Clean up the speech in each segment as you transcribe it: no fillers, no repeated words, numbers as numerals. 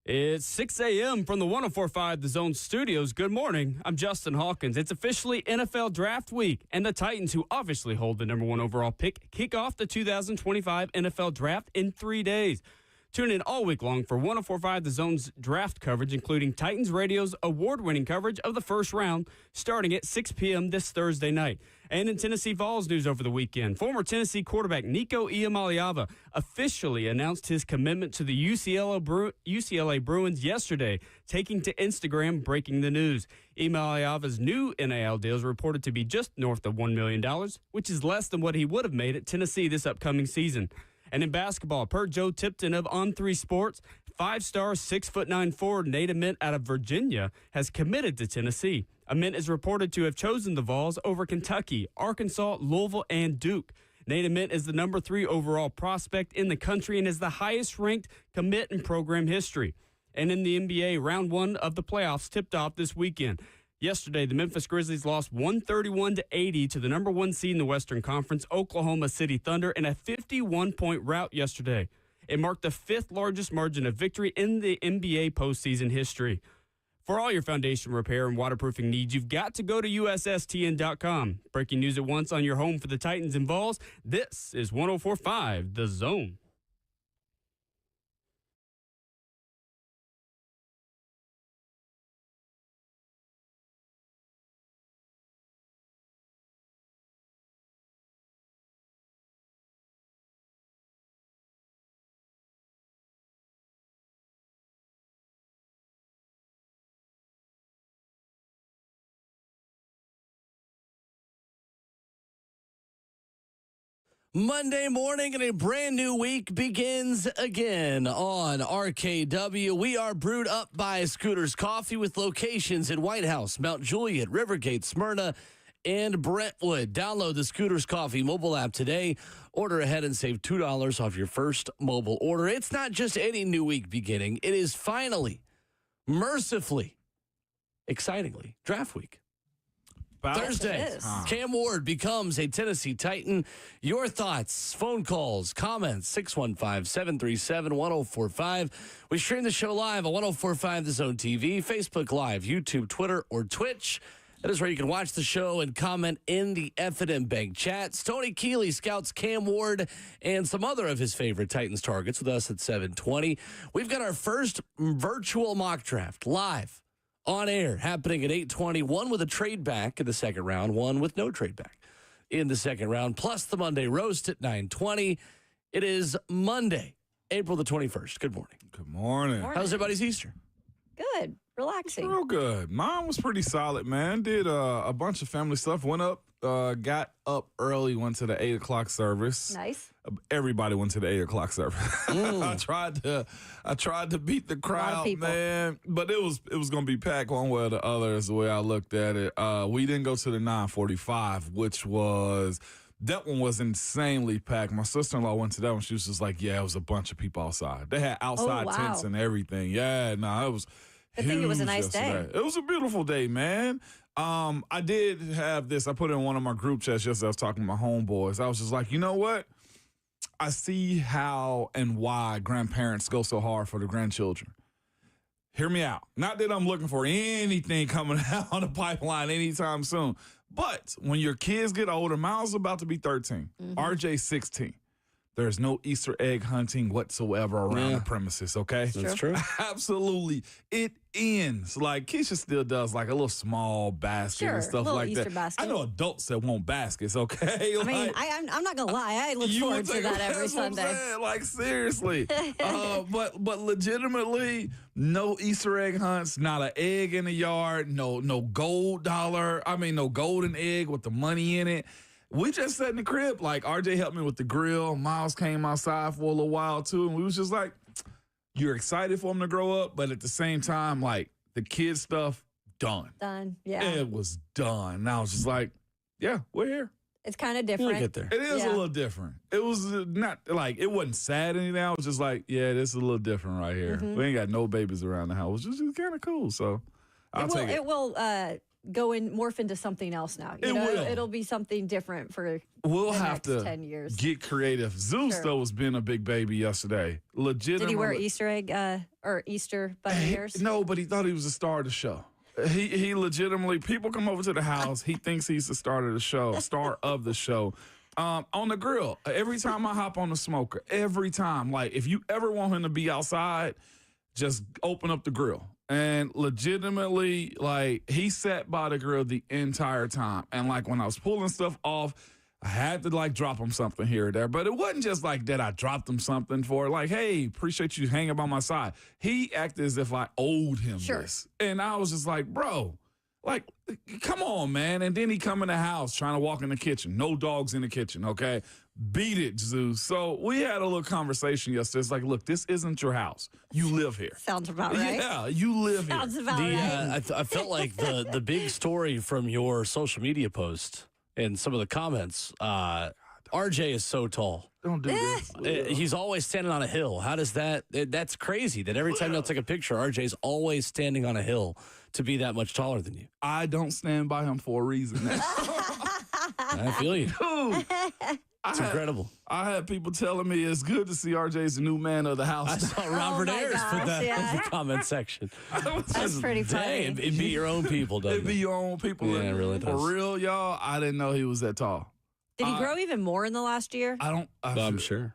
It's 6 a.m. from the 104.5 The Zone Studios. Good morning. I'm Justin Hawkins. It's officially NFL Draft Week, and the Titans, who obviously hold the number one overall pick, kick off the 2025 NFL Draft in 3 days. Tune in all week long for 104.5 The Zone's draft coverage, including Titans Radio's award-winning coverage of the first round, starting at 6 p.m. this Thursday night. And in Tennessee Vols news over the weekend, former Tennessee quarterback Nico Collins officially announced his commitment to the UCLA Bruins yesterday, taking to Instagram, breaking the news. Collins' new NIL deal is reported to be just north of $1 million, which is less than what he would have made at Tennessee this upcoming season. And in basketball, per Joe Tipton of On3 Sports, 5-star, 6'9" forward Nate Ament out of Virginia has committed to Tennessee. Ament is reported to have chosen the Vols over Kentucky, Arkansas, Louisville, and Duke. Nate Ament is the number 3 overall prospect in the country and is the highest-ranked commit in program history. And in the NBA, round 1 of the playoffs tipped off this weekend. Yesterday, the Memphis Grizzlies lost 131-80 to the number 1 seed in the Western Conference, Oklahoma City Thunder, in a 51-point rout yesterday. It marked the 5th largest margin of victory in the NBA postseason history. For all your foundation repair and waterproofing needs, you've got to go to USSTN.com. Breaking news at once on your home for the Titans and Vols. This is 104.5 The Zone. Monday morning and a brand new week begins again on RKW. We are brewed up by Scooter's Coffee with locations in White House, Mount Juliet, Rivergate, Smyrna, and Brentwood. Download the Scooter's Coffee mobile app today. Order ahead and save $2 off your first mobile order. It's not just any new week beginning. It is finally, mercifully, excitingly, draft week. Thursday, Cam Ward becomes a Tennessee Titan. Your thoughts, phone calls, comments, 615-737-1045. We stream the show live on 104.5 The Zone TV, Facebook Live, YouTube, Twitter, or Twitch. That is where you can watch the show and comment in the F&M Bank chat. Stoney Keeley scouts Cam Ward and some other of his favorite Titans targets with us at 7:20. We've got our first virtual mock draft live on air, happening at 8:20, one with a trade back in the second round, one with no trade back in the second round, plus the Monday roast at 9:20. It is Monday, April the 21st. Good morning. Good morning. How's everybody's Easter? Good. Relaxing. Real good. Mine was pretty solid, man. Did a bunch of family stuff. Went up, got up early, went to the 8 o'clock service. Nice. Everybody went to the 8 o'clock service. I tried to beat the crowd, man, but it was gonna be packed one way or the other is the way I looked at it. We didn't go to the 9:45, which was that one was insanely packed. My sister-in-law went to that one. She was just like, yeah, it was a bunch of people outside. They had outside tents and everything. Yeah, no, it was Good thing it was a nice day. It was a beautiful day, man. I did have this. I put it in one of my group chats yesterday. I was talking to my homeboys. I was just like, you know what? I see how and why grandparents go so hard for the grandchildren. Hear me out. Not that I'm looking for anything coming out on the pipeline anytime soon. But when your kids get older, Miles is about to be 13. RJ 16. There's no Easter egg hunting whatsoever around the premises, okay? That's true. Absolutely. It ends. Like, Keisha still does, like, a little small basket and stuff like Easter that. basket. I know adults that want baskets, okay? I mean, I'm not going to lie. I look forward to that every Sunday. Like, seriously. But legitimately, no Easter egg hunts, not an egg in the yard, no golden egg with the money in it. We just sat in the crib. Like, RJ helped me with the grill. Miles came outside for a little while, too. And we was just like, you're excited for him to grow up, but at the same time, like, the kid stuff, done. Done, yeah. It was done. And I was just like, yeah, we're here. It's kind of different. We'll get there. It is a little different. It was not, like, it wasn't sad or anything. I was just like, yeah, this is a little different right here. We ain't got no babies around the house, which is kind of cool. So I'll take it. It will morph into something else now. You know, will. It'll be something different for We'll the have next to 10 years. get creative. Zeus, though, was being a big baby yesterday. Legitimately. Did he wear Easter egg or Easter bunny ears? No, but he thought he was the star of the show. He legitimately, people come over to the house. He thinks he's the star of the show. On the grill, every time I hop on the smoker, every time, like if you ever want him to be outside, just open up the grill. And legitimately, like he sat by the grill the entire time. And like when I was pulling stuff off, I had to like drop him something here or there. But it wasn't just like that I dropped him something for like, hey, appreciate you hanging by my side. He acted as if I owed him this. And I was just like, bro, like, come on, man. And then he come in the house trying to walk in the kitchen. No dogs in the kitchen, okay? Beat it, Zeus. So we had a little conversation yesterday. It's like, look, this isn't your house. You live here. Sounds about right. Yeah, you live here. Sounds about right. I felt like the big story from your social media post and some of the comments, RJ is so tall. Don't do this. He's always standing on a hill. How does that's crazy that every time you'll take a picture, RJ's always standing on a hill to be that much taller than you. I don't stand by him for a reason. I feel you. Dude, It's incredible. I had people telling me it's good to see RJ's the new man of the I house. saw Robert my Ayers put gosh, that in yeah. the comment section. That's pretty funny. Dang, it'd be your own people, doesn't It be your own people. Yeah, it really does. For real, y'all, I didn't know he was that tall. Did he grow even more in the last year? I'm sure.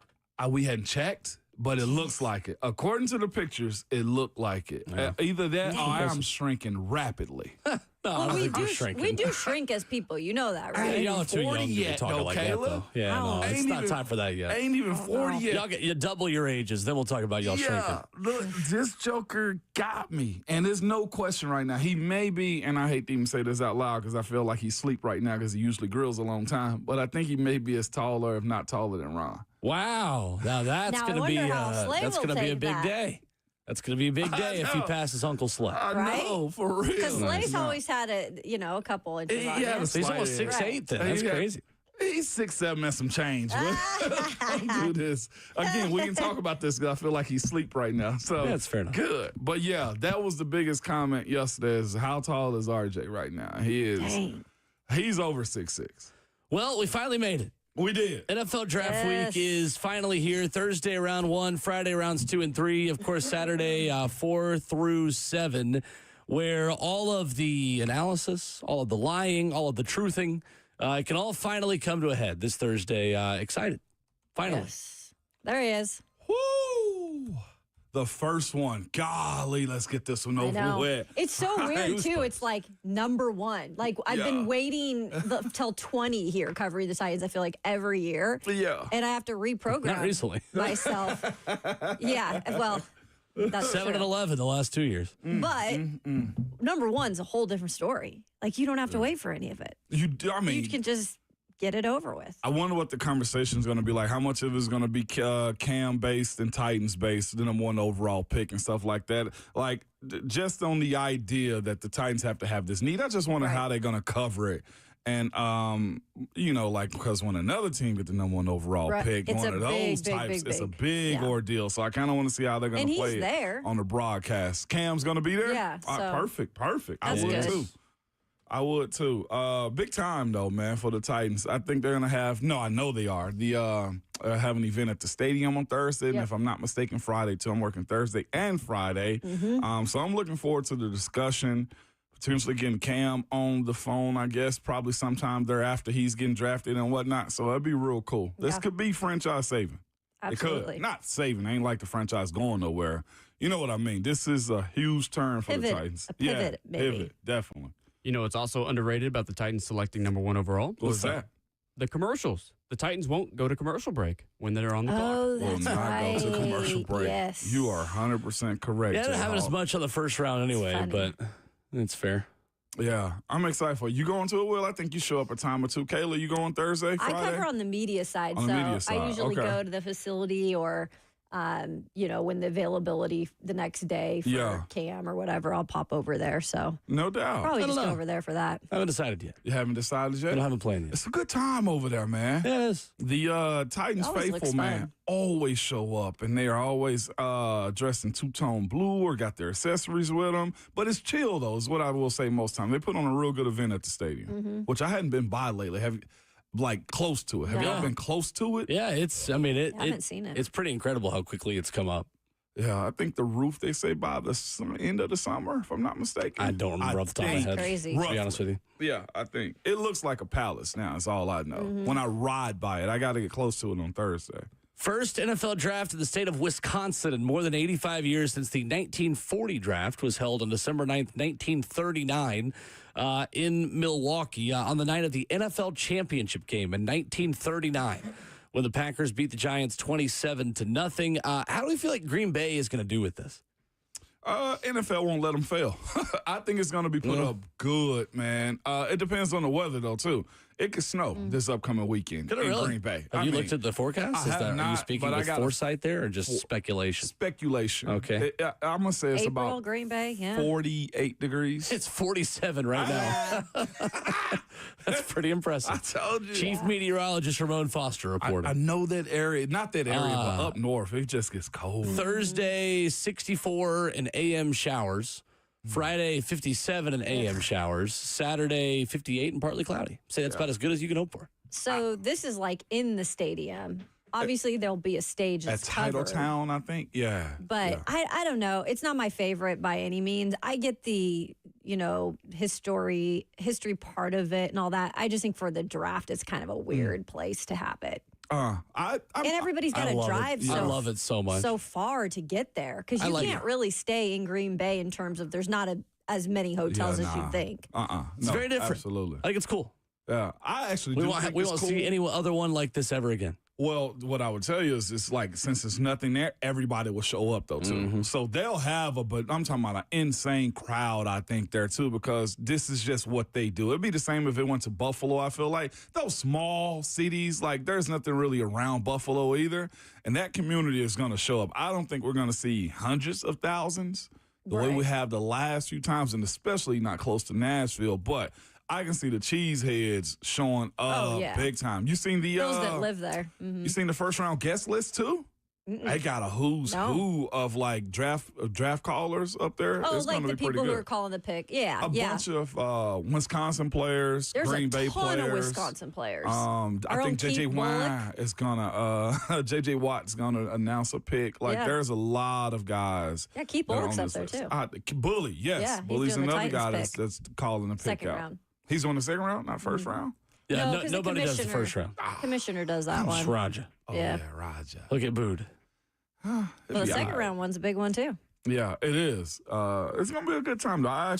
We hadn't checked, but it looks like it. According to the pictures, it looked like it. Yeah. Either that or I am shrinking rapidly. No, I Well, don't we think do you're shrinking. we do shrink as people. You know that, right? Y'all are too 40 young to be yet, talking though, like that, Caleb. though. Yeah, no, it's Ain't not even- time for that yet. Ain't even 40 yet. Y'all you double your ages, then we'll talk about y'all shrinking. Yeah, look, this Joker got me. And there's no question right now. He may be, and I hate to even say this out loud because I feel like he's asleep right now because he usually grills a long time, but I think he may be as taller, if not taller, than Ron. Wow. Now that's Now, I gonna be wonder how Slay that's will gonna be a take big that. day. That's gonna be a big day if he know. passes Uncle Slay. I Right? know, for real. Because Slay's No. always had a couple inches on Yeah, him. the He's almost Slay, 6'8" then. That's Yeah. crazy. He's 6'7" and some change. Don't do this. Again, we can talk about this because I feel like he's asleep right now. So Yeah, that's fair enough. Good. But yeah, that was the biggest comment yesterday is how tall is RJ right now? Dang. He's over 6'6". Well, we finally made it. We did. NFL Draft Yes. Week is finally here. Thursday, round 1. Friday, rounds 2 and 3. Of course, Saturday, 4 through 7, where all of the analysis, all of the lying, all of the truthing, it can all finally come to a head this Thursday. Excited. Finally. Yes. There he is. Woo! The first one. Golly, let's get this one I over know. with. It's so weird, too. Goosebumps. It's like number one. Like, I've been waiting till 20 here covering the Titans, I feel like, every year. Yeah. And I have to reprogram Not recently. myself. Yeah, well, that's 7 true. and 11 the last 2 years. But number one's a whole different story. Like, you don't have to wait for any of it. I mean, You can just get it over with. I wonder what the conversation is going to be like. How much of it is going to be Cam-based and Titans-based, the number one overall pick and stuff like that? Like, just on the idea that the Titans have to have this need, I just wonder how they're going to cover it. And, like, because when another team get the number one overall pick, It's one a of those big, types, big, it's a big. big Yeah. ordeal. So I kind of want to see how they're going And to he's play it there. on the broadcast. Cam's going to be there? Yeah, so- Perfect. I That's would, good. too. I would too. Big time though, man, for the Titans. I think they're gonna have. No, I know they are. Have an event at the stadium on Thursday, and if I'm not mistaken, Friday too. I'm working Thursday and Friday, so I'm looking forward to the discussion. Potentially getting Cam on the phone, I guess, probably sometime thereafter he's getting drafted and whatnot. So that'd be real cool. This could be franchise saving. It Absolutely. could. Not saving. Ain't like the franchise going nowhere. You know what I mean? This is a huge turn for the Pivot. Titans. A pivot, maybe. Pivot, definitely. You know, it's also underrated about the Titans selecting number one overall. What's that? The commercials. The Titans won't go to commercial break when they're on the clock. Oh, Will that's not right. go to commercial break. Yes. You are 100% correct. Yeah, I didn't have as Jayhawk. much on the first round anyway, funny. but it's fair. Yeah, I'm excited for you. You going to it, Will? I think you show up a time or two. Kayla, you going Thursday, I Friday? cover on the media side, On so the media side, I usually okay. go to the facility or when the availability the next day for Cam or whatever, I'll pop over there. So no doubt. Probably just go over there for that. I haven't decided yet. You haven't decided yet? I don't have a plan yet. It's a good time over there, man. Yeah, it is. The Titans faithful, man, always show up, and they are always dressed in two-tone blue or got their accessories with them. But it's chill, though, is what I will say most times. They put on a real good event at the stadium, which I hadn't been by lately. Close to it. Have y'all been close to it? Yeah, I haven't seen it. It's pretty incredible how quickly it's come up. Yeah, I think the roof, they say, by the end of the summer, if I'm not mistaken. I don't remember off the top of my head. Crazy. To be honest with you. Yeah, I think. It looks like a palace now, is all I know. When I ride by it, I got to get close to it on Thursday. First NFL draft in the state of Wisconsin in more than 85 years since the 1940 draft was held on December 9th, 1939 in Milwaukee on the night of the NFL championship game in 1939 when the Packers beat the Giants 27-0. How do we feel like Green Bay is going to do with this? NFL won't let them fail. I think it's going to be put up good, man. It depends on the weather, though, too. It could snow this upcoming weekend in Green Bay. Have you looked at the forecast? Are you speaking with foresight there or just speculation? Speculation. Okay. I'm going to say it's April, about Green Bay, 48 degrees. It's 47 right now. That's pretty impressive. I told you. Chief Meteorologist Ramon Foster reporting. I know that area. Not that area, but up north. It just gets cold. Thursday, 64 and AM showers. Friday, 57 and AM showers. Saturday, 58 and partly cloudy. Say that's about as good as you can hope for. So this is like in the stadium. Obviously, there'll be a stage that's at covered. Titletown, I think. Yeah. But I don't know. It's not my favorite by any means. I get the, history part of it and all that. I just think for the draft, it's kind of a weird place to have it. And everybody's got to drive I love it so much. So far to get there because you can't really stay in Green Bay in terms of there's not as many hotels as you'd think. It's very different. Absolutely. I think it's cool. Yeah, I actually we do won't think we it's won't cool. see any other one like this ever again. Well, what I would tell you is it's like since there's nothing there, everybody will show up though too. So they'll have but I'm talking about an insane crowd, I think, there too, because this is just what they do. It'd be the same if it went to Buffalo, I feel like. Those small cities, like there's nothing really around Buffalo either. And that community is gonna show up. I don't think we're gonna see hundreds of thousands the way we have the last few times, and especially not close to Nashville, but I can see the cheeseheads showing up big time. You seen those that live there? You seen the first round guest list too? They got a who's who of like draft callers up there. Oh, it's like the people who are good. calling the pick. Yeah, A bunch of Wisconsin players, Green Bay players. There's a ton of Wisconsin players. I think JJ Watt's gonna announce a pick. Like there's a lot of guys. Yeah, Keith Bullock's up there too. Bully, yes. Yeah, Bully's another guy pick. that's calling the pick Second out. round. He's on the second round, not first round. Yeah, No, 'cause nobody does the first round. Commissioner does that one. It's Raja. Oh Yeah. Raja. Look at Bood. Well, the second round one's a big one too. Yeah, it is. It's gonna be a good time though. I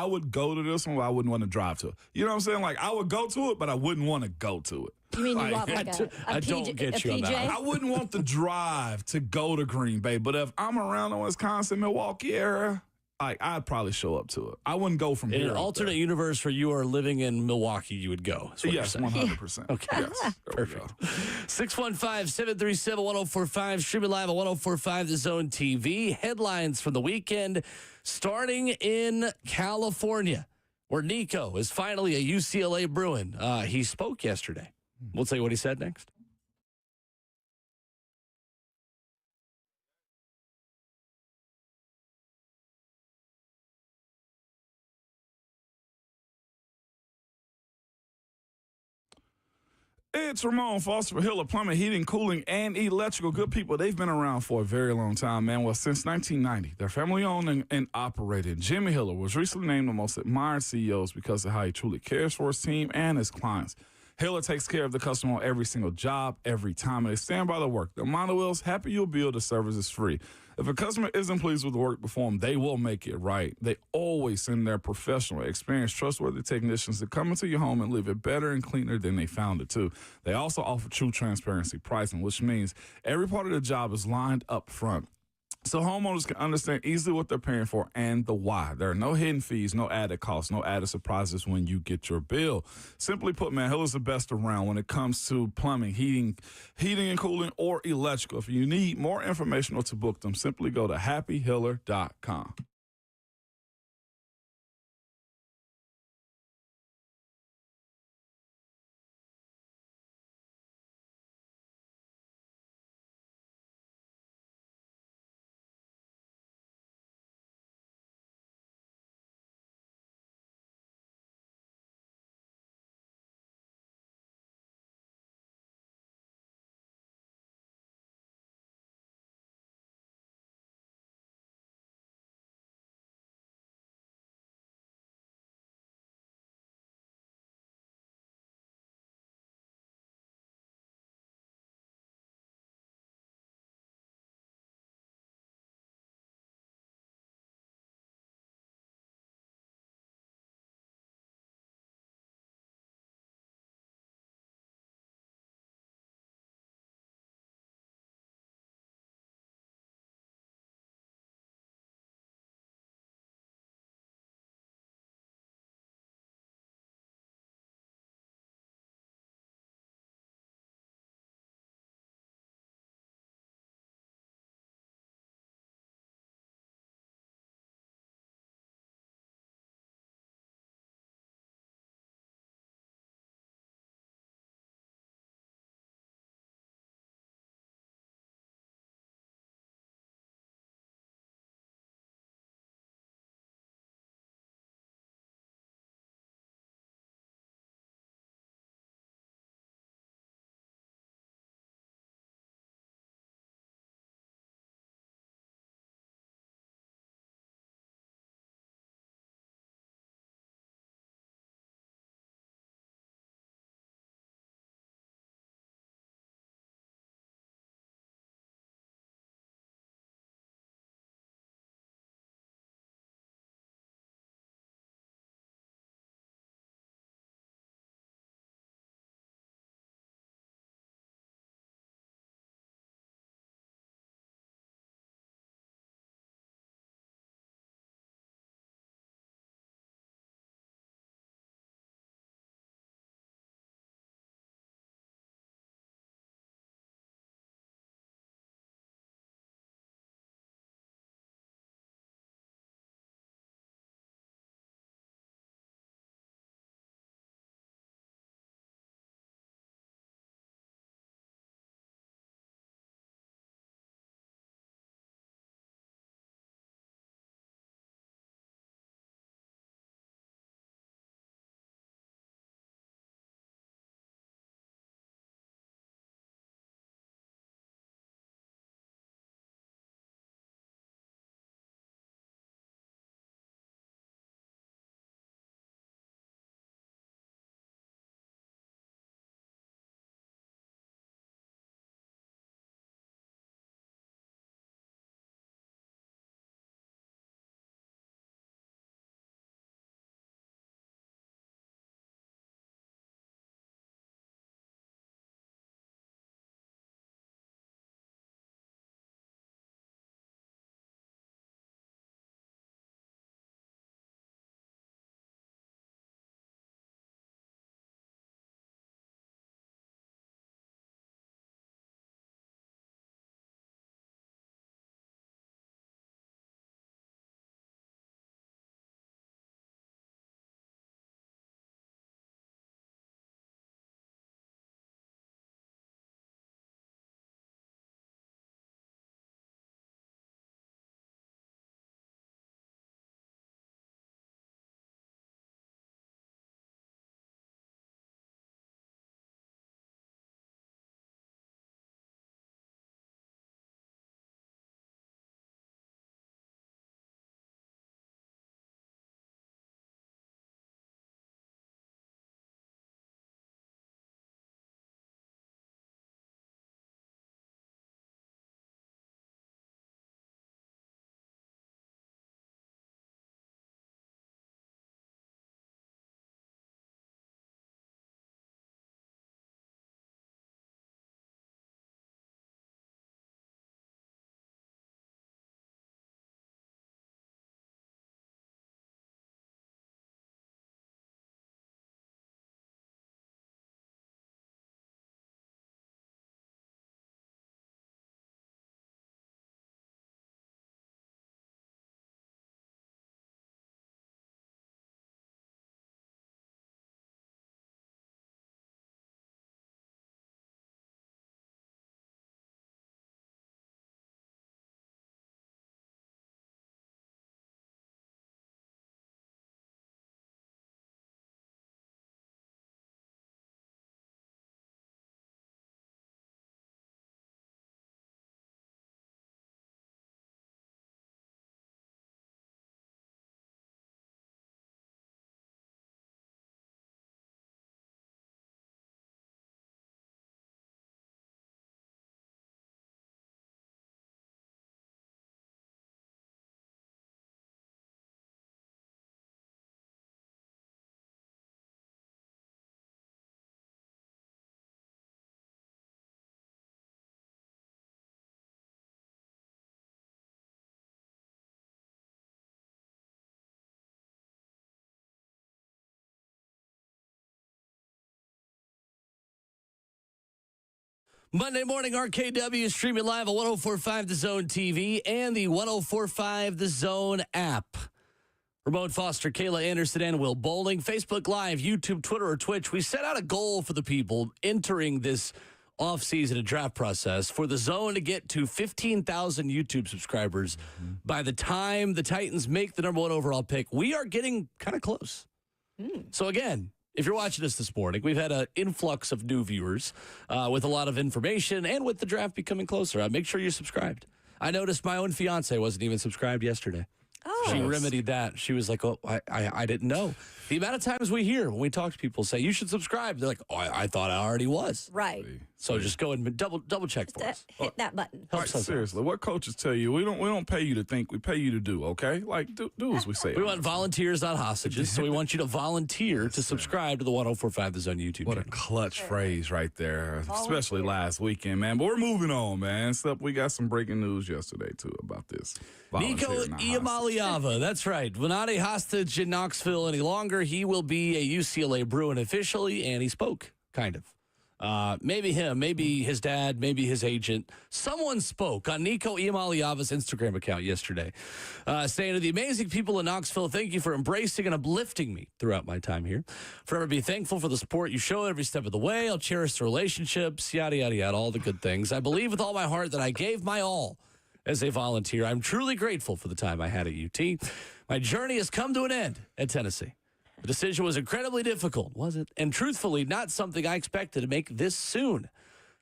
would go to this one, but I wouldn't want to drive to it. You know what I'm saying? Like I would go to it, but I wouldn't want to go to it. You mean you want like I don't get you on that one. I wouldn't want the drive to go to Green Bay, but if I'm around the Wisconsin, Milwaukee area, I'd probably show up to it. I wouldn't go from In here. an alternate universe where you are living in Milwaukee, you would go. Yes, 100%. Okay. Yes, perfect. 615-737-1045. Streaming live at 1045 The Zone TV. Headlines from the weekend starting in California, where Nico is finally a UCLA Bruin. He spoke yesterday. We'll tell you what he said next. It's Ramon Foster for Hiller Plumbing, Heating, Cooling, and Electrical. Good people. They've been around for a very long time, man. Well, since 1990. They're family-owned and operated. Jimmy Hiller was recently named the most admired CEOs because of how he truly cares for his team and his clients. Hiller takes care of the customer on every single job, every time, and they stand by the work. The motto is, happy you'll build, the service is free. If a customer isn't pleased with the work performed, they will make it right. They always send their professional, experienced, trustworthy technicians to come into your home and leave it better and cleaner than they found it, too. They also offer true transparency pricing, which means every part of the job is lined up front. So homeowners can understand easily what they're paying for and the why. There are no hidden fees, no added costs, no added surprises when you get your bill. Simply put, man, Hill is the best around when it comes to plumbing, heating and cooling, or electrical. If you need more information or to book them, simply go to happyhiller.com. Monday morning RKW streaming live on 104.5 The Zone TV and the 104.5 The Zone app. Ramon Foster, Kayla Anderson, and Will Bowling. Facebook Live, YouTube, Twitter, or Twitch. We set out a goal for the people entering this offseason and draft process for the Zone to get to 15,000 YouTube subscribers by the time the Titans make the number one overall pick. We are getting kind of close. So again, if you're watching us this morning, we've had an influx of new viewers with a lot of information and with the draft becoming closer. Make sure you're subscribed. I noticed my own fiance wasn't even subscribed yesterday. Oh. She remedied that. She was like, oh, I didn't know. The amount of times we hear when we talk to people say, you should subscribe. They're like, oh, I thought I already was. Right. So just go and double check for us. Hit that button. Like, seriously, what coaches tell you? We don't pay you to think. We pay you to do. Okay, like do as we say. We want volunteers, not hostages. So we want you to volunteer to subscribe to the 104.5 The Zone YouTube What channel. a clutch phrase right there, especially last weekend, man. But we're moving on, man. We got some breaking news yesterday too about this. Nico Iamaleava, that's right. We're not a hostage in Knoxville any longer. He will be a UCLA Bruin officially, and he spoke, kind of. Maybe him, maybe his dad, maybe his agent. Someone spoke on Nico Iamaleava's Instagram account yesterday, saying to the amazing people in Knoxville, thank you for embracing and uplifting me throughout my time here. Forever be thankful for the support you show every step of the way. I'll cherish the relationships, yada, yada, yada, all the good things. I believe with all my heart that I gave my all as a volunteer. I'm truly grateful for the time I had at UT. My journey has come to an end at Tennessee. The decision was incredibly difficult, was it? And truthfully, not something I expected to make this soon.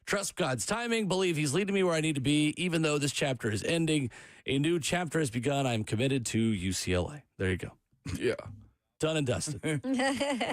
Trust God's timing, believe he's leading me where I need to be, even though this chapter is ending. A new chapter has begun. I'm committed to UCLA. There you go. Yeah. Done and dusted.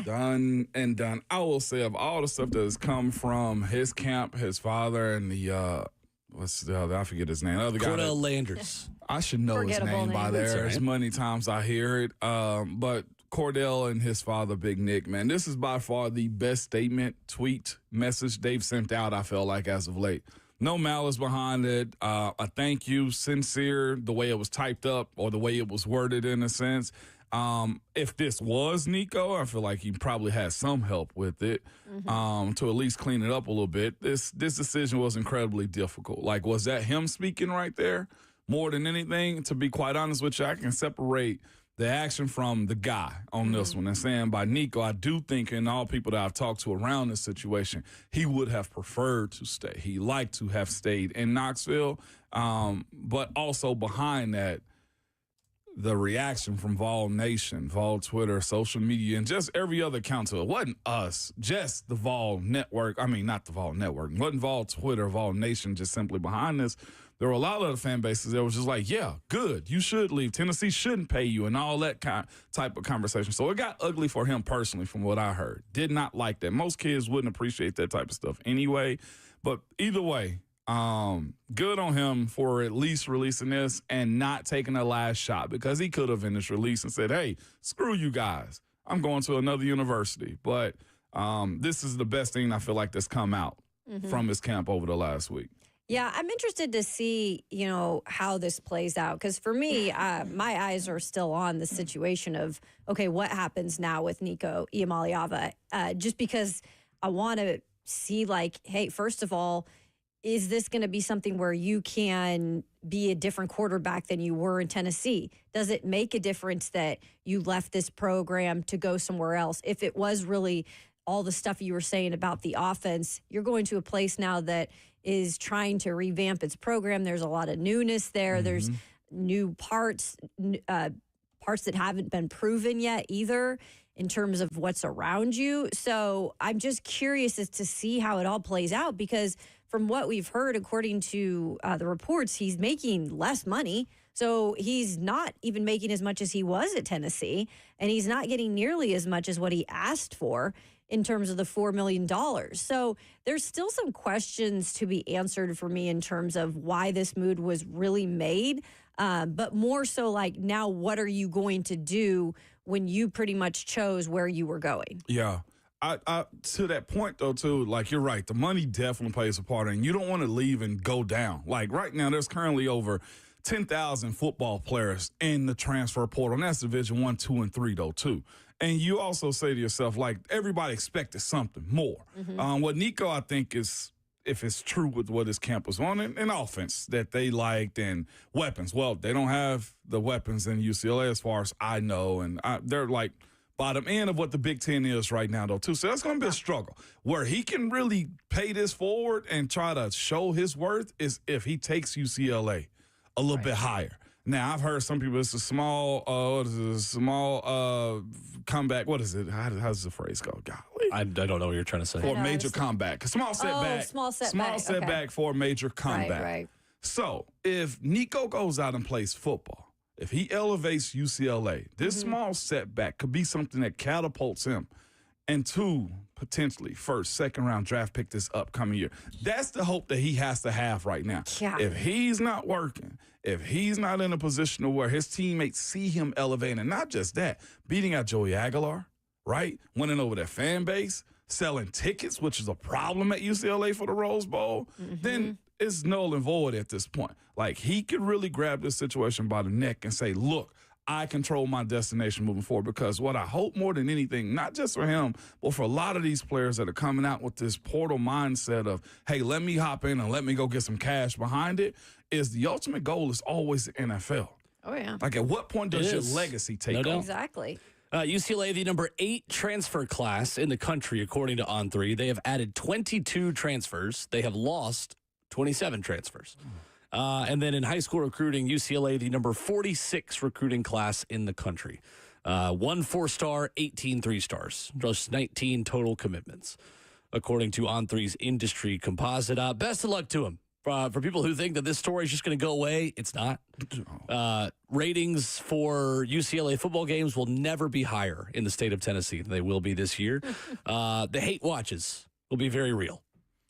Done and done. I will say of all the stuff that has come from his camp, his father, and the what's the other? I forget his name. The other guy. Cordell Landers. I should know his name by there. As many times I hear it. But Cordell and his father, Big Nick, man, this is by far the best statement, tweet, message they've sent out, I feel like, as of late. No malice behind it. A thank you, sincere, the way it was typed up or the way it was worded in a sense. If this was Nico, I feel like he probably had some help with it to at least clean it up a little bit. This decision was incredibly difficult. Like, was that him speaking right there more than anything? To be quite honest with you, I can separate the action from the guy on this one and saying by Nico, I do think in all people that I've talked to around this situation, he would have preferred to stay. He liked to have stayed in Knoxville, but also behind that, the reaction from Vol Nation, Vol Twitter, social media, and just every other account. So it wasn't us, just the Vol Network. I mean, not the Vol Network. It wasn't Vol Twitter, Vol Nation, just simply behind this. There were a lot of the fan bases that was just like, yeah, good, you should leave. Tennessee shouldn't pay you and all that type of conversation. So it got ugly for him personally from what I heard. Did not like that. Most kids wouldn't appreciate that type of stuff anyway. But either way, good on him for at least releasing this and not taking a last shot, because he could have in this release and said, hey, screw you guys. I'm going to another university. But this is the best thing I feel like that's come out from his camp over the last week. Yeah, I'm interested to see, how this plays out. Because for me, my eyes are still on the situation of, okay, what happens now with Nico Iamaleava? Just because I want to see, like, hey, first of all, is this going to be something where you can be a different quarterback than you were in Tennessee? Does it make a difference that you left this program to go somewhere else? If it was really all the stuff you were saying about the offense, you're going to a place now that is trying to revamp its program. There's a lot of newness there. There's new parts that haven't been proven yet either in terms of what's around you. So I'm just curious as to see how it all plays out, because from what we've heard, according to the reports, he's making less money. So he's not even making as much as he was at Tennessee, and he's not getting nearly as much as what he asked for in terms of the $4 million. So there's still some questions to be answered for me in terms of why this move was really made. But more so like, now what are you going to do when you pretty much chose where you were going? Yeah. I to that point, though, too, like, you're right. The money definitely plays a part, and you don't want to leave and go down. Like, right now, there's currently over 10,000 football players in the transfer portal, and that's Division I, II, and III, though, too. And you also say to yourself, like, everybody expected something more. What Nico, I think, is if it's true with what his camp was on, and offense that they liked and weapons. Well, they don't have the weapons in UCLA as far as I know, and they're like bottom end of what the Big Ten is right now, though, too. So that's going to be a struggle. Where he can really pay this forward and try to show his worth is if he takes UCLA a little bit higher. Now, I've heard some people, it's a small comeback. What is it? How does the phrase go? Golly. I don't know what you're trying to say. For a major comeback. A small setback. Small setback For a major comeback. Right. So, if Nico goes out and plays football, if he elevates UCLA, this small setback could be something that catapults him into potentially first, second round draft pick this upcoming year. That's the hope that he has to have right now. Yeah. If he's not working, if he's not in a position to where his teammates see him elevating, and not just that, beating out Joey Aguilar, right? Winning over their fan base, selling tickets, which is a problem at UCLA for the Rose Bowl, then it's null and void at this point. Like, he could really grab this situation by the neck and say, look, I control my destination moving forward, because what I hope more than anything, not just for him, but for a lot of these players that are coming out with this portal mindset of, hey, let me hop in and let me go get some cash behind it, is the ultimate goal is always the NFL. Oh, yeah. Like, at what point does your legacy take off? Exactly. UCLA, the number 8 transfer class in the country, according to On3. They have added 22 transfers. They have lost 27 transfers. And then in high school recruiting, UCLA, the number 46 recruiting class in the country. 1 4-star, 18 3-stars, just 19 total commitments, according to On3's industry composite. Best of luck to him. For people who think that this story is just going to go away, it's not. Ratings for UCLA football games will never be higher in the state of Tennessee than they will be this year. The hate watches will be very real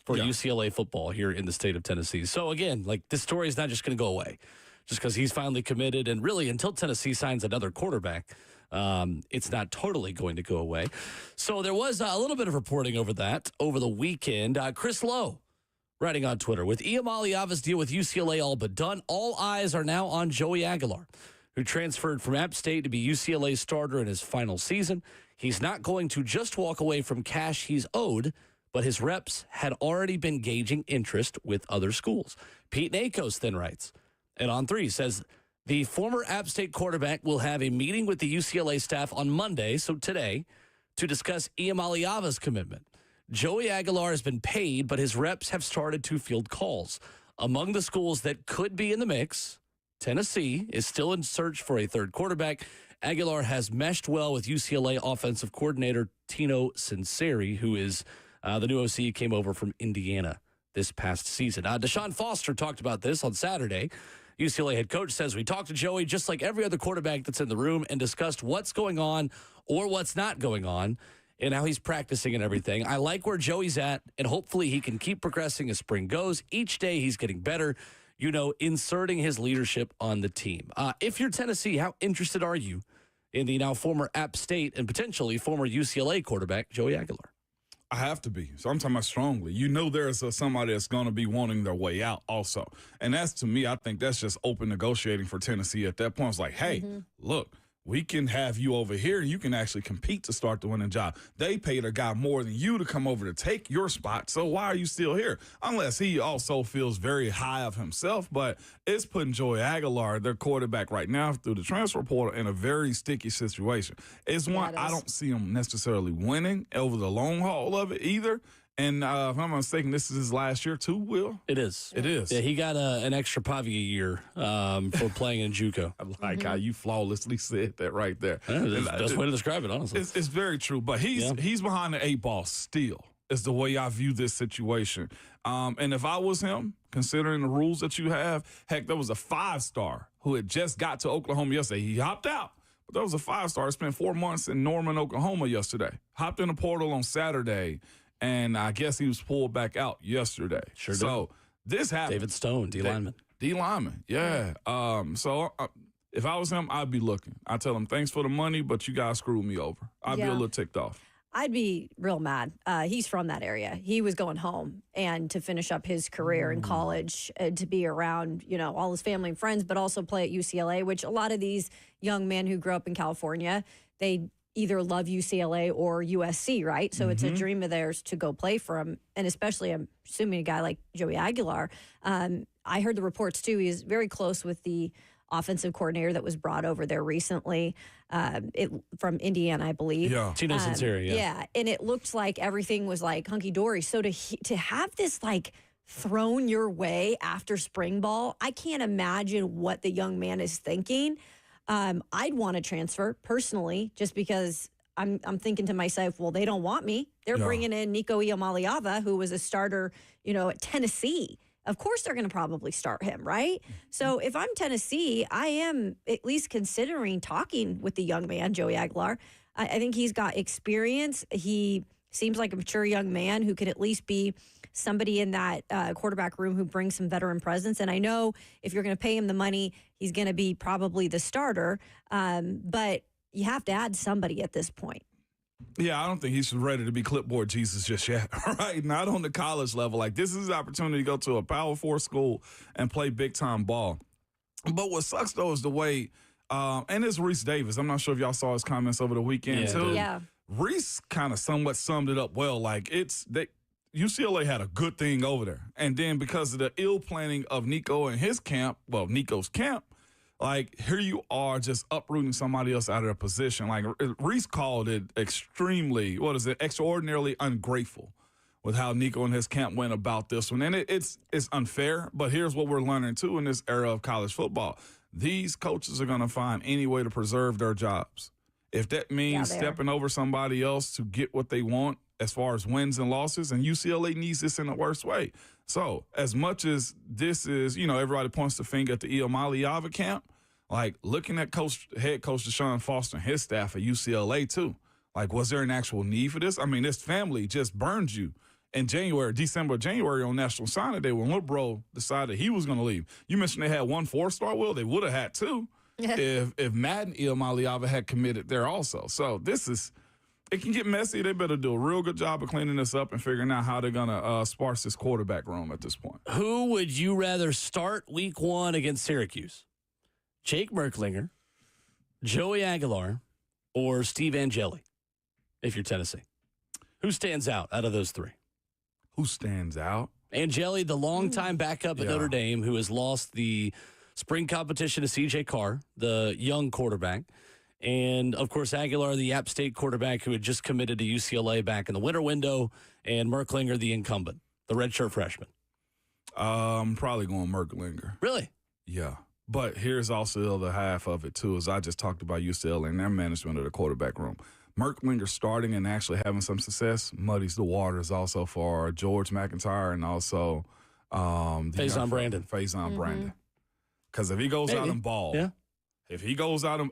for UCLA football here in the state of Tennessee. So again, like, this story is not just going to go away just because he's finally committed. And really, until Tennessee signs another quarterback, it's not totally going to go away. So there was a little bit of reporting over that over the weekend. Chris Lowe writing on Twitter, with Iamaleava's deal with UCLA all but done, all eyes are now on Joey Aguilar, who transferred from App State to be UCLA's starter in his final season. He's not going to just walk away from cash he's owed, but his reps had already been gauging interest with other schools. Pete Nakos then writes, and On3 says, the former App State quarterback will have a meeting with the UCLA staff on Monday, so today, to discuss Iamaleava's commitment. Joey Aguilar has been paid, but his reps have started to field calls. Among the schools that could be in the mix, Tennessee is still in search for a third quarterback. Aguilar has meshed well with UCLA offensive coordinator Tino Sinceri, who is the new OC, came over from Indiana this past season. Deshaun Foster talked about this on Saturday. UCLA head coach says, we talked to Joey just like every other quarterback that's in the room and discussed what's going on or what's not going on and how he's practicing and everything. I like where Joey's at, and hopefully he can keep progressing as spring goes. Each day he's getting better, inserting his leadership on the team. If you're Tennessee, how interested are you in the now former App State and potentially former UCLA quarterback, Joey Aguilar? I have to be. So I'm talking about strongly. There's somebody that's going to be wanting their way out also. And that's, to me, I think that's just open negotiating for Tennessee at that point. It's like, hey, look, we can have you over here. You can actually compete to start the winning job. They paid a guy more than you to come over to take your spot. So why are you still here? Unless he also feels very high of himself. But it's putting Joey Aguilar, their quarterback right now, through the transfer portal in a very sticky situation. It's one I don't see him necessarily winning over the long haul of it either. And if I'm not mistaken, this is his last year too, Will? It is. It is. Yeah, he got an extra Pavia year for playing in JUCO. I like how you flawlessly said that right there. That's the best way to describe it, honestly. It's very true. But he's behind the 8 ball still, is the way I view this situation. And if I was him, considering the rules that you have, heck, there was a 5-star who had just got to Oklahoma yesterday. He hopped out. But there was a 5-star, spent 4 months in Norman, Oklahoma yesterday. Hopped in the portal on Saturday. And I guess he was pulled back out yesterday. Sure did. So this happened. David Stone, D-lineman. D-lineman, yeah. So if I was him, I'd be looking. I'd tell him, thanks for the money, but you guys screwed me over. I'd be a little ticked off. I'd be real mad. He's from that area. He was going home and to finish up his career in college, to be around, all his family and friends, but also play at UCLA, which a lot of these young men who grew up in California, they either love UCLA or USC, right? So it's a dream of theirs to go play for him. And especially, I'm assuming a guy like Joey Aguilar. I heard the reports, too. He's very close with the offensive coordinator that was brought over there recently from Indiana, I believe. Yeah. Tino Sinceri, yeah. Yeah, and it looked like everything was like hunky-dory. So to have this like thrown your way after spring ball, I can't imagine what the young man is thinking. I'd want to transfer personally, just because I'm thinking to myself, well, they don't want me. They're bringing in Nico Iamaleava, who was a starter, at Tennessee. Of course, they're going to probably start him, right? So if I'm Tennessee, I am at least considering talking with the young man, Joey Aguilar. I think he's got experience. He seems like a mature young man who could at least be somebody in that quarterback room who brings some veteran presence. And I know if you're going to pay him the money, he's going to be probably the starter. But you have to add somebody at this point. Yeah, I don't think he's ready to be clipboard Jesus just yet, right? Not on the college level. Like, this is his opportunity to go to a Power 4 school and play big-time ball. But what sucks, though, is the way and it's Reese Davis. I'm not sure if y'all saw his comments over the weekend, too. Yeah. Reese kind of somewhat summed it up well. Like, UCLA had a good thing over there. And then because of the ill planning of Nico and his camp, well, Nico's camp, like, here you are just uprooting somebody else out of their position. Like, Reese called it extraordinarily ungrateful with how Nico and his camp went about this one. And it's unfair, but here's what we're learning, too, in this era of college football. These coaches are going to find any way to preserve their jobs. If that means stepping over somebody else to get what they want as far as wins and losses, and UCLA needs this in the worst way. So as much as this is, everybody points the finger at the Iamaleava camp, like, looking at head coach Deshaun Foster and his staff at UCLA, too. Like, was there an actual need for this? I mean, this family just burned you in December, January on National Signing Day when Lil Bro decided he was going to leave. You mentioned they had 1 4-star. Well, they would have had 2 if Matt and Iamaleava had committed there also. So it can get messy. They better do a real good job of cleaning this up and figuring out how they're going to sparse this quarterback room at this point. Who would you rather start week 1 against Syracuse? Jake Merklinger, Joey Aguilar, or Steve Angeli, if you're Tennessee? Who stands out of those 3? Who stands out? Angeli, the longtime backup at Notre Dame, who has lost the spring competition to C.J. Carr, the young quarterback. And, of course, Aguilar, the App State quarterback who had just committed to UCLA back in the winter window, and Merklinger, the incumbent, the redshirt freshman. Probably going Merklinger. Really? Yeah. But here's also the other half of it, too, as I just talked about UCLA and their management of the quarterback room. Merklinger starting and actually having some success muddies the waters also for George McIntyre and also Faison Brandon. Brandon. Because if he goes out and ball, if he goes out and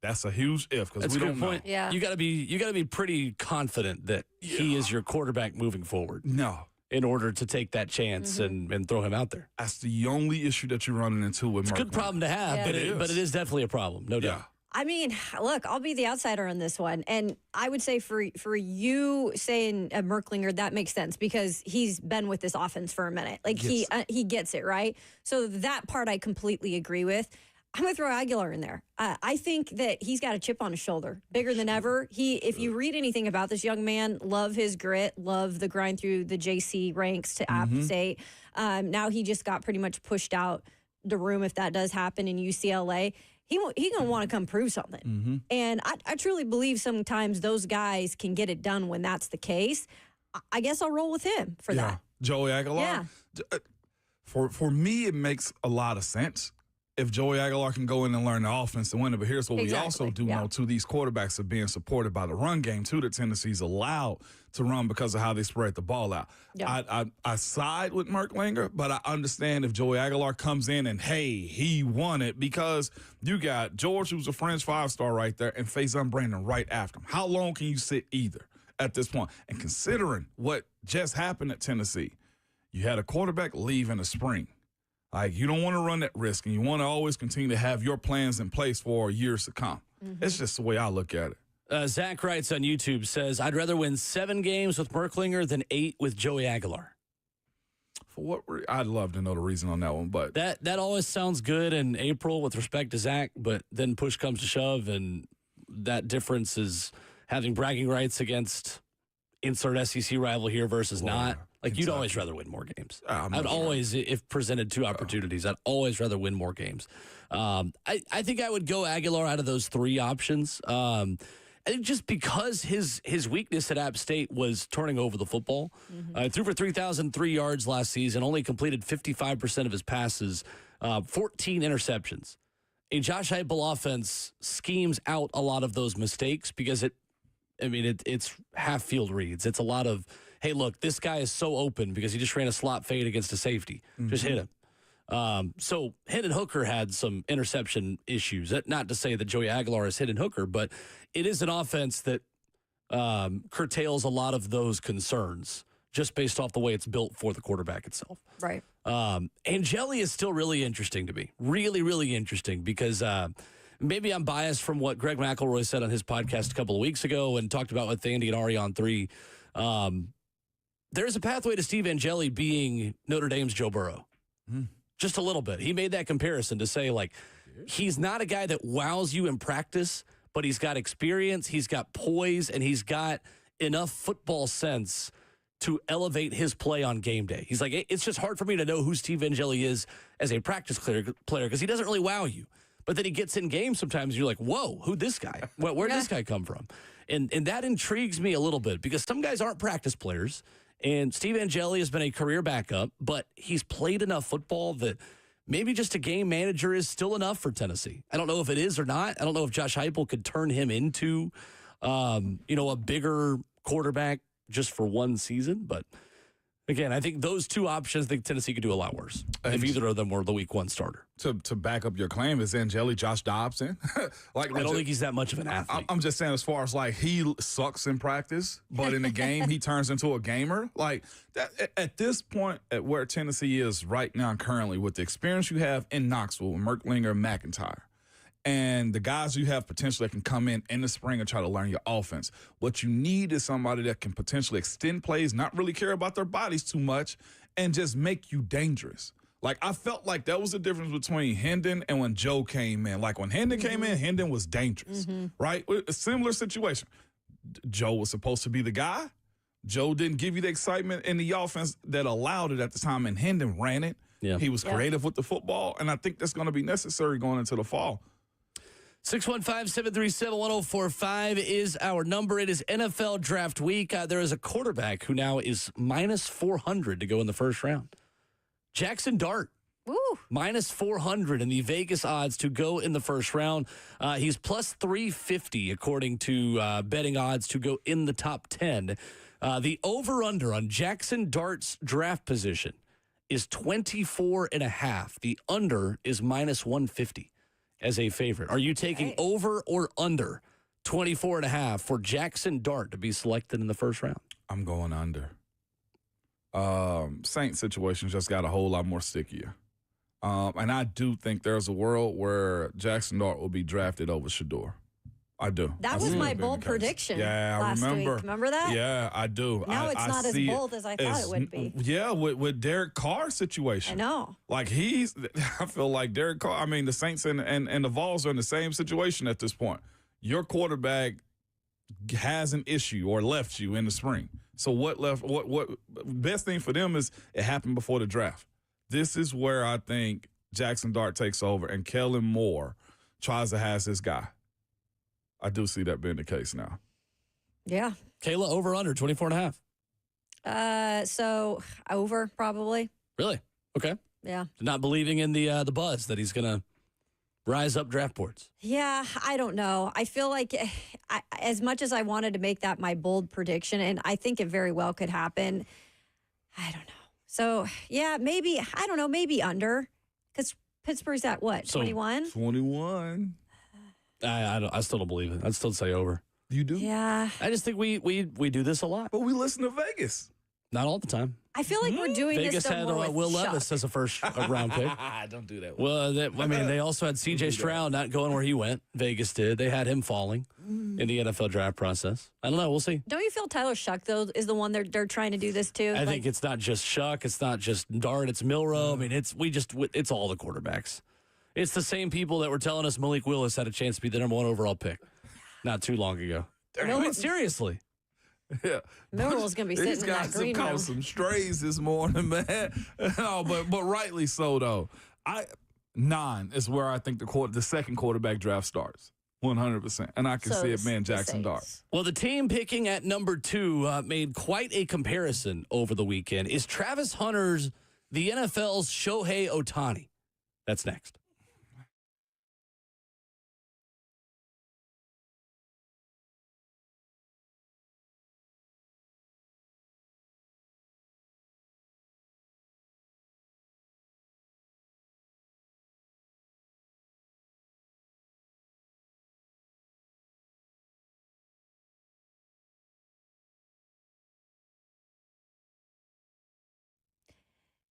that's a huge if, because we don't know. Yeah. You gotta be pretty confident that he is your quarterback moving forward. No. In order to take that chance and throw him out there. That's the only issue that you're running into with Merklinger. It's a good problem to have, but it is definitely a problem, no doubt. I mean, look, I'll be the outsider on this one. And I would say for you saying Merklinger, that makes sense because he's been with this offense for a minute. Like, he gets it, right? So that part I completely agree with. I'm going to throw Aguilar in there. I think that he's got a chip on his shoulder, bigger than ever. If you read anything about this young man, love his grit, love the grind through the JC ranks to App State. Now he just got pretty much pushed out the room if that does happen in UCLA. He going to want to come prove something. And I truly believe sometimes those guys can get it done when that's the case. I guess I'll roll with him for that. Joey Aguilar? Yeah. For me, it makes a lot of sense if Joey Aguilar can go in and learn the offense and win it. But here's what we also do know, too. These quarterbacks are being supported by the run game, too, that Tennessee's allowed to run because of how they spread the ball out. Yeah. I side with Merklinger, but I understand if Joey Aguilar comes in and, hey, he won it because you got George, who's a French 5-star right there, and Faison Brandon right after him. How long can you sit either at this point? And considering what just happened at Tennessee, you had a quarterback leave in the spring. Like, you don't want to run that risk, and you want to always continue to have your plans in place for years to come. It's just the way I look at it. Zach writes on YouTube, says, I'd rather win 7 games with Merklinger than 8 with Joey Aguilar. For what I'd love to know the reason on that one, but that always sounds good in April with respect to Zach, but then push comes to shove, and that difference is having bragging rights against insert SEC rival here versus not. Like, you'd always rather win more games. I'd always, if presented two opportunities, I'd always rather win more games. I think I would go Aguilar out of those three options. I think just because his weakness at App State was turning over the football. Threw for 3,003 yards last season, only completed 55% of his passes, 14 interceptions. A Josh Heupel offense schemes out a lot of those mistakes because it's half-field reads. It's a lot of, hey, look, this guy is so open because he just ran a slot fade against a safety. Just hit him. So Hendon Hooker had some interception issues. Not to say that Joey Aguilar is Hendon Hooker, but it is an offense that curtails a lot of those concerns just based off the way it's built for the quarterback itself. Right. Angeli is still really interesting to me. Really, really interesting because maybe I'm biased from what Greg McElroy said on his podcast a couple of weeks ago and talked about with Andy and Ari on 3. There's a pathway to Steve Angeli being Notre Dame's Joe Burrow. Just a little bit. He made that comparison to say, like, he's not a guy that wows you in practice, but he's got experience, he's got poise, and he's got enough football sense to elevate his play on game day. He's like, it's just hard for me to know who Steve Angeli is as a practice player because he doesn't really wow you. But then he gets in games sometimes, you're like, whoa, who'd this guy? Where'd this guy come from? And that intrigues me a little bit because some guys aren't practice players. And Steve Angeli has been a career backup, but he's played enough football that maybe just a game manager is still enough for Tennessee. I don't know if it is or not. I don't know if Josh Heupel could turn him into, a bigger quarterback just for one season. But again, I think those two options, I think Tennessee could do a lot worse if either of them were the week one starter. To back up your claim, is Angeli Josh Dobson? I don't think he's that much of an athlete. I'm just saying, as far as like he sucks in practice, but in the game he turns into a gamer. Like that, at this point, at where Tennessee is right now, currently, with the experience you have in Knoxville, Merklinger, McIntyre, and the guys you have potentially that can come in the spring and try to learn your offense. What you need is somebody that can potentially extend plays, not really care about their bodies too much, and just make you dangerous. Like, I felt like that was the difference between Hendon and when Joe came in. Like, when Hendon came in, Hendon was dangerous, right? A similar situation. Joe was supposed to be the guy. Joe didn't give you the excitement in the offense that allowed it at the time, and Hendon ran it. Yeah. He was creative with the football, and I think that's going to be necessary going into the fall. 615-737-1045 is our number. It is NFL Draft Week. There is a quarterback who now is minus 400 to go in the first round. Jackson Dart. Ooh. Minus 400 in the Vegas odds to go in the first round. He's plus 350 according to betting odds to go in the top 10. The over-under on Jackson Dart's draft position is 24.5. The under is minus 150. As a favorite. Are you taking over or under 24.5 for Jackson Dart to be selected in the first round? I'm going under. Saints situation just got a whole lot more stickier. And I do think there's a world where Jackson Dart will be drafted over Shador. I do. That was my bold prediction last week. Remember that? Yeah, I do. Now it's not as bold as I thought it would be. Yeah, with Derek Carr's situation. I know. Like I feel like Derek Carr, I mean, the Saints and the Vols are in the same situation at this point. Your quarterback has an issue or left you in the spring. So what best thing for them is it happened before the draft. This is where I think Jackson Dart takes over and Kellen Moore tries to have this guy. I do see that being the case now. Yeah. Kayla, over under 24.5. So over probably. Really? Okay. Yeah. Not believing in the buzz that he's going to rise up draft boards. Yeah, I don't know. I feel like as much as I wanted to make that my bold prediction, and I think it very well could happen, I don't know. So, yeah, maybe, I don't know, maybe under. Because Pittsburgh's at what, 21? 21. I still don't believe it. I'd still say over. You do? Yeah. I just think we do this a lot. But we listen to Vegas. Not all the time. I feel like we're doing Vegas this had Will Levis as a first round pick. Don't do that. Well, they also had C.J. Stroud not going where he went. Vegas did. They had him falling in the NFL draft process. I don't know. We'll see. Don't you feel Tyler Shuck, though, is the one they're trying to do this to? I think it's not just Shuck. It's not just Dart. It's Milroe. I mean, it's all the quarterbacks. It's the same people that were telling us Malik Willis had a chance to be the number 1 overall pick. not too long ago. I No- mean, seriously. Yeah. Millwall's gonna be sitting These in that guys green have room. caught some strays this morning, man. No, but rightly so though. 9 is where I think the second quarterback draft starts. 100%. And I can So see it, the- man, the Jackson Dart. Saints. Well, the team picking at number 2 made quite a comparison over the weekend. Is Travis Hunter's the NFL's Shohei Otani? That's next.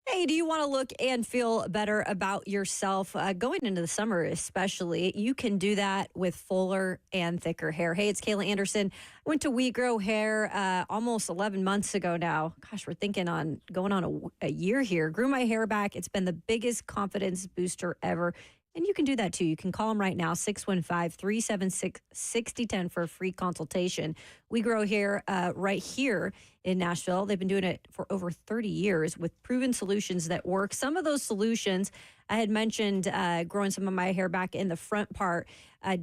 Hey, do you want to look and feel better about yourself going into the summer, especially? You can do that with fuller and thicker hair. Hey, it's Kayla Anderson. I went to We Grow Hair almost 11 months ago now. Gosh, we're thinking on going on a year here. Grew my hair back. It's been the biggest confidence booster ever. And you can do that too. You can call them right now, 615-376-6010 for a free consultation. We Grow Hair right here in Nashville. They've been doing it for over 30 years with proven solutions that work. Some of those solutions, I had mentioned growing some of my hair back in the front part.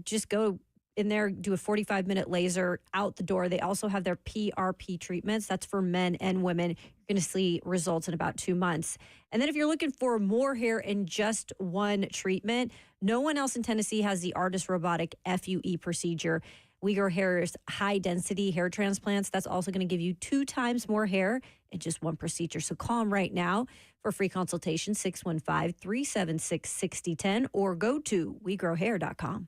Just go in there, do a 45-minute laser out the door. They also have their PRP treatments. That's for men and women. You're going to see results in about 2 months. And then if you're looking for more hair in just one treatment, no one else in Tennessee has the ARTIS robotic FUE procedure. We Grow Hair's high-density hair transplants. That's also going to give you 2 times more hair in just one procedure. So call them right now for a free consultation, 615-376-6010, or go to wegrowhair.com.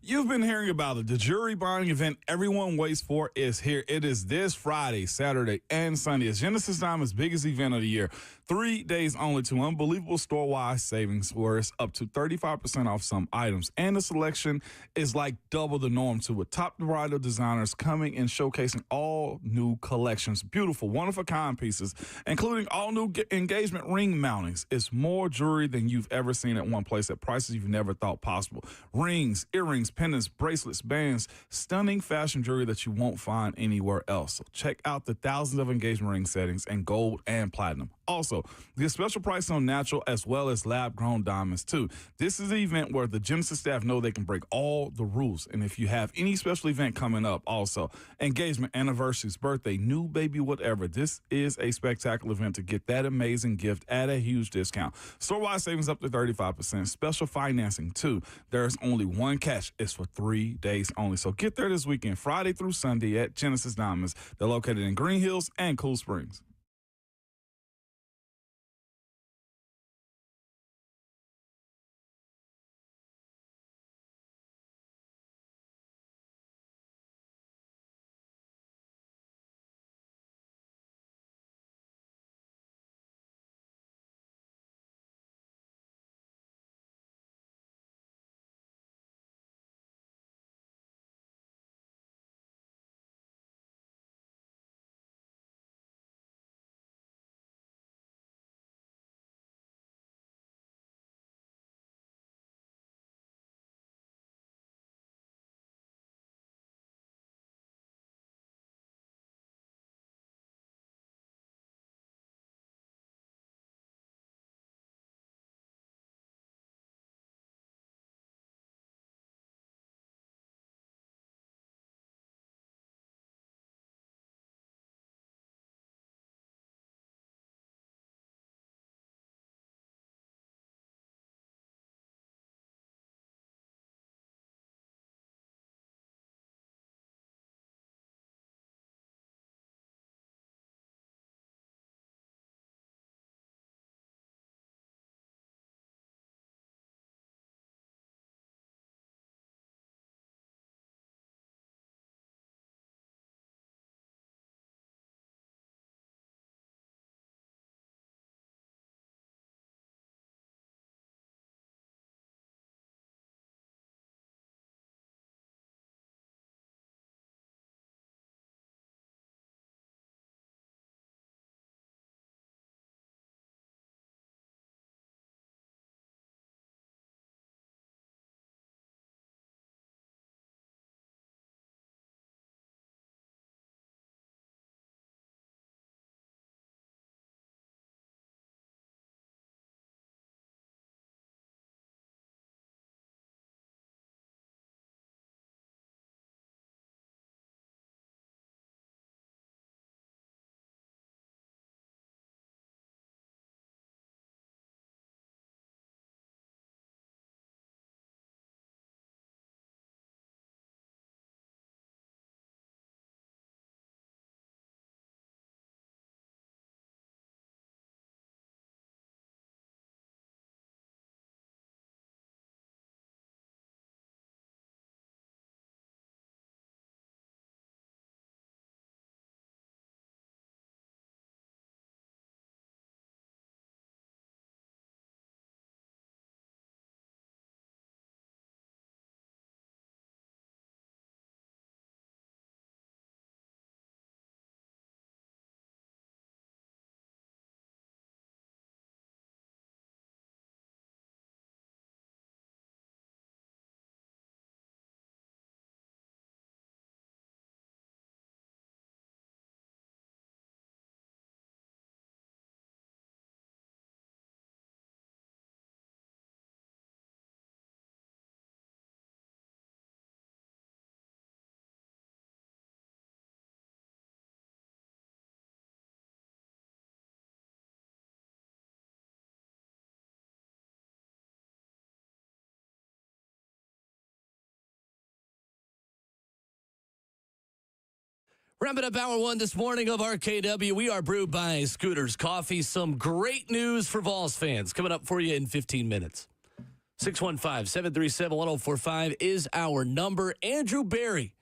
You've been hearing about it. The jury bonding event everyone waits for is here. It is this Friday, Saturday, and Sunday. It's Genesis Diamond's biggest event of the year. 3 days only to unbelievable store-wide savings where it's up to 35% off some items. And the selection is like double the norm, too, with top bridal designers coming and showcasing all new collections. Beautiful, one-of-a-kind pieces, including all new engagement ring mountings. It's more jewelry than you've ever seen at one place at prices you've never thought possible. Rings, earrings, pendants, bracelets, bands, stunning fashion jewelry that you won't find anywhere else. So check out the thousands of engagement ring settings in gold and platinum. Also, get special price on natural as well as lab-grown diamonds, too. This is the event where the Genesis staff know they can break all the rules. And if you have any special event coming up, also, engagement, anniversaries, birthday, new baby, whatever, this is a spectacular event to get that amazing gift at a huge discount. Store-wide savings up to 35%. Special financing, too. There's only one catch. It's for 3 days only. So get there this weekend, Friday through Sunday at Genesis Diamonds. They're located in Green Hills and Cool Springs. Wrapping up hour one this morning of RKW. We are brewed by Scooters Coffee. Some great news for Vols fans coming up for you in 15 minutes. 615-737-1045 is our number. Andrew Berry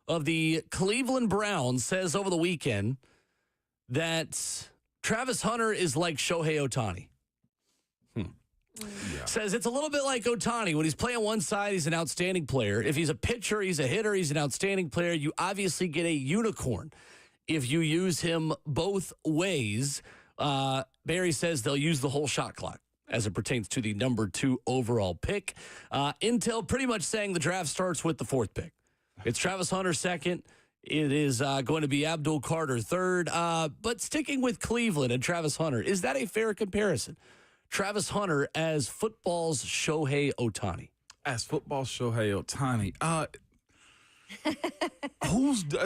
of the Cleveland Browns says over the weekend that Travis Hunter is like Shohei Otani. Yeah. Says it's a little bit like Otani. When he's playing one side, he's an outstanding player. If he's a pitcher, he's a hitter, he's an outstanding player. You obviously get a unicorn if you use him both ways. Barry says they'll use the whole shot clock as it pertains to the number 2 overall pick. Intel pretty much saying the draft starts with the 4th pick. It's Travis Hunter 2nd. It is going to be Abdul Carter 3rd. But sticking with Cleveland and Travis Hunter, is that a fair comparison? Travis Hunter as football's Shohei Otani. As football's Shohei Otani.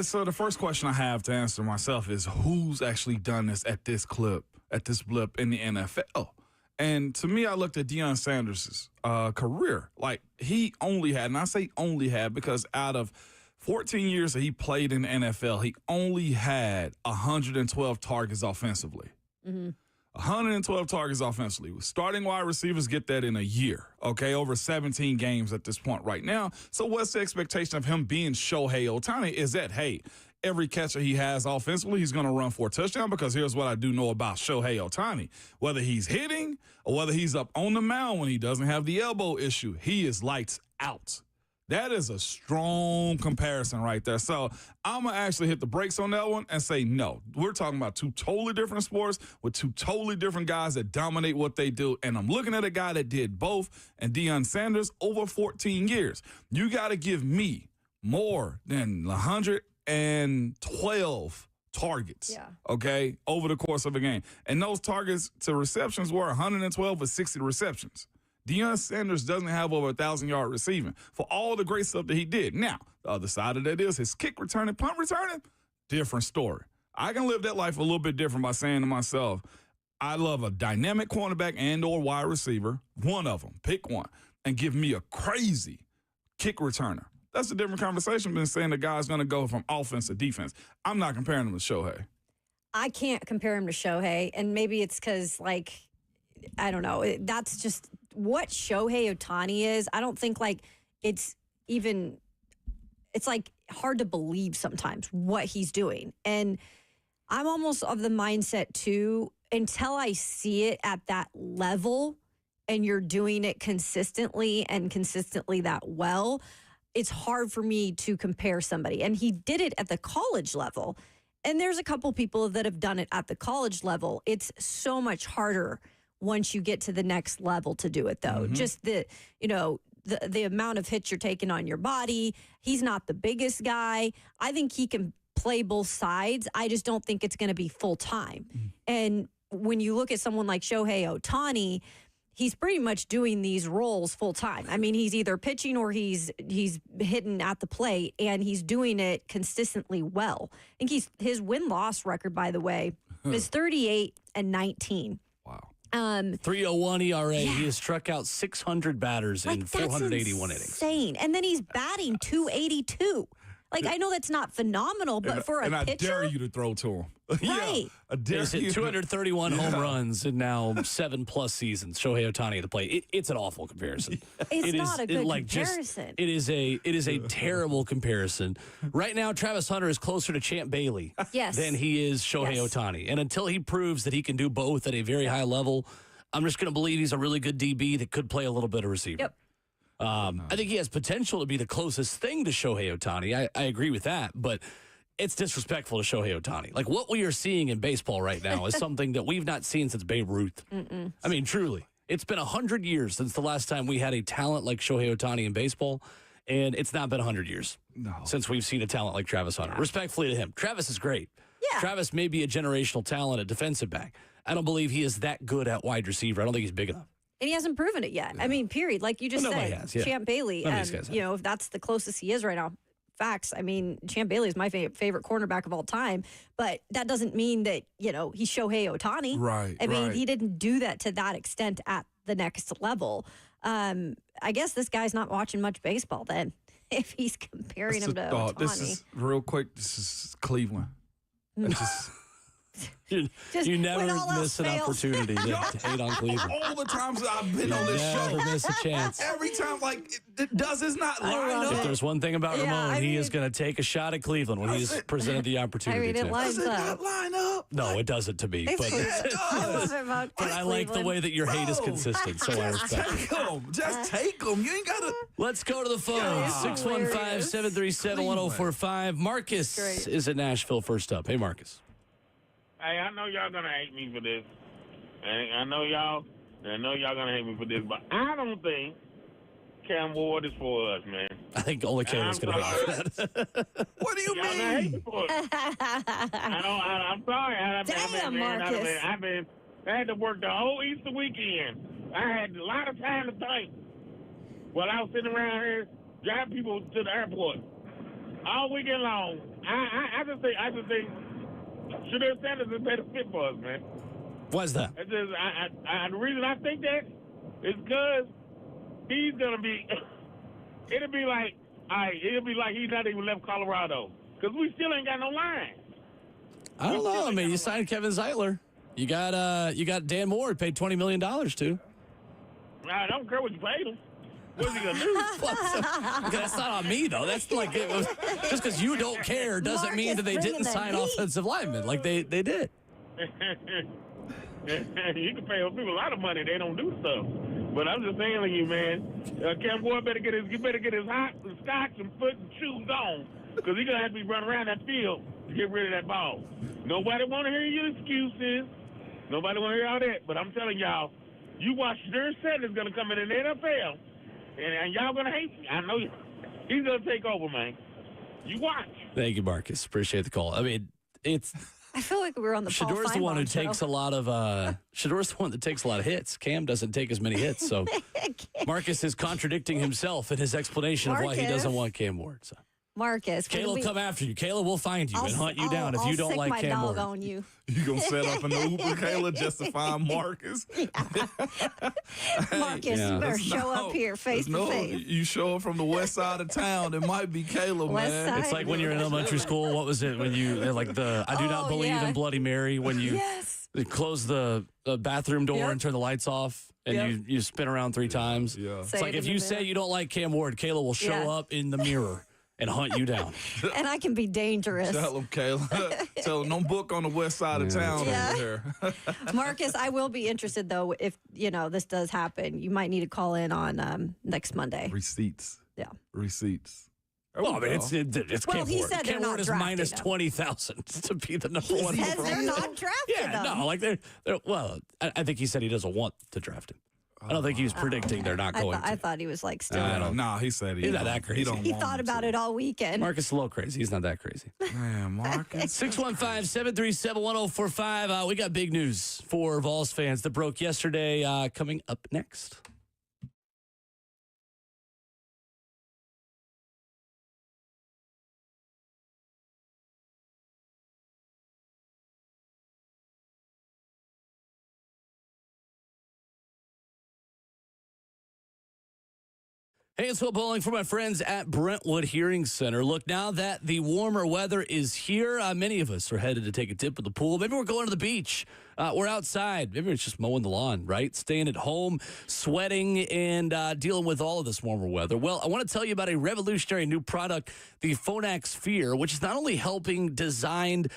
So the first question I have to answer myself is who's actually done this at this blip in the NFL? And to me, I looked at Deion Sanders' career. Like, he only had, and I say only had because out of 14 years that he played in the NFL, he only had 112 targets offensively. Mm-hmm. 112 targets offensively. Starting wide receivers get that in a year, okay? Over 17 games at this point right now. So what's the expectation of him being Shohei Otani is that, hey, every catcher he has offensively, he's going to run for a touchdown because here's what I do know about Shohei Otani. Whether he's hitting or whether he's up on the mound when he doesn't have the elbow issue, he is lights out. That is a strong comparison right there. So I'm going to actually hit the brakes on that one and say no. We're talking about 2 totally different sports with 2 totally different guys that dominate what they do. And I'm looking at a guy that did both, and Deion Sanders over 14 years. You got to give me more than 112 targets, okay, over the course of a game. And those targets to receptions were 112 with 60 receptions. Deion Sanders doesn't have over 1,000-yard receiving for all the great stuff that he did. Now, the other side of that is his kick returning, punt returning, different story. I can live that life a little bit different by saying to myself, I love a dynamic cornerback and or wide receiver, one of them, pick one, and give me a crazy kick returner. That's a different conversation than saying the guy's going to go from offense to defense. I'm not comparing him to Shohei. I can't compare him to Shohei, and maybe it's because, like, I don't know. That's just what Shohei Otani is. I don't think it's like hard to believe sometimes what he's doing. And I'm almost of the mindset too, until I see it at that level and you're doing it consistently and consistently that well, it's hard for me to compare somebody. And he did it at the college level. And there's a couple people that have done it at the college level. It's so much harder once you get to the next level to do it, though. Mm-hmm. Just the amount of hits you're taking on your body. He's not the biggest guy. I think he can play both sides. I just don't think it's going to be full time. Mm-hmm. And when you look at someone like Shohei Otani, he's pretty much doing these roles full time. I mean, he's either pitching or he's hitting at the plate, and he's doing it consistently well. I think his win-loss record, by the way, is 38-19. Wow. 3.01 ERA. Yeah. He has struck out 600 batters in 481 innings. Insane. And then he's batting 282. Like, I know that's not phenomenal, but for a pitcher. And I dare you to throw to him. Right. I dare He's hit 231 home runs in now 7+ seasons. Shohei Otani at the plate. It's an awful comparison. It's not a good comparison. It is a terrible comparison. Right now, Travis Hunter is closer to Champ Bailey than he is Shohei Otani. And until he proves that he can do both at a very high level, I'm just going to believe he's a really good DB that could play a little bit of receiver. Yep. I think he has potential to be the closest thing to Shohei Otani. I agree with that, but it's disrespectful to Shohei Otani. Like, what we are seeing in baseball right now is something that we've not seen since Babe Ruth. Mm-mm. I mean, truly. It's been 100 years since the last time we had a talent like Shohei Otani in baseball, and it's not been 100 years since we've seen a talent like Travis Hunter. Yeah. Respectfully to him, Travis is great. Yeah. Travis may be a generational talent at defensive back. I don't believe he is that good at wide receiver. I don't think he's big enough. And he hasn't proven it yet. I mean, period. Like you just said, Champ Bailey, if that's the closest he is right now, facts. I mean, Champ Bailey is my favorite cornerback of all time, but that doesn't mean that, he's Shohei Otani. Right. I mean, he didn't do that to that extent at the next level. I guess this guy's not watching much baseball then. if he's comparing That's him the to thought. Otani. This is real quick. This is Cleveland. It's just You never when all else miss an fails. opportunity to hate on Cleveland. all the times that I've been on this Never show. miss a chance. Every time, it's not line love up. If there's one thing about Yeah, Ramon, I he mean- is going to take a shot at Cleveland when he's presented the opportunity it to. lines Does it up. not line up? No, it doesn't to me. But, I love it about but I like the Cleveland. way that your hate is Bro, consistent, so I respect it. Take them. Just take them. You ain't got to. Let's go to the phone. Yeah. 615-737-1045. Marcus Great. is in Nashville first up. Hey, Marcus. Hey, I know y'all gonna hate me for this. And I know y'all gonna hate me for this, but I don't think Cam Ward is for us, man. I think only Kayla's going to hate that. What do you Y'all gonna hate me mean? for it. I'm sorry. Damn, Marcus. I had to work the whole Easter weekend. I had a lot of time to think while I was sitting around here driving people to the airport all weekend long. I just think Deion Sanders is a better fit for us, man. Why's that? It's just, the reason I think that is because he's gonna be. It'll be like he's not even left Colorado because we still ain't got no line. I don't know. I mean, you signed Kevin Zeitler. You got Dan Moore paid $20 million to. I don't care what you paid him. What's he gonna do? That's not on me, though. That's like just because you don't care doesn't mean that they Marcus didn't bringing sign the heat. offensive linemen like they did. You can pay people a lot of money. They don't do stuff. But I'm just saying to you, man, Cam Ward better get his hot and scotch and foot and shoes on because he's gonna have to be running around that field to get rid of that ball. Nobody want to hear your excuses. Nobody want to hear all that. But I'm telling y'all, you watch Deion Sanders gonna come in the NFL, and y'all gonna hate me. I know he's gonna take over, man. You watch. Thank you, Marcus. Appreciate the call. I mean, it's I feel like we were on the Paul Shador's the one who Feinbaum show. takes a lot of Shador's the one that takes a lot of hits. Cam doesn't take as many hits, so Marcus is contradicting himself in his explanation of why he Marcus. doesn't want Cam Ward. So. Marcus. Kayla will come after you. Kayla will find you and hunt you down if you don't like Cam I'll Ward. sick my dog on you. You gonna set up an Uber, Kayla, just to find Marcus? Marcus, Yeah. you better Let's show know. up here face Let's to know. face. You show up from the west side of town, it might be Kayla, West man. side. It's like when you're in elementary school. What was it when you like the I do not Oh, believe yeah. in Bloody Mary when you Yes. close the bathroom door Yep. and turn the lights off and Yep. you spin around 3 times. Yeah. It's like if you say you don't like Cam Ward, Kayla will show Yeah. up in the mirror and hunt you down. And I can be dangerous. Tell him, Kayla. Tell him, don't book on the west side of town Yeah. over here. Marcus, I will be interested though if this does happen. You might need to call in on next Monday. Receipts. Yeah. Receipts. There Well, I we mean, go. it's Well, Cam he Ward. said they're Cam not Ward is drafting minus him. 20,000 to be the number He one says overall. they're not drafting Yeah, him. no, like they're well, I think he said he doesn't want to draft him. I don't think he was predicting they're not going I to. thought he was like still. Nah, he said He's not that crazy. don't He want thought him about to. it all weekend. Marcus is a little crazy. He's not that crazy. Man, Marcus. 615-737-1045. We got big news for Vols fans that broke yesterday coming up next. Hey, it's Will Bowling for my friends at Brentwood Hearing Center. Look, now that the warmer weather is here, many of us are headed to take a dip at the pool. Maybe we're going to the beach. We're outside. Maybe it's just mowing the lawn, right? Staying at home, sweating, and dealing with all of this warmer weather. Well, I want to tell you about a revolutionary new product, the Phonak Sphere, which is not only designed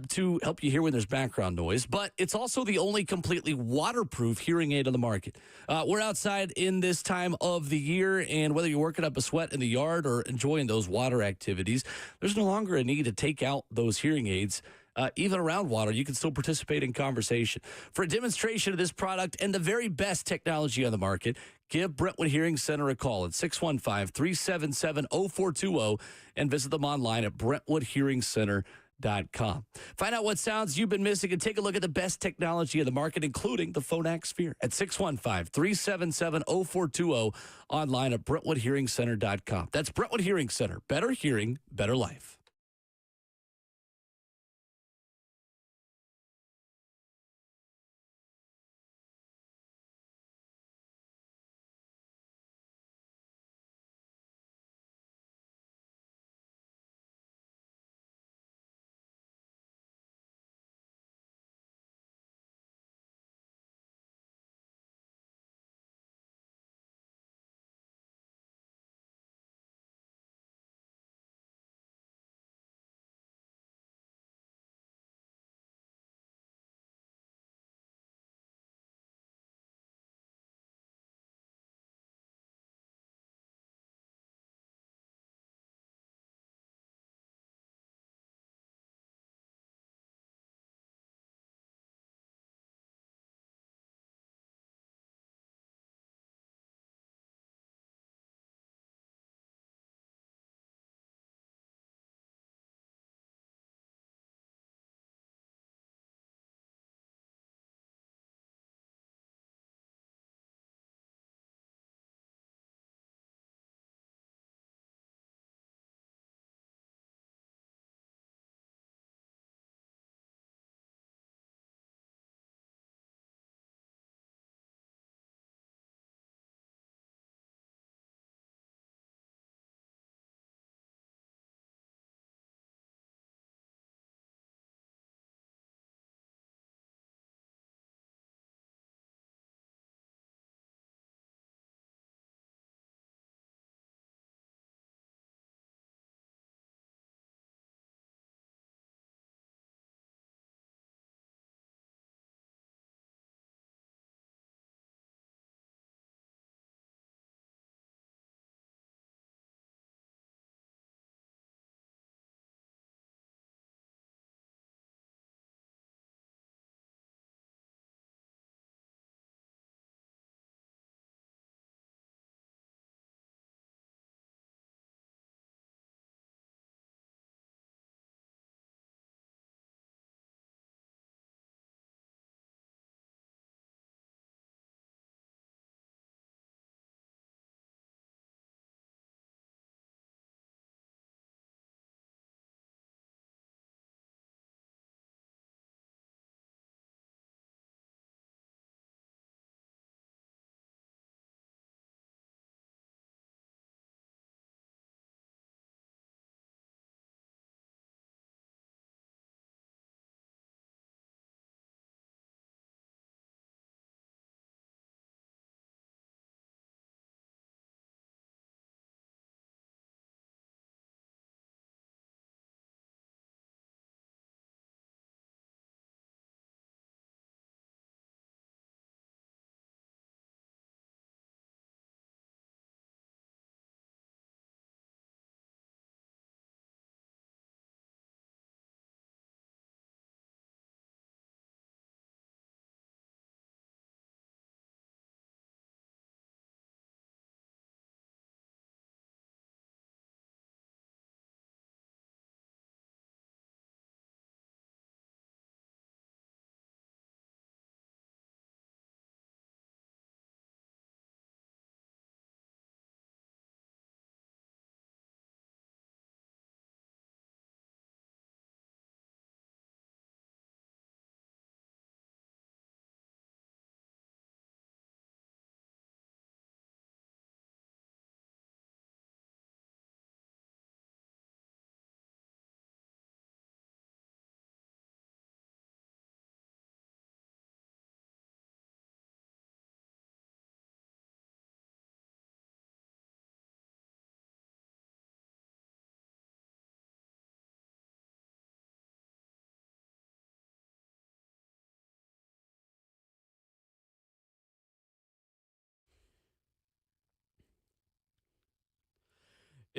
to help you hear when there's background noise, but it's also the only completely waterproof hearing aid on the market. We're outside in this time of the year, and whether you're working up a sweat in the yard or enjoying those water activities, there's no longer a need to take out those hearing aids. Even around water, you can still participate in conversation. For a demonstration of this product and the very best technology on the market, give Brentwood Hearing Center a call at 615-377-0420 and visit them online at brentwoodhearingcenter.com. Find out what sounds you've been missing and take a look at the best technology in the market, including the Phonak Sphere at 615-377-0420 online at brentwoodhearingcenter.com. That's Brentwood Hearing Center. Better hearing, better life.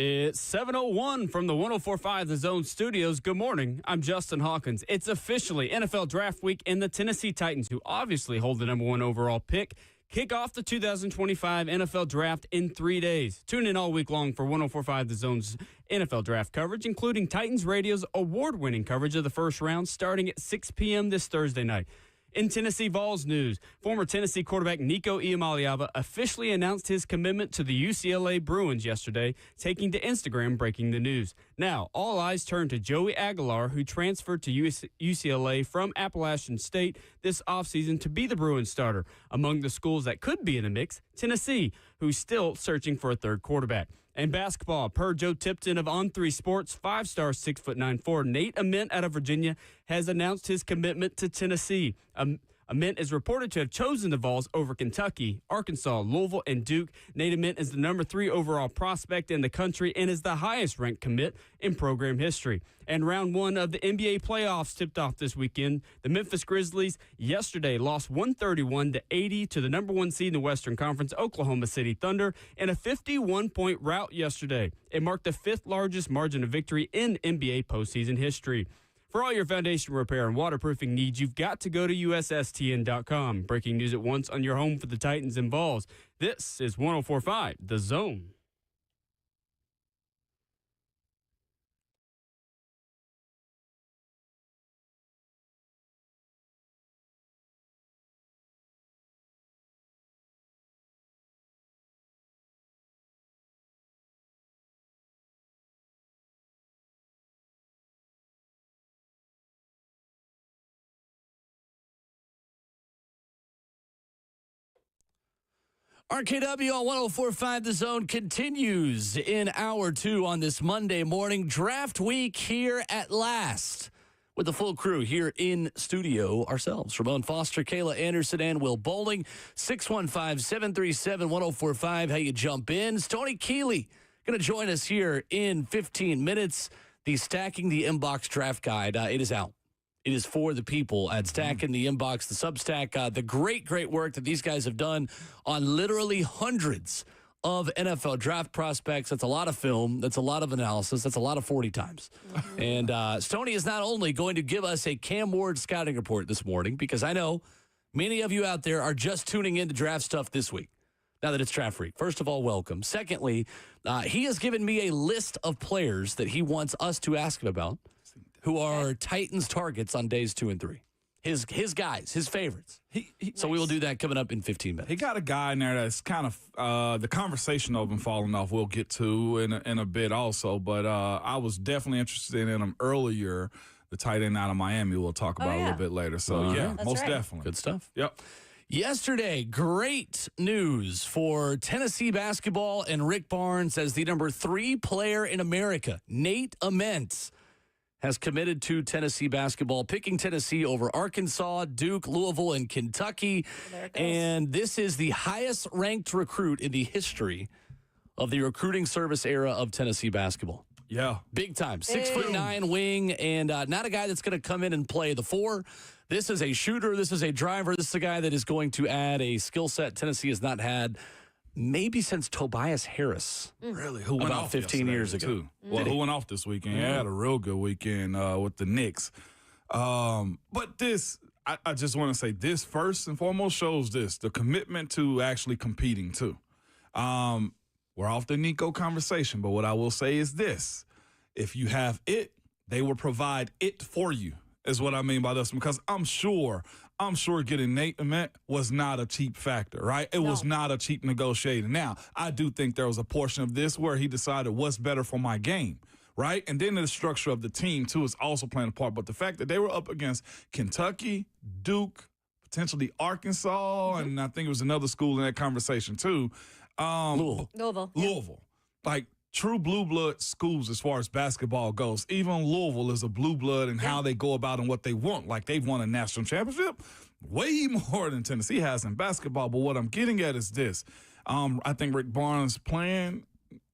It's 7:01 from the 104.5 The Zone Studios. Good morning. I'm Justin Hawkins. It's officially NFL Draft Week, and the Tennessee Titans, who obviously hold the number 1 overall pick, kick off the 2025 NFL Draft in 3 days. Tune in all week long for 104.5 The Zone's NFL Draft coverage, including Titans Radio's award-winning coverage of the first round starting at 6 p.m. this Thursday night. In Tennessee Vols news, former Tennessee quarterback Nico Collins officially announced his commitment to the UCLA Bruins yesterday, taking to Instagram breaking the news. Now, all eyes turn to Joey Aguilar, who transferred to UCLA from Appalachian State this offseason to be the Bruins starter. Among the schools that could be in the mix, Tennessee, who's still searching for a third quarterback. And basketball, per Joe Tipton of On3 Sports, 5-star 6'9" forward Nate Ament out of Virginia has announced his commitment to Tennessee. Ament is reported to have chosen the Vols over Kentucky, Arkansas, Louisville, and Duke. Nate Ament is the number 3 overall prospect in the country and is the highest-ranked commit in program history. And round 1 of the NBA playoffs tipped off this weekend. The Memphis Grizzlies yesterday lost 131-80 to the number 1 seed in the Western Conference, Oklahoma City Thunder, in a 51-point rout yesterday. It marked the 5th largest margin of victory in NBA postseason history. For all your foundation repair and waterproofing needs, you've got to go to USSTN.com. Breaking news at once on your home for the Titans and Vols. This is 104.5 The Zone. RKW on 104.5 The Zone continues in hour 2 on this Monday morning. Draft week here at last with the full crew here in studio ourselves. Ramon Foster, Kayla Anderson, and Will Bowling. 615-737-1045. How you jump in. Stoney Keeley going to join us here in 15 minutes. The Stacking the Inbox Draft Guide. It is out. It is for the people at Stacking the Inbox, the Substack. The great work that these guys have done on literally hundreds of NFL draft prospects. That's a lot of film. That's a lot of analysis. That's a lot of 40 times. And Stoney is not only going to give us a Cam Ward scouting report this morning, because I know many of you out there are just tuning in to draft stuff this week, now that it's draft week. First of all, welcome. Secondly, he has given me a list of players that he wants us to ask him about, who are Titans targets on days 2 and 3. His guys, his favorites. So we will do that coming up in 15 minutes. He got a guy in there that's kind of the conversation of him falling off we'll get to in a bit also. But I was definitely interested in him earlier. The tight end out of Miami we'll talk about a little bit later. So, most definitely. Good stuff. Yep. Yesterday, great news for Tennessee basketball and Rick Barnes as the number 3 player in America. Nate Ament has committed to Tennessee basketball, picking Tennessee over Arkansas, Duke, Louisville, and Kentucky. And this is the highest-ranked recruit in the history of the recruiting service era of Tennessee basketball. Yeah. Big time. 6'9" wing, and not a guy that's going to come in and play the 4. This is a shooter. This is a driver. This is a guy that is going to add a skill set Tennessee has not had maybe since Tobias Harris. Really? Who went about off 15 years ago. Too. Well, who went off this weekend? He had a real good weekend with the Knicks. But this, I just want to say this first and foremost shows the commitment to actually competing too. We're off the Nico conversation, but what I will say is this. If you have it, they will provide it for you, is what I mean by this. Because I'm sure getting Nate Ament was not a cheap factor, right? It was not a cheap negotiating. Now, I do think there was a portion of this where he decided what's better for my game, right? And then the structure of the team, too, is also playing a part. But the fact that they were up against Kentucky, Duke, potentially Arkansas, and I think it was another school in that conversation, too. Louisville. Like, true blue blood schools as far as basketball goes. Even Louisville is a blue blood in how they go about and what they want. Like, they've won a national championship way more than Tennessee has in basketball. But what I'm getting at is this. I think Rick Barnes' plan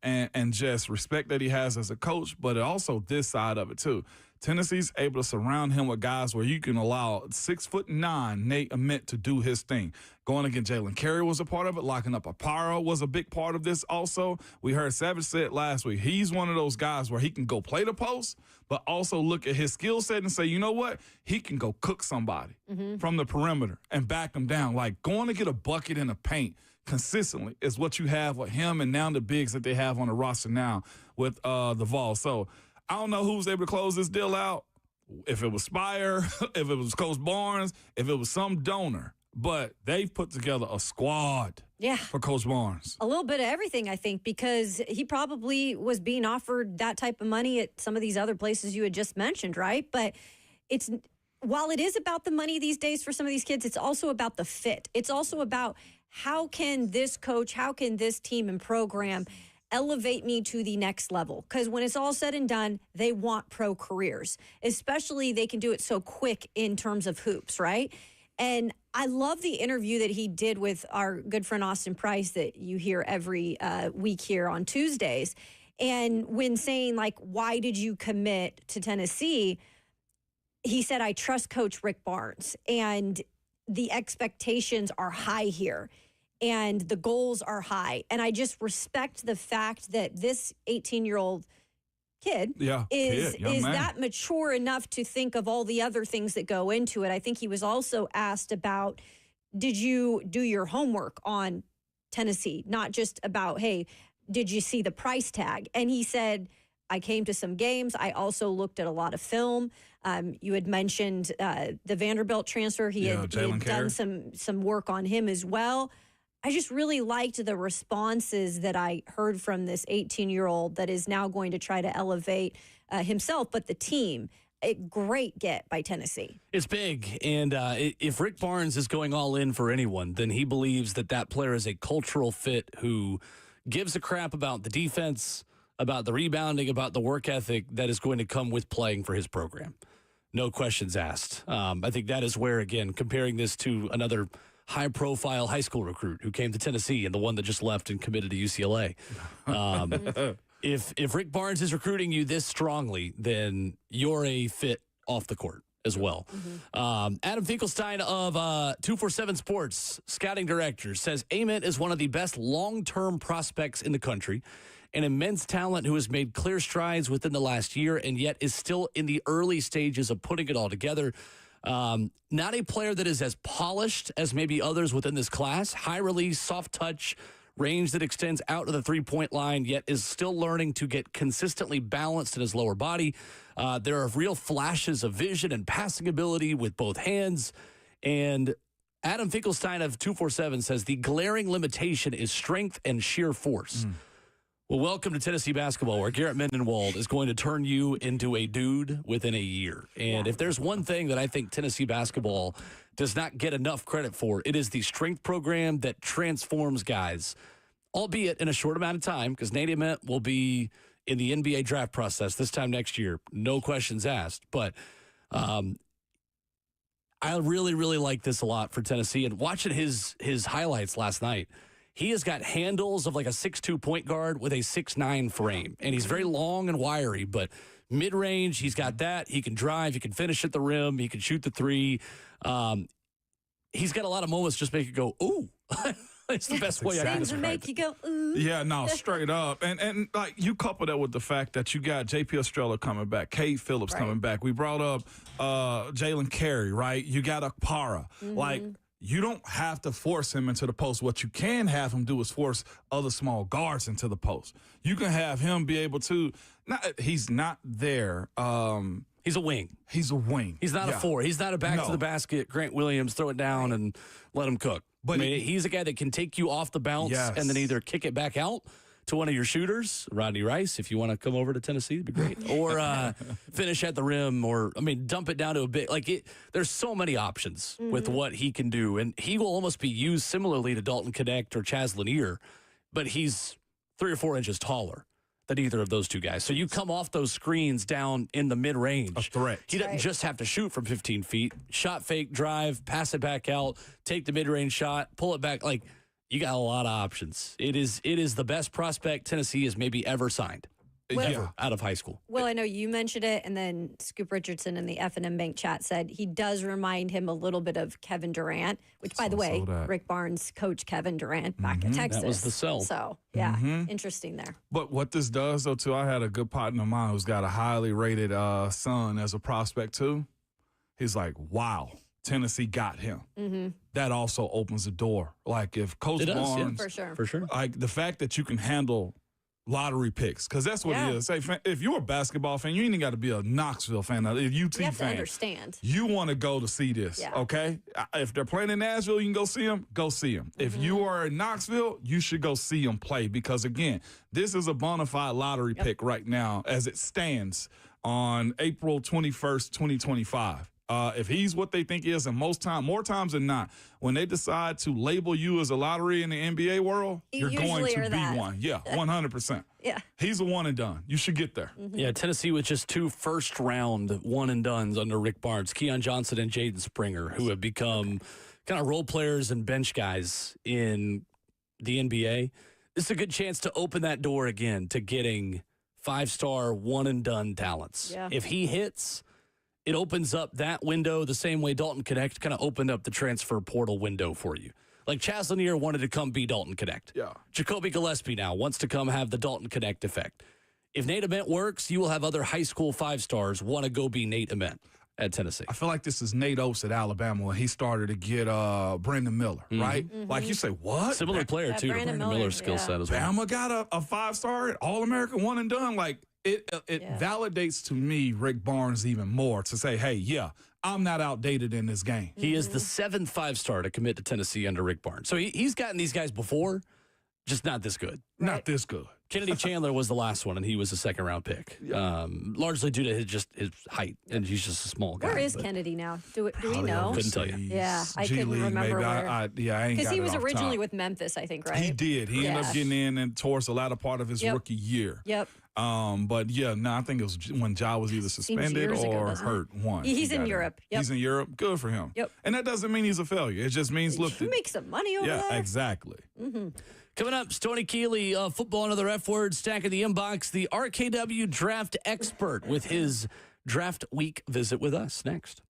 and just respect that he has as a coach, but also this side of it too. Tennessee's able to surround him with guys where you can allow 6'9" Nate Ament to do his thing. Going against Jalen Carey was a part of it. Locking up Aparo was a big part of this also. We heard Savage say it last week. He's one of those guys where he can go play the post, but also look at his skill set and say, you know what? He can go cook somebody from the perimeter and back them down. Like going to get a bucket in the paint consistently is what you have with him and now the bigs that they have on the roster now with the Vols. So I don't know who's able to close this deal out, if it was Spire, if it was Coach Barnes, if it was some donor. But they've put together a squad for Coach Barnes. A little bit of everything, I think, because he probably was being offered that type of money at some of these other places you had just mentioned, right? But while it is about the money these days for some of these kids, it's also about the fit. It's also about how can this coach, how can this team and program elevate me to the next level? Because when it's all said and done, they want pro careers. Especially they can do it so quick in terms of hoops, right? And I love the interview that he did with our good friend Austin Price that you hear every week here on Tuesdays. And when saying, like, why did you commit to Tennessee? He said, I trust Coach Rick Barnes, and the expectations are high here, and the goals are high. And I just respect the fact that this 18-year-old kid is that mature enough to think of all the other things that go into it. I think he was also asked about, did you do your homework on Tennessee? Not just about, hey, did you see the price tag? And he said, I came to some games. I also looked at a lot of film. You had mentioned the Vanderbilt transfer. He had done some work on him as well. I just really liked the responses that I heard from this 18-year-old that is now going to try to elevate himself, but the team. A great get by Tennessee. It's big, and if Rick Barnes is going all in for anyone, then he believes that player is a cultural fit who gives a crap about the defense, about the rebounding, about the work ethic that is going to come with playing for his program. No questions asked. I think that is where, again, comparing this to another high-profile high school recruit who came to Tennessee and the one that just left and committed to UCLA. If Rick Barnes is recruiting you this strongly, then you're a fit off the court as well. Adam Finkelstein of 247 Sports, scouting director, says Ament is one of the best long-term prospects in the country, an immense talent who has made clear strides within the last year and yet is still in the early stages of putting it all together. Not a player that is as polished as maybe others within this class. High release, soft touch, range that extends out to the three-point line, yet is still learning to get consistently balanced in his lower body. There are real flashes of vision and passing ability with both hands. And Adam Finkelstein of 247 says the glaring limitation is strength and sheer force. Well, welcome to Tennessee basketball, where Garrett Mendenwald is going to turn you into a dude within a year. And if there's one thing that I think Tennessee basketball does not get enough credit for, it is the strength program that transforms guys, albeit in a short amount of time, because Nate Ament will be in the NBA draft process this time next year. No questions asked. But I really, really like this a lot for Tennessee. And watching his highlights last night, he has got handles of like a 6'2" point guard with a 6'9" frame. And he's very long and wiry, but mid-range, he's got that. He can drive. He can finish at the rim. He can shoot the three. He's got a lot of moments just make you go, ooh. It's the best way I can describe it. Make you go, ooh. Yeah, no, straight up. And like you couple that with the fact that you got J.P. Estrella coming back, Cade Phillips coming back. We brought up Jalen Carey, right? You got Akpara. Like, you don't have to force him into the post. What you can have him do is force other small guards into the post. You can have him be able to he's not there. He's a wing. He's a wing. He's not a four. He's not a back to the basket, Grant Williams, throw it down and let him cook. But I mean, he's a guy that can take you off the bounce and then either kick it back out to one of your shooters, Rodney Rice, if you want to come over to Tennessee, it'd be great. Or finish at the rim, or, I mean, dump it down to a bit. Like, there's so many options with what he can do. And he will almost be used similarly to Dalton Connect or Chaz Lanier, but he's 3 or 4 inches taller than either of those two guys. So you come off those screens down in the mid-range. A threat. He doesn't just have to shoot from 15 feet. Shot fake, drive, pass it back out, take the mid-range shot, pull it back. Like, you got a lot of options. It is the best prospect Tennessee has maybe ever signed. ever out of high school. Well, I know you mentioned it, and then Scoop Richardson in the F&M Bank chat said he does remind him a little bit of Kevin Durant, which, by the way, Rick Barnes coached Kevin Durant back in Texas. That was the sell. So, yeah, interesting there. But what this does, though, too, I had a good partner of mine who's got a highly rated son as a prospect, too. He's like, wow, Tennessee got him. That also opens the door. Like, if Coach Barnes, for sure. Like, the fact that you can handle lottery picks, because that's what it is. Hey, if you're a basketball fan, you ain't got to be a Knoxville fan, a UT you have fan. to understand. You want to go to see this, okay? If they're playing in Nashville, you can go see them. Go see them. If you are in Knoxville, you should go see them play because, again, this is a bona fide lottery pick right now as it stands on April 21st, 2025. If he's what they think he is, and more times than not, when they decide to label you as a lottery in the NBA world, you're going to be one. Yeah, 100%. Yeah. He's a one and done. You should get there. Yeah, Tennessee with just 2 first-round one-and-dones under Rick Barnes, Keon Johnson and Jaden Springer, who have become kind of role players and bench guys in the NBA. This is a good chance to open that door again to getting 5-star one-and-done talents. Yeah. If he hits, it opens up that window the same way Dalton Connect kind of opened up the transfer portal window for you. Like Chaz Lanier wanted to come be Dalton Connect. Yeah. Jacoby Gillespie now wants to come have the Dalton Connect effect. If Nate Ament works, you will have other high school 5-stars want to go be Nate Ament at Tennessee. I feel like this is Nate Oates at Alabama when he started to get Brandon Miller, right? Like you say, what? Similar player, too, to Brandon Brandon Miller's skill set as well. Bama got a 5-star All-American one and done. Like, it validates to me Rick Barnes even more to say, hey, I'm not outdated in this game. He is the 7th 5-star to commit to Tennessee under Rick Barnes. So he's gotten these guys before, just not this good. Not this good. Kennedy Chandler was the last one, and he was a second-round pick, largely due to his height, and he's just a small guy. Where is Kennedy now? Do we know? Couldn't tell you. Yeah, I G couldn't League, remember maybe. where. I ain't got Because he was it off originally top. with Memphis, I think, right? He did. He ended up getting in and towards the latter part of his rookie year. Yep. But I think it was when Ja was either suspended years ago, or doesn't it? hurt. He's in Europe. Yep. He's in Europe. Good for him. Yep. And that doesn't mean he's a failure. It just means, look. You make some money over there. Yeah, exactly. Coming up, Stoney Keeley, football, another F word, stack in the inbox. The RKW draft expert with his draft week visit with us next.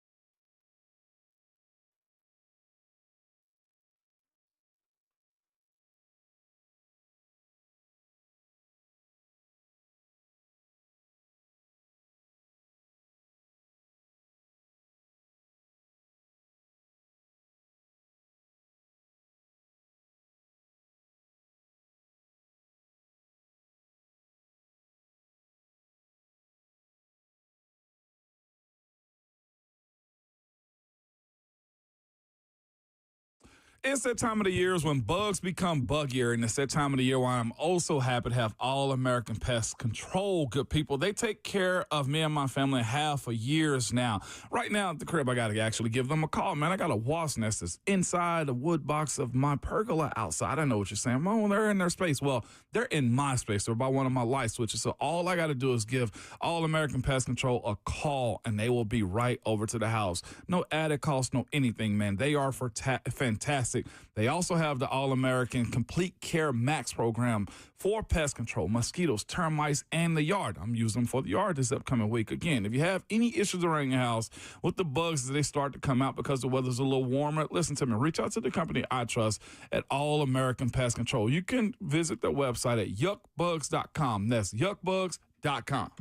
It's that time of the year when bugs become buggier, and it's that time of the year where I'm also happy to have All-American Pest Control. Good people, they take care of me and my family for years now. Right now at the crib, I got to actually give them a call, man. I got a wasp nest that's inside the wood box of my pergola outside. I know what you're saying. Oh, they're in their space. Well, they're in my space. They're by one of my light switches. So all I got to do is give All-American Pest Control a call, and they will be right over to the house. No added cost, no anything, man. They are fantastic. They also have the All-American Complete Care Max program for pest control, mosquitoes, termites, and the yard. I'm using them for the yard this upcoming week. Again, if you have any issues around your house with the bugs as they start to come out because the weather's a little warmer, listen to me. Reach out to the company I trust at All-American Pest Control. You can visit their website at yuckbugs.com. That's yuckbugs.com.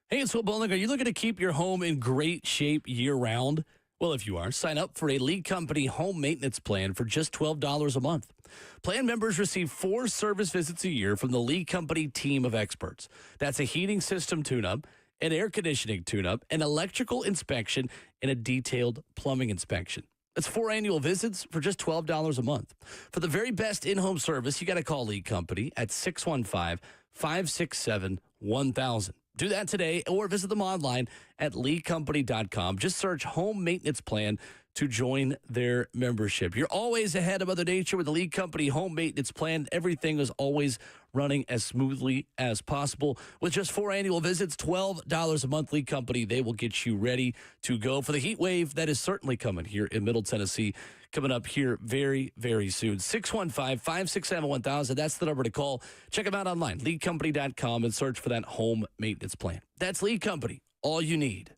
Hey, it's Will Bowling. Are you looking to keep your home in great shape year-round? Well, if you are, sign up for a League Company home maintenance plan for just $12 a month. Plan members receive 4 service visits a year from the League Company team of experts. That's a heating system tune-up, an air conditioning tune-up, an electrical inspection, and a detailed plumbing inspection. That's 4 annual visits for just $12 a month. For the very best in-home service, you got to call League Company at 615-567-1000. Do that today or visit them online at leecompany.com. Just search home maintenance plan to join their membership. You're always ahead of Mother Nature with the Lead Company home maintenance plan. Everything is always running as smoothly as possible. With just 4 annual visits, $12 a month, Lead Company, they will get you ready to go for the heat wave that is certainly coming here in Middle Tennessee, coming up here very, very soon. 615-567-1000. That's the number to call. Check them out online, leadcompany.com, and search for that home maintenance plan. That's Lead Company, all you need.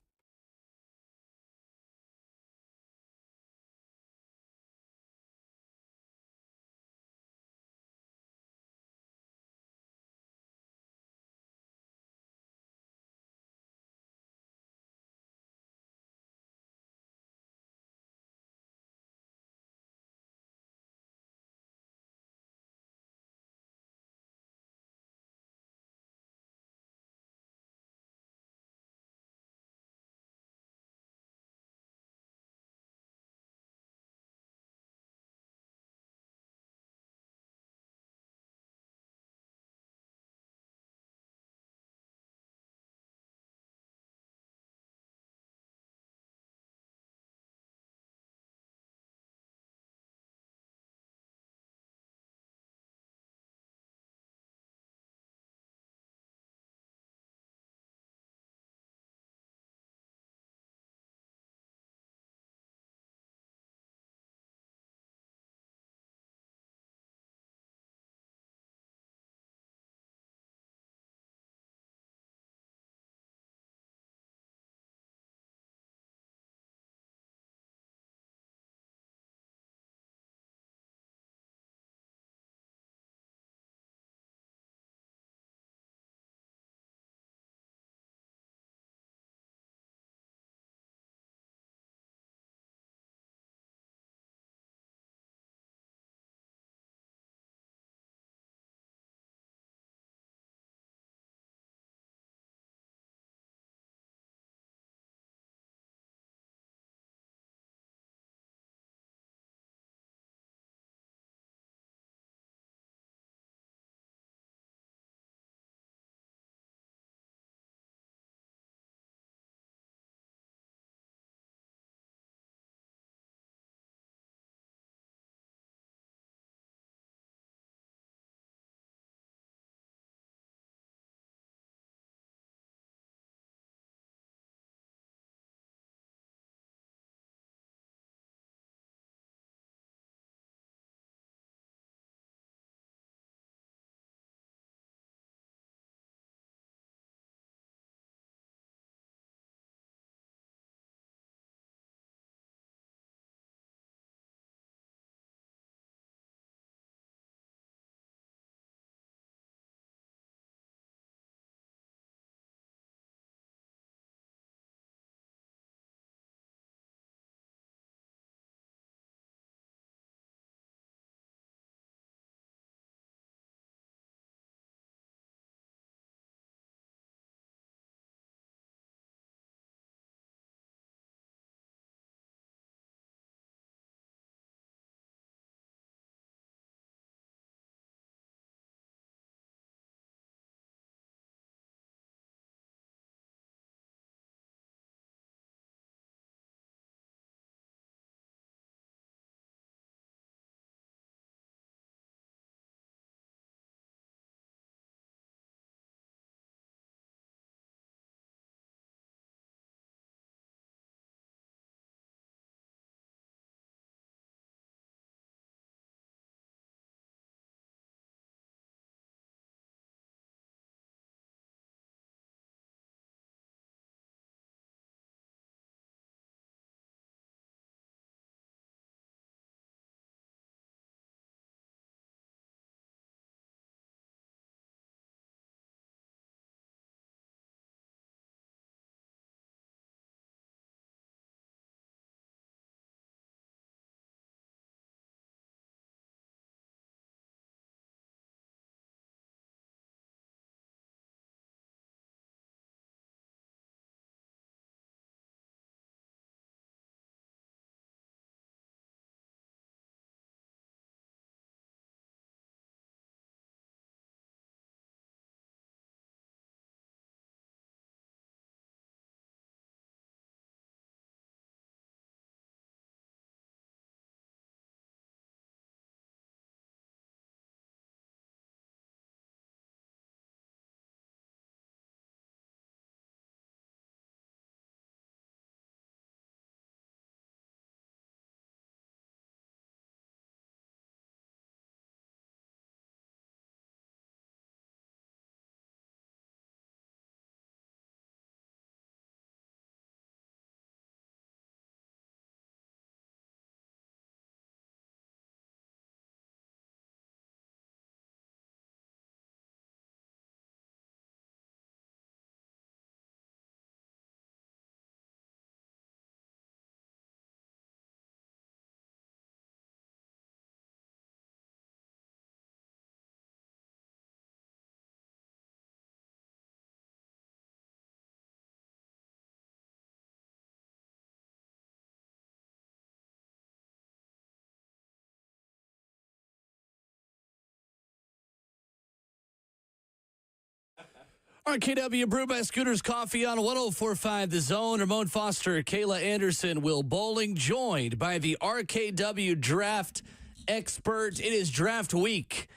RKW brewed by Scooters Coffee on 104.5 The Zone. Ramon Foster, Kayla Anderson, Will Bowling, joined by the RKW draft expert. It is draft week.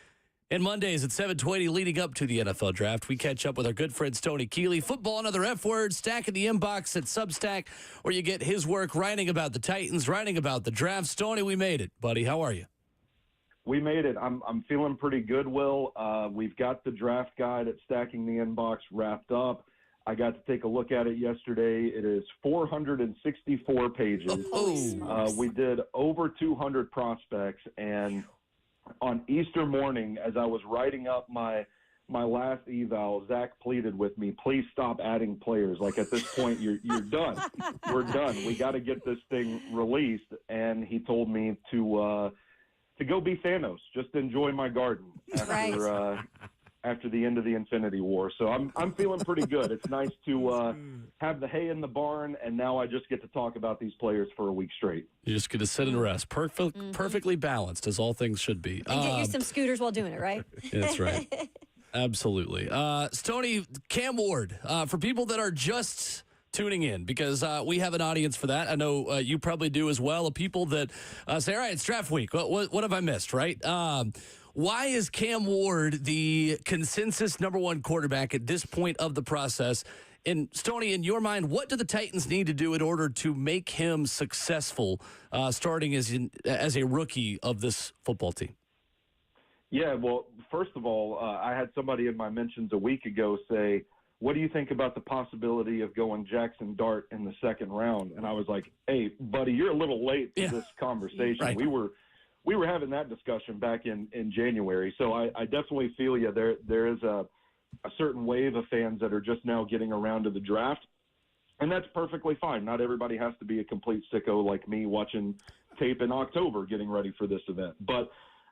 And Mondays at 7:20 leading up to the NFL draft, we catch up with our good friend Stoney Keeley. Football and other F words, stack in the inbox at Substack, where you get his work writing about the Titans, writing about the draft. Stoney, we made it. Buddy, how are you? We made it. I'm feeling pretty good, Will. We've got the draft guide at Stacking the Inbox wrapped up. I got to take a look at it yesterday. It is 464 pages. We did over 200 prospects, and on Easter morning, as I was writing up my last eval, Zach pleaded with me, please stop adding players. Like, at this point, you're done. We're done. We got to get this thing released. And he told me to go be Thanos, just enjoy my garden after the end of the Infinity War. So I'm feeling pretty good. It's nice to have the hay in the barn, and now I just get to talk about these players for a week straight. You're just going to sit and rest. Perfectly balanced, as all things should be. And get you some scooters while doing it, right? That's right. Absolutely. Stoney, Cam Ward, for people that are just tuning in, because we have an audience for that. I know you probably do as well, of people that say, all right, it's draft week. What have I missed, right? Why is Cam Ward the consensus number one quarterback at this point of the process? And Stoney, in your mind, what do the Titans need to do in order to make him successful starting as a rookie of this football team? Yeah, well, first of all, I had somebody in my mentions a week ago say, what do you think about the possibility of going Jackson Dart in the second round? And I was like, hey, buddy, you're a little late to this conversation. Right. We were having that discussion back in January. So I definitely feel you. There is a certain wave of fans that are just now getting around to the draft, and that's perfectly fine. Not everybody has to be a complete sicko like me watching tape in October getting ready for this event. But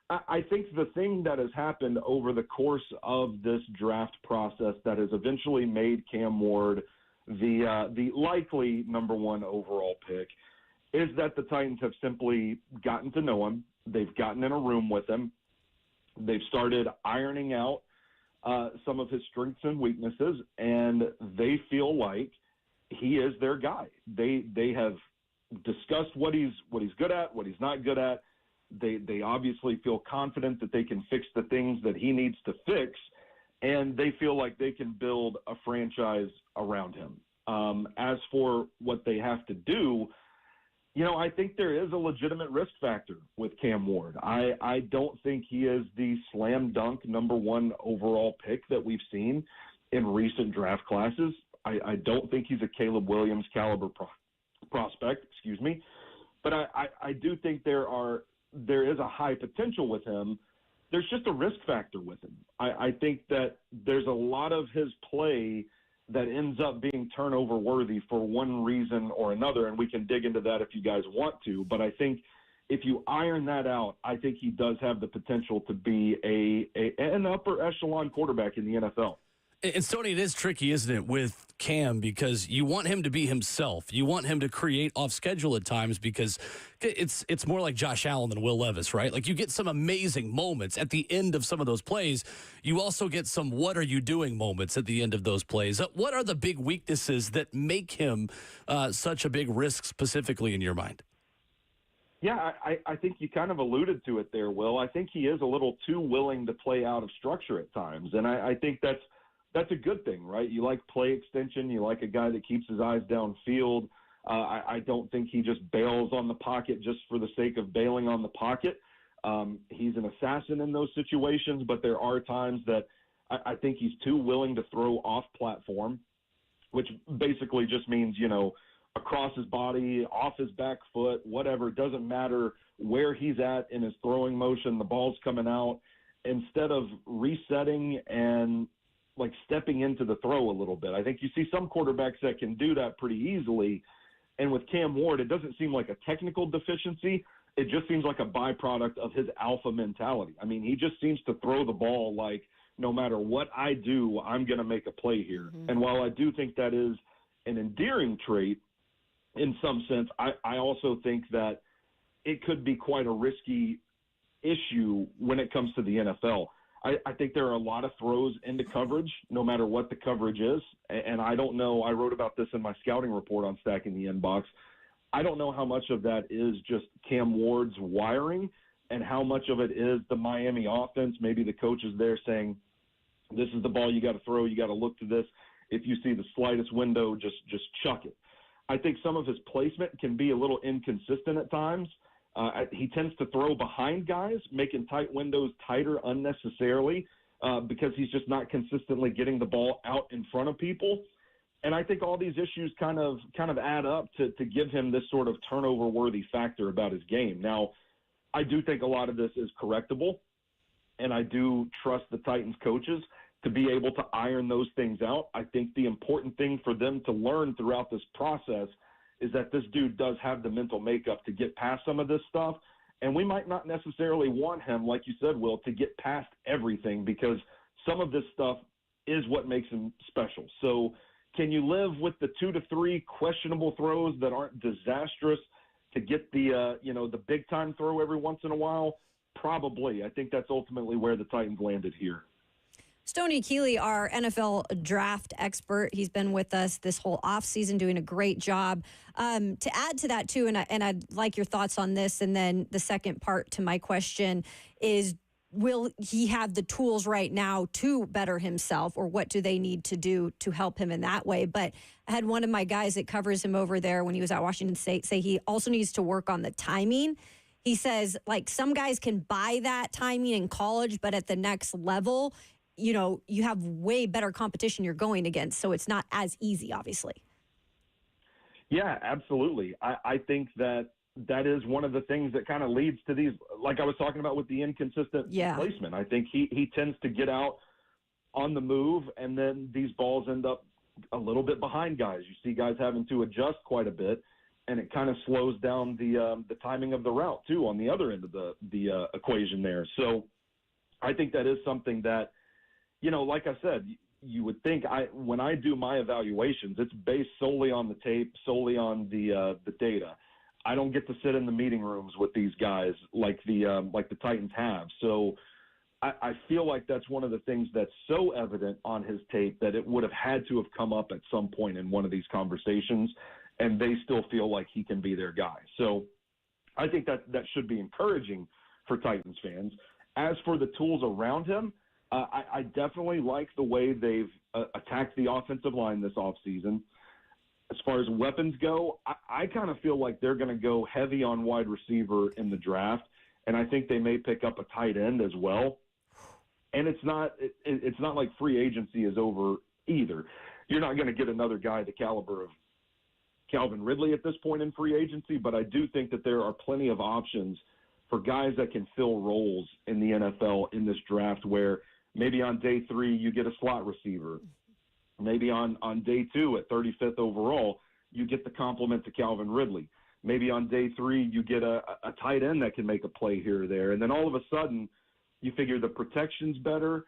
I think the thing that has happened over the course of this draft process that has eventually made Cam Ward the likely number one overall pick is that the Titans have simply gotten to know him. They've gotten in a room with him. They've started ironing out some of his strengths and weaknesses, and they feel like he is their guy. They have discussed what he's good at, what he's not good at. They obviously feel confident that they can fix the things that he needs to fix, and they feel like they can build a franchise around him. As for what they have to do, I think there is a legitimate risk factor with Cam Ward. I don't think he is the slam dunk number one overall pick that we've seen in recent draft classes. I don't think he's a Caleb Williams caliber prospect, but I do think there is a high potential with him. There's just a risk factor with him. I think that there's a lot of his play that ends up being turnover worthy for one reason or another, and we can dig into that if you guys want to. But I think if you iron that out, I think he does have the potential to be an upper echelon quarterback in the NFL. And Stoney, it is tricky, isn't it, with Cam, because you want him to be himself. You want him to create off schedule at times, because it's more like Josh Allen than Will Levis, right? Like, you get some amazing moments at the end of some of those plays. You also get some what are you doing moments at the end of those plays. What are the big weaknesses that make him such a big risk specifically in your mind? Yeah, I think you kind of alluded to it there, Will. I think he is a little too willing to play out of structure at times, and I think that's a good thing, right? You like play extension. You like a guy that keeps his eyes downfield. I don't think he just bails on the pocket just for the sake of bailing on the pocket. He's an assassin in those situations, but there are times that I think he's too willing to throw off platform, which basically just means, across his body, off his back foot, whatever. It doesn't matter where he's at in his throwing motion. The ball's coming out. Instead of resetting and like stepping into the throw a little bit. I think you see some quarterbacks that can do that pretty easily. And with Cam Ward, it doesn't seem like a technical deficiency. It just seems like a byproduct of his alpha mentality. I mean, he just seems to throw the ball like, no matter what I do, I'm going to make a play here. Mm-hmm. And while I do think that is an endearing trait in some sense, I also think that it could be quite a risky issue when it comes to the NFL. I think there are a lot of throws into coverage, no matter what the coverage is. And I don't know, I wrote about this in my scouting report on Stacking the Inbox. I don't know how much of that is just Cam Ward's wiring and how much of it is the Miami offense. Maybe the coaches there saying, this is the ball you got to throw, you got to look to this. If you see the slightest window, just chuck it. I think some of his placement can be a little inconsistent at times. He tends to throw behind guys, making tight windows tighter unnecessarily because he's just not consistently getting the ball out in front of people. And I think all these issues kind of add up to give him this sort of turnover-worthy factor about his game. Now, I do think a lot of this is correctable, and I do trust the Titans coaches to be able to iron those things out. I think the important thing for them to learn throughout this process is that this dude does have the mental makeup to get past some of this stuff. And we might not necessarily want him, like you said, Will, to get past everything because some of this stuff is what makes him special. So can you live with the 2 to 3 questionable throws that aren't disastrous to get the big time throw every once in a while? Probably. I think that's ultimately where the Titans landed here. Stoney Keeley, our NFL draft expert, he's been with us this whole offseason doing a great job. To add to that, too, and I'd like your thoughts on this, and then the second part to my question is, will he have the tools right now to better himself, or what do they need to do to help him in that way? But I had one of my guys that covers him over there when he was at Washington State say he also needs to work on the timing. He says, like, some guys can buy that timing in college, but at the next level, you have way better competition you're going against, so it's not as easy, obviously. Yeah, absolutely. I think that is one of the things that kind of leads to these, like I was talking about with the inconsistent placement. I think he tends to get out on the move, and then these balls end up a little bit behind guys. You see guys having to adjust quite a bit, and it kind of slows down the timing of the route, too, on the other end of the equation there. So I think that is something that, like I said, you would think when I do my evaluations, it's based solely on the tape, solely on the data. I don't get to sit in the meeting rooms with these guys like the Titans have. So I feel like that's one of the things that's so evident on his tape that it would have had to have come up at some point in one of these conversations, and they still feel like he can be their guy. So I think that should be encouraging for Titans fans. As for the tools around him, I definitely like the way they've attacked the offensive line this offseason. As far as weapons go, I kind of feel like they're going to go heavy on wide receiver in the draft, and I think they may pick up a tight end as well. And it's not like free agency is over either. You're not going to get another guy the caliber of Calvin Ridley at this point in free agency, but I do think that there are plenty of options for guys that can fill roles in the NFL in this draft where maybe on day 3 you get a slot receiver. Maybe on day 2 at 35th overall, you get the compliment to Calvin Ridley. Maybe on day 3 you get a tight end that can make a play here or there. And then all of a sudden you figure the protection's better.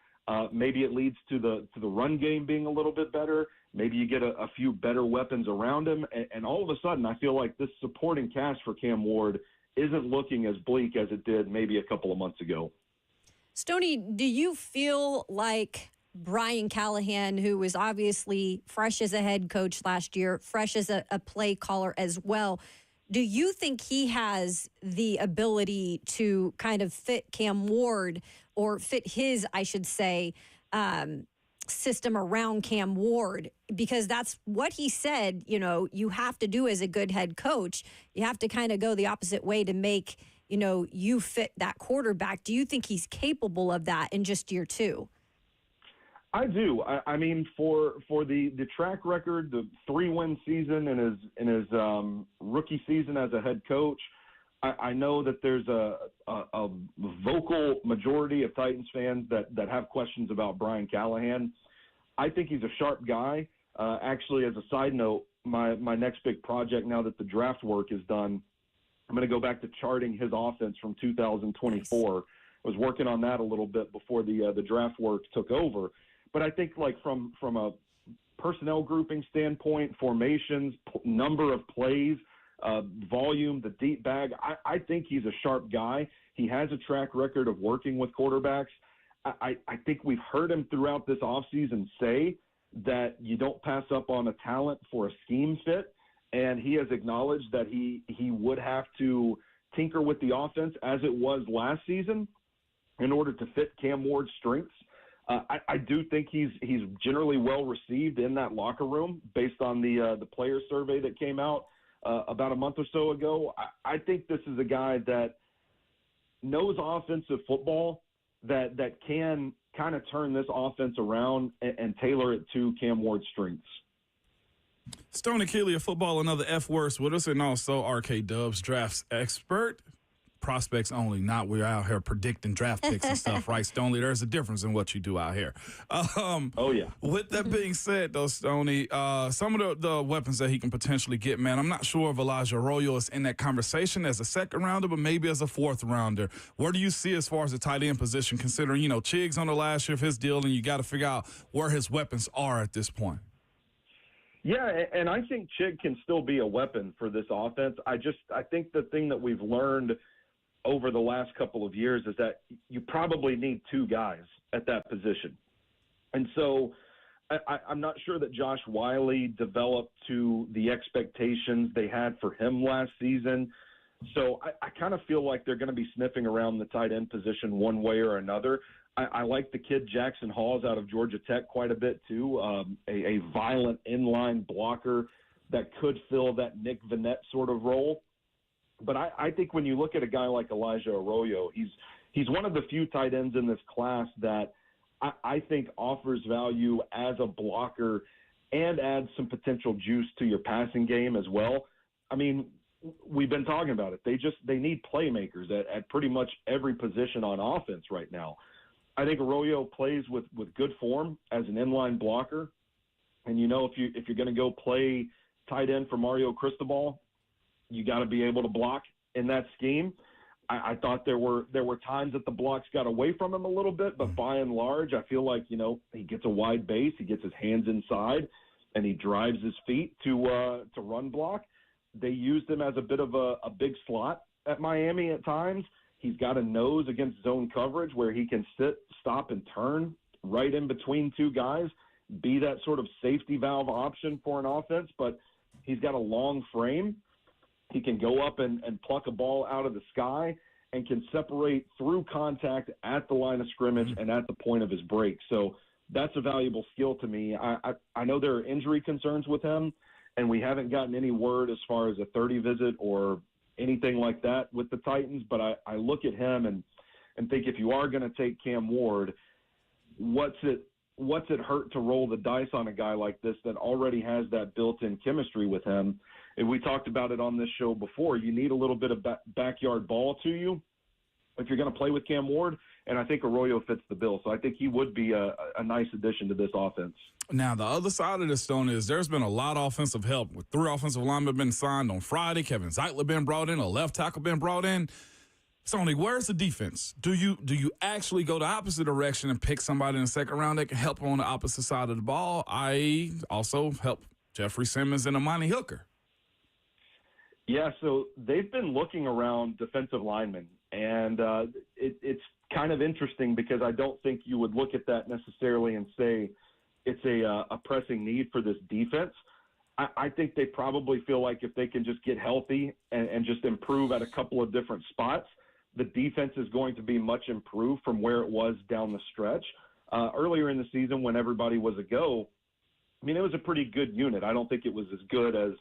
Maybe it leads to the run game being a little bit better. Maybe you get a few better weapons around him. And all of a sudden I feel like this supporting cast for Cam Ward isn't looking as bleak as it did maybe a couple of months ago. Stoney, do you feel like Brian Callahan, who was obviously fresh as a head coach last year, fresh as a play caller as well, do you think he has the ability to kind of fit Cam Ward or fit his, I should say, system around Cam Ward? Because that's what he said, you have to do as a good head coach. You have to kind of go the opposite way to make, you fit that quarterback. Do you think he's capable of that in just year 2? I do. I mean, for the track record, the 3-win season in his rookie season as a head coach, I know that there's a vocal majority of Titans fans that have questions about Brian Callahan. I think he's a sharp guy. Actually, as a side note, my next big project now that the draft work is done, I'm going to go back to charting his offense from 2024. Nice. I was working on that a little bit before the draft work took over. But I think like from a personnel grouping standpoint, formations, number of plays, volume, the deep bag, I think he's a sharp guy. He has a track record of working with quarterbacks. I think we've heard him throughout this offseason say that you don't pass up on a talent for a scheme fit, and he has acknowledged that he would have to tinker with the offense as it was last season in order to fit Cam Ward's strengths. I do think he's generally well received in that locker room based on the player survey that came out about a month or so ago. I think this is a guy that knows offensive football, that can kind of turn this offense around and tailor it to Cam Ward's strengths. Stoney Keeley of Football and Other F Words with us, and also RK Dubs drafts expert. Prospects only, not we're out here predicting draft picks and stuff, right, Stoney? There's a difference in what you do out here. Oh, yeah. With that being said, though, Stoney, some of the weapons that he can potentially get, man, I'm not sure if Elijah Arroyo is in that conversation as a second rounder, but maybe as a fourth rounder. Where do you see as far as the tight end position, considering, Chig's on the last year of his deal, and you got to figure out where his weapons are at this point? Yeah, and I think Chig can still be a weapon for this offense. I think the thing that we've learned over the last couple of years is that you probably need two guys at that position. And so I'm not sure that Josh Wiley developed to the expectations they had for him last season. So I kind of feel like they're going to be sniffing around the tight end position one way or another. I like the kid Jackson Hawes out of Georgia Tech quite a bit too, a violent inline blocker that could fill that Nick Vannett sort of role. But I think when you look at a guy like Elijah Arroyo, he's one of the few tight ends in this class that I think offers value as a blocker and adds some potential juice to your passing game as well. I mean, we've been talking about it. They need playmakers at pretty much every position on offense right now. I think Arroyo plays with good form as an inline blocker. And, if you're going to go play tight end for Mario Cristobal, you got to be able to block in that scheme. I thought there were times that the blocks got away from him a little bit, but by and large, I feel like, he gets a wide base, he gets his hands inside, and he drives his feet to run block. They used him as a bit of a big slot at Miami at times. He's got a nose against zone coverage where he can sit, stop, and turn right in between two guys, be that sort of safety valve option for an offense, but he's got a long frame. He can go up and pluck a ball out of the sky and can separate through contact at the line of scrimmage and at the point of his break. So that's a valuable skill to me. I know there are injury concerns with him, and we haven't gotten any word as far as a 30 visit or anything like that with the Titans, but I look at him and think if you are going to take Cam Ward, what's it hurt to roll the dice on a guy like this that already has that built-in chemistry with him? And we talked about it on this show before. You need a little bit of backyard ball to you if you're going to play with Cam Ward, and I think Arroyo fits the bill. So I think he would be a nice addition to this offense. Now, the other side of this, Stone, is there's been a lot of offensive help. With 3 offensive linemen been signed on Friday, Kevin Zeitler been brought in, a left tackle been brought in. Stoney, where's the defense? Do you actually go the opposite direction and pick somebody in the second round that can help on the opposite side of the ball? I also help Jeffrey Simmons and Amani Hooker. Yeah, so they've been looking around defensive linemen, and it's kind of interesting because I don't think you would look at that necessarily and say it's a pressing need for this defense. I think they probably feel like if they can just get healthy and just improve at a couple of different spots, the defense is going to be much improved from where it was down the stretch. Earlier in the season when everybody was a go, I mean, it was a pretty good unit. I don't think it was as good as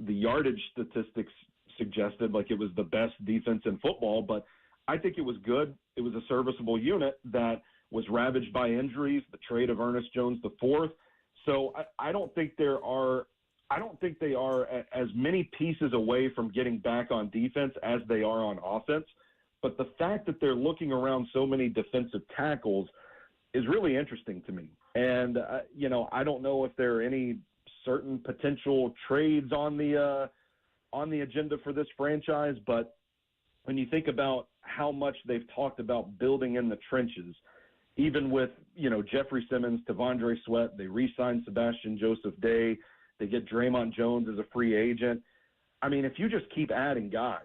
the yardage statistics suggested, like it was the best defense in football, but I think it was good. It was a serviceable unit that was ravaged by injuries, the trade of Ernest Jones IV. So I don't think they are as many pieces away from getting back on defense as they are on offense. But the fact that they're looking around so many defensive tackles is really interesting to me. And, I don't know if there are any certain potential trades on the agenda for this franchise, but when you think about how much they've talked about building in the trenches, even with, Jeffrey Simmons, Tavondre Sweat, they re-signed Sebastian Joseph Day, they get Draymond Jones as a free agent. I mean, if you just keep adding guys,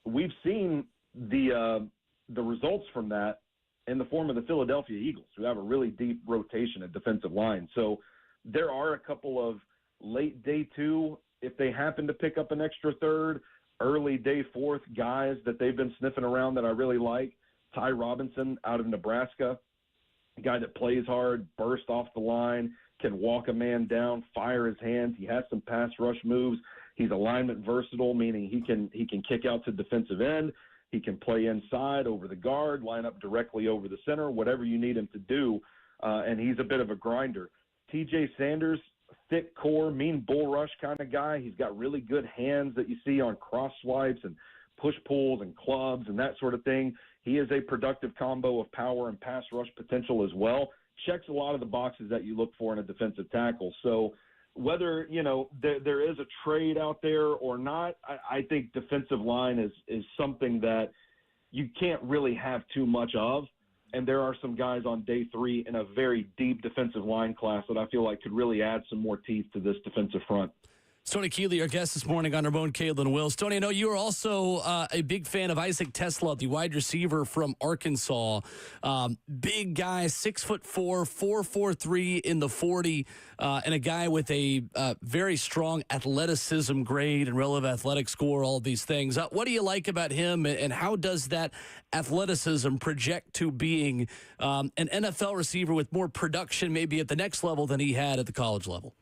we've seen the results from that in the form of the Philadelphia Eagles, who have a really deep rotation at defensive line. So there are a couple of late day 2, if they happen to pick up an extra third, early day 4th guys that they've been sniffing around that I really like. Ty Robinson out of Nebraska, a guy that plays hard, burst off the line, can walk a man down, fire his hands. He has some pass rush moves. He's alignment versatile, meaning he can kick out to defensive end. He can play inside over the guard, line up directly over the center, whatever you need him to do. And he's a bit of a grinder. TJ Sanders, thick core, mean bull rush kind of guy. He's got really good hands that you see on cross swipes and push pulls and clubs and that sort of thing. He is a productive combo of power and pass rush potential as well. Checks a lot of the boxes that you look for in a defensive tackle. So whether, there is a trade out there or not, I think defensive line is something that you can't really have too much of. And there are some guys on day 3 in a very deep defensive line class that I feel like could really add some more teeth to this defensive front. Stoney Keeley, our guest this morning on Ramon, Caitlin, Will. Stoney, I know you are also a big fan of Isaac Tesla, the wide receiver from Arkansas. Big guy, 6'4", 4.43 in the 40, and a guy with a very strong athleticism grade and relative athletic score, all of these things. What do you like about him, and how does that athleticism project to being an NFL receiver with more production maybe at the next level than he had at the college level?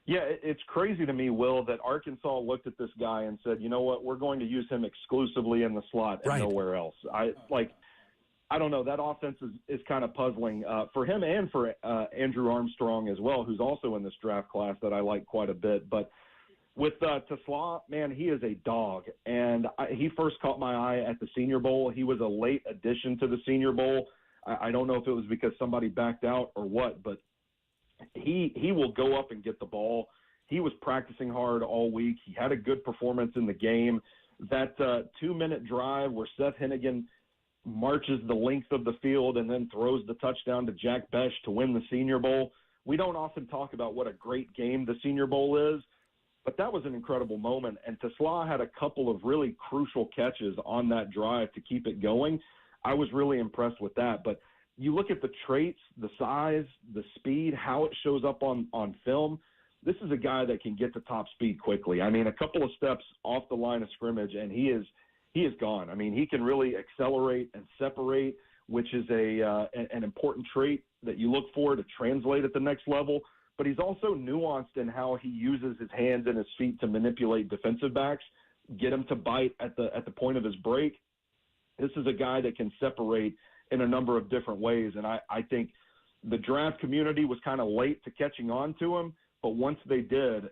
Yeah, it's crazy to me, Will, that Arkansas looked at this guy and said, you know what, we're going to use him exclusively in the slot and nowhere else. I don't know. That offense is kind of puzzling for him and for Andrew Armstrong as well, who's also in this draft class that I like quite a bit. But with Tesla, man, he is a dog. And he first caught my eye at the Senior Bowl. He was a late addition to the Senior Bowl. I don't know if it was because somebody backed out or what, but he will go up and get the ball. He was practicing hard all week. He had a good performance in the game. That 2-minute drive where Seth Hennigan marches the length of the field and then throws the touchdown to Jack Besh to win the Senior Bowl. We don't often talk about what a great game the Senior Bowl is, but that was an incredible moment. And Tesla had a couple of really crucial catches on that drive to keep it going. I was really impressed with that. But you look at the traits, the size, the speed, how it shows up on film. This is a guy that can get to top speed quickly. I mean, a couple of steps off the line of scrimmage, and he is gone. I mean, he can really accelerate and separate, which is an important trait that you look for to translate at the next level. But he's also nuanced in how he uses his hands and his feet to manipulate defensive backs, get him to bite at the point of his break. This is a guy that can separate in a number of different ways, and I think the draft community was kind of late to catching on to him, but once they did,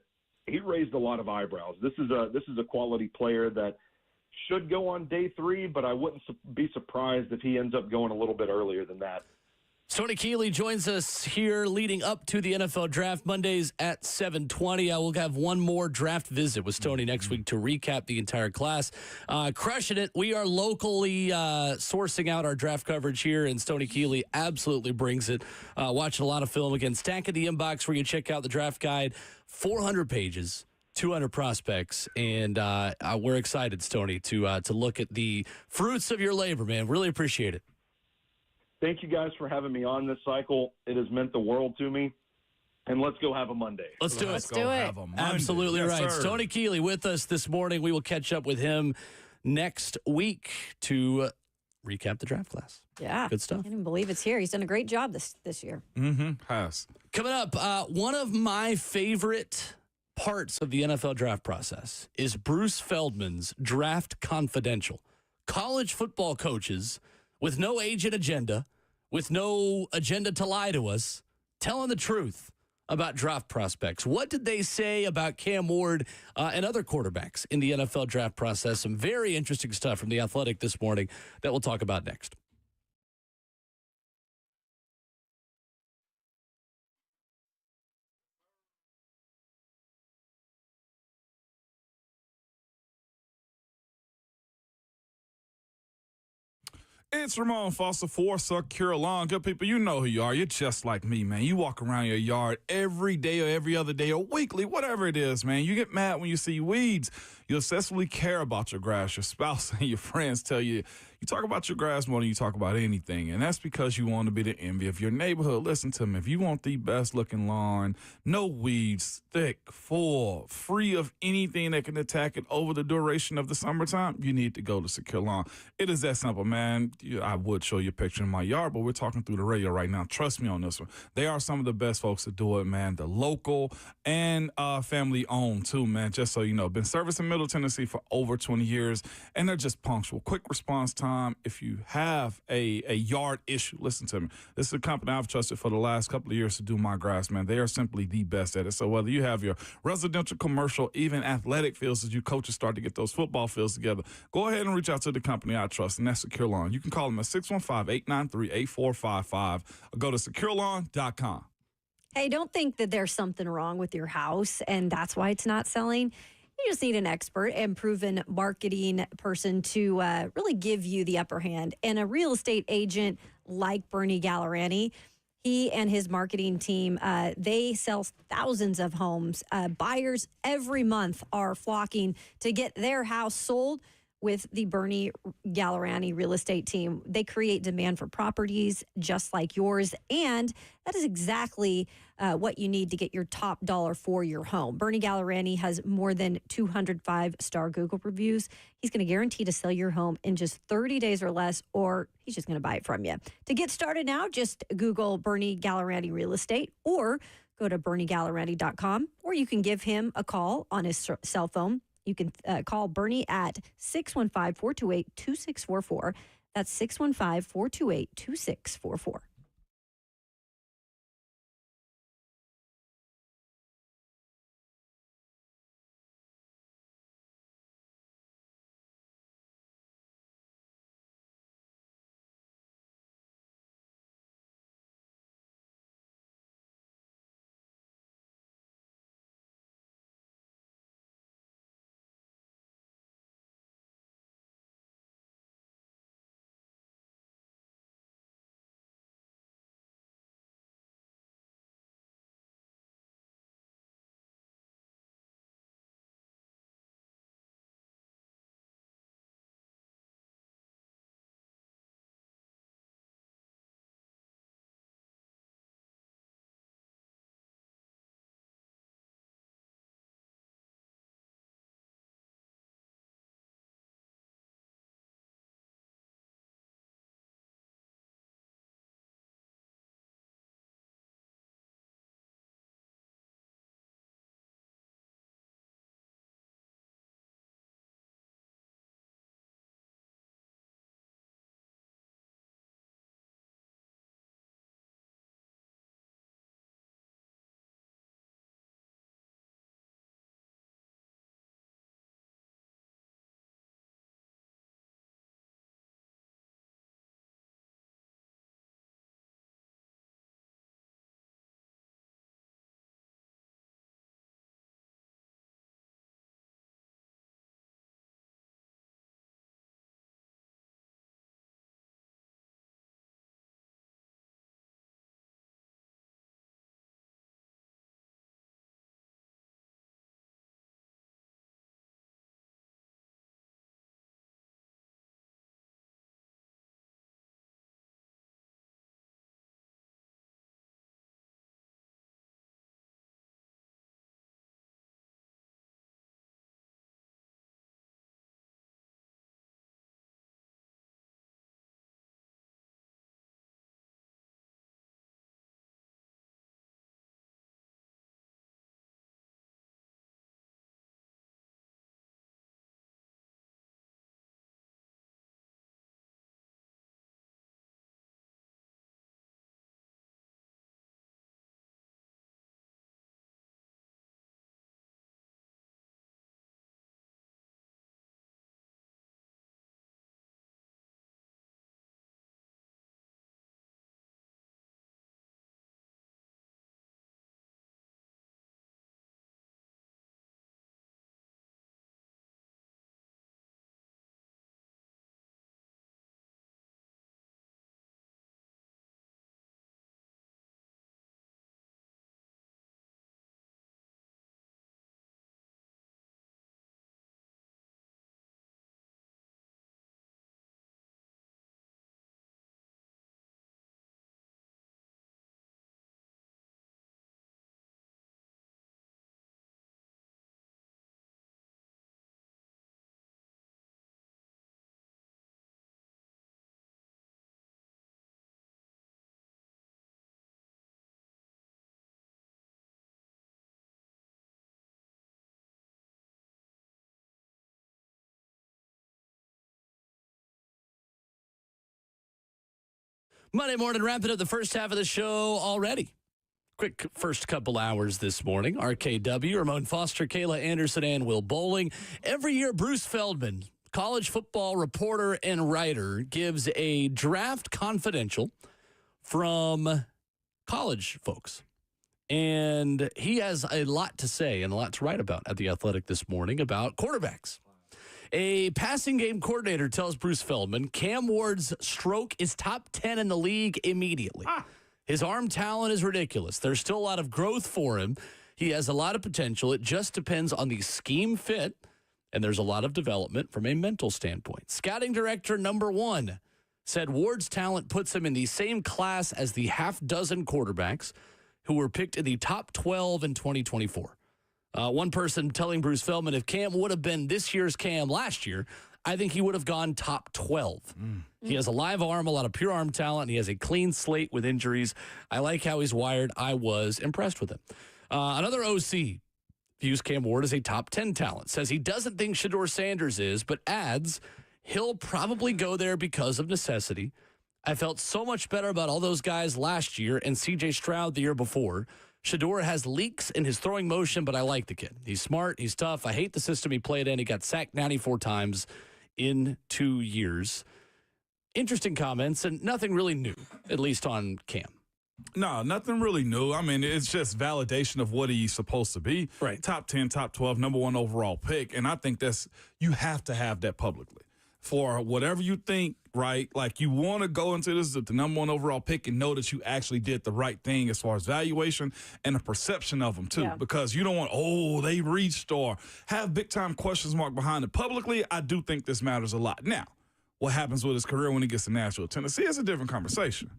he raised a lot of eyebrows. This is a quality player that should go on day 3, but I wouldn't be surprised if he ends up going a little bit earlier than that. Stoney Keeley joins us here leading up to the NFL Draft Mondays at 7:20. I will have one more draft visit with Stoney next week to recap the entire class. Crushing it. We are locally sourcing out our draft coverage here, and Stoney Keeley absolutely brings it. Watching a lot of film again. Stack in the inbox where you check out the draft guide. 400 pages. 200 prospects, and we're excited, Stoney, to look at the fruits of your labor, man. Really appreciate it. Thank you guys for having me on this cycle. It has meant the world to me. And let's go have a Monday. Let's do it. Let's do it. Absolutely yes, right. Sir. Stoney Keeley with us this morning. We will catch up with him next week to recap the draft class. Yeah. Good stuff. I can't even believe it's here. He's done a great job this year. Has. Coming up, one of my favorite parts of the NFL draft process is Bruce Feldman's Draft Confidential. College football coaches with no agent agenda, with no agenda to lie to us, telling the truth about draft prospects. What did they say about Cam Ward and other quarterbacks in the NFL draft process? Some very interesting stuff from The Athletic this morning that we'll talk about next. It's Ramon Foster for South Carolina. Good people, you know who you are. You're just like me, man. You walk around your yard every day or every other day or weekly, whatever it is, man. You get mad when you see weeds. You obsessively care about your grass. Your spouse and your friends tell you You talk about your grass more than you talk about anything, and that's because you want to be the envy of your neighborhood. Listen to me. If you want the best-looking lawn, no weeds, thick, full, free of anything that can attack it over the duration of the summertime, you need to go to Secure Lawn. It is that simple, man. I would show you a picture in my yard, but we're talking through the radio right now. Trust me on this one. They are some of the best folks to do it, man. The local and family-owned, too, man. Just so you know. Been servicing Middle Tennessee for over 20 years, and they're just punctual. Quick response time. If you have a yard issue, listen to me. This is a company I've trusted for the last couple of years to do my grass, man. They are simply the best at it. So whether you have your residential, commercial, even athletic fields as you coaches start to get those football fields together, go ahead and reach out to the company I trust, and that's Secure Lawn. You can call them at 615-893-8455 or go to securelawn.com. Hey, don't think that there's something wrong with your house and that's why it's not selling. You just need an expert and proven marketing person to really give you the upper hand. And a real estate agent like Bernie Gallerani, he and his marketing team, they sell thousands of homes. Buyers every month are flocking to get their house sold with the Bernie Gallerani real estate team. They create demand for properties just like yours, and that is exactly what you need to get your top dollar for your home. Bernie Gallerani has more than 205-star Google reviews. He's going to guarantee to sell your home in just 30 days or less, or he's just going to buy it from you. To get started now, just Google Bernie Gallerani Real Estate or go to BernieGallerani.com, or you can give him a call on his cell phone. You can call Bernie at 615-428-2644. That's 615-428-2644. Monday morning, wrapping up the first half of the show already. Quick first couple hours this morning. RKW, Ramon Foster, Kayla Anderson, and Will Bowling. Every year, Bruce Feldman, college football reporter and writer, gives a draft confidential from college folks. And he has a lot to say and a lot to write about at The Athletic this morning about quarterbacks. A passing game coordinator tells Bruce Feldman Cam Ward's stroke is top 10 in the league immediately. His arm talent is ridiculous. There's still a lot of growth for him. He has a lot of potential. It just depends on the scheme fit, and there's a lot of development from a mental standpoint. Scouting director number 1 said Ward's talent puts him in the same class as the half dozen quarterbacks who were picked in the top 12 in 2024. One person telling Bruce Feldman, if Cam would have been this year's Cam last year, I think he would have gone top 12. He has a live arm, a lot of pure arm talent. He has a clean slate with injuries. I like how he's wired. I was impressed with him. Another OC views Cam Ward as a top 10 talent. Says he doesn't think Shedeur Sanders is, but adds he'll probably go there because of necessity. I felt so much better about all those guys last year and C.J. Stroud the year before. Shedeur has leaks in his throwing motion, but I like the kid. He's smart. He's tough. I hate the system he played in. He got sacked 94 times in 2 years. Interesting comments and nothing really new, at least on Cam. No, nothing really new. I mean, it's just validation of what he's supposed to be. Right. Top 10, top 12, number 1 overall pick. And I think you have to have that publicly. For whatever you think, right? Like, you want to go into this with the number 1 overall pick and know that you actually did the right thing as far as valuation and the perception of them, too. Yeah. Because you don't want, they reached or have big-time questions mark behind it. Publicly, I do think this matters a lot. Now, what happens with his career when he gets to Nashville, Tennessee is a different conversation.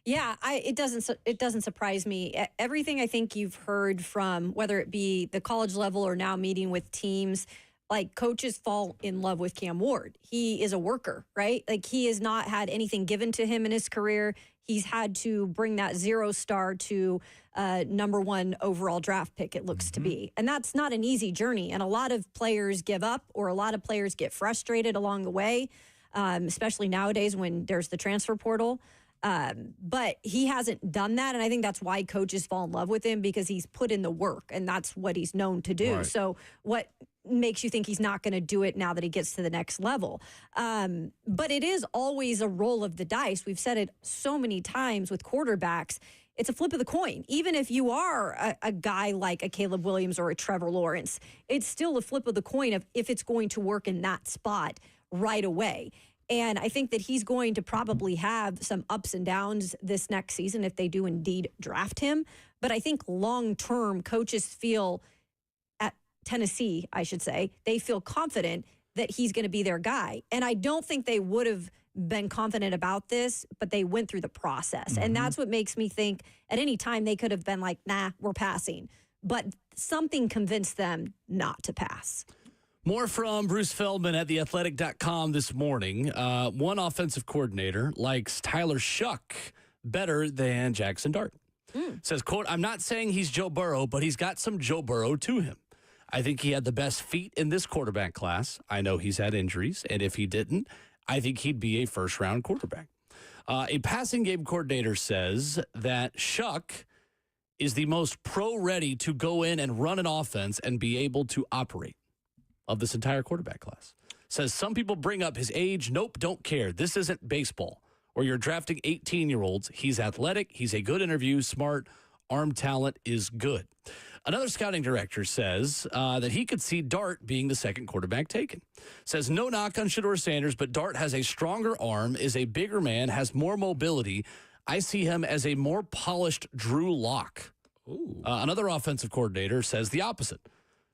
Yeah, it doesn't surprise me. Everything I think you've heard from, whether it be the college level or now meeting with teams, like, coaches fall in love with Cam Ward. He is a worker, right? Like, he has not had anything given to him in his career. He's had to bring that 0-star to number 1 overall draft pick, it looks to be. And that's not an easy journey. And a lot of players give up, or a lot of players get frustrated along the way, especially nowadays when there's the transfer portal. But he hasn't done that, and I think that's why coaches fall in love with him, because he's put in the work, and that's what he's known to do. Right. So what makes you think he's not going to do it now that he gets to the next level? But it is always a roll of the dice. We've said it so many times with quarterbacks. It's a flip of the coin. Even if you are a guy like a Caleb Williams or a Trevor Lawrence, it's still a flip of the coin of if it's going to work in that spot right away. And I think that he's going to probably have some ups and downs this next season if they do indeed draft him. But I think long-term, coaches feel, at Tennessee, I should say, they feel confident that he's going to be their guy. And I don't think they would have been confident about this, but they went through the process. And that's what makes me think at any time they could have been like, nah, we're passing. But something convinced them not to pass. More from Bruce Feldman at theathletic.com this morning. One offensive coordinator likes Tyler Shuck better than Jackson Dart. Says, quote, I'm not saying he's Joe Burrow, but he's got some Joe Burrow to him. I think he had the best feet in this quarterback class. I know he's had injuries, and if he didn't, I think he'd be a first-round quarterback. A passing game coordinator says that Shuck is the most pro-ready to go in and run an offense and be able to operate of this entire quarterback class. Says some people bring up his age. Nope, don't care. This isn't baseball where you're drafting 18-year-olds. He's athletic. He's a good interview, smart. Arm talent is good. Another scouting director says that he could see Dart being the second quarterback taken. Says no knock on Shedeur Sanders, but Dart has a stronger arm, is a bigger man, has more mobility. I see him as a more polished Drew Lock. Another offensive coordinator says the opposite.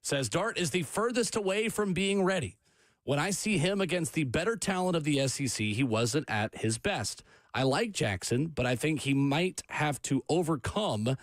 Says Dart is the furthest away from being ready. When I see him against the better talent of the SEC, he wasn't at his best. I like Jackson, but I think he might have to overcome.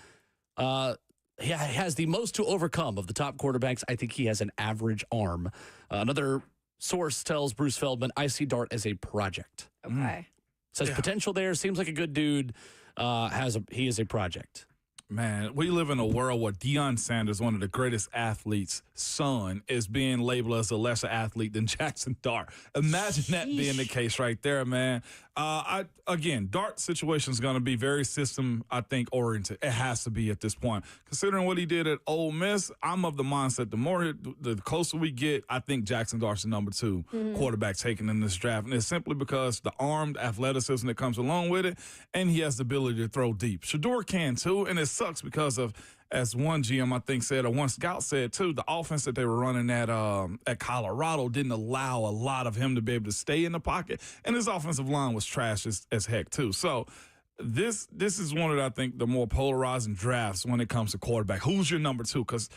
He has the most to overcome of the top quarterbacks. I think he has an average arm. Another source tells Bruce Feldman, I see Dart as a project. Okay. Says potential there. Seems like a good dude. He is a project. Man, we live in a world where Deion Sanders, one of the greatest athletes' son, is being labeled as a lesser athlete than Jackson Dart. Imagine that being the case right there, man. Dart situation is going to be very system, I think, oriented. It has to be at this point. Considering what he did at Ole Miss, I'm of the mindset the closer we get, I think Jackson Dart's the number 2 quarterback taken in this draft. And it's simply because the armed athleticism that comes along with it, and he has the ability to throw deep. Shador can too, and it sucks because of, as one GM I think said, or one scout said too, the offense that they were running at Colorado didn't allow a lot of him to be able to stay in the pocket, and his offensive line was trash as heck too. So this is one of, I think, the more polarizing drafts when it comes to quarterback. Who's your number 2? Because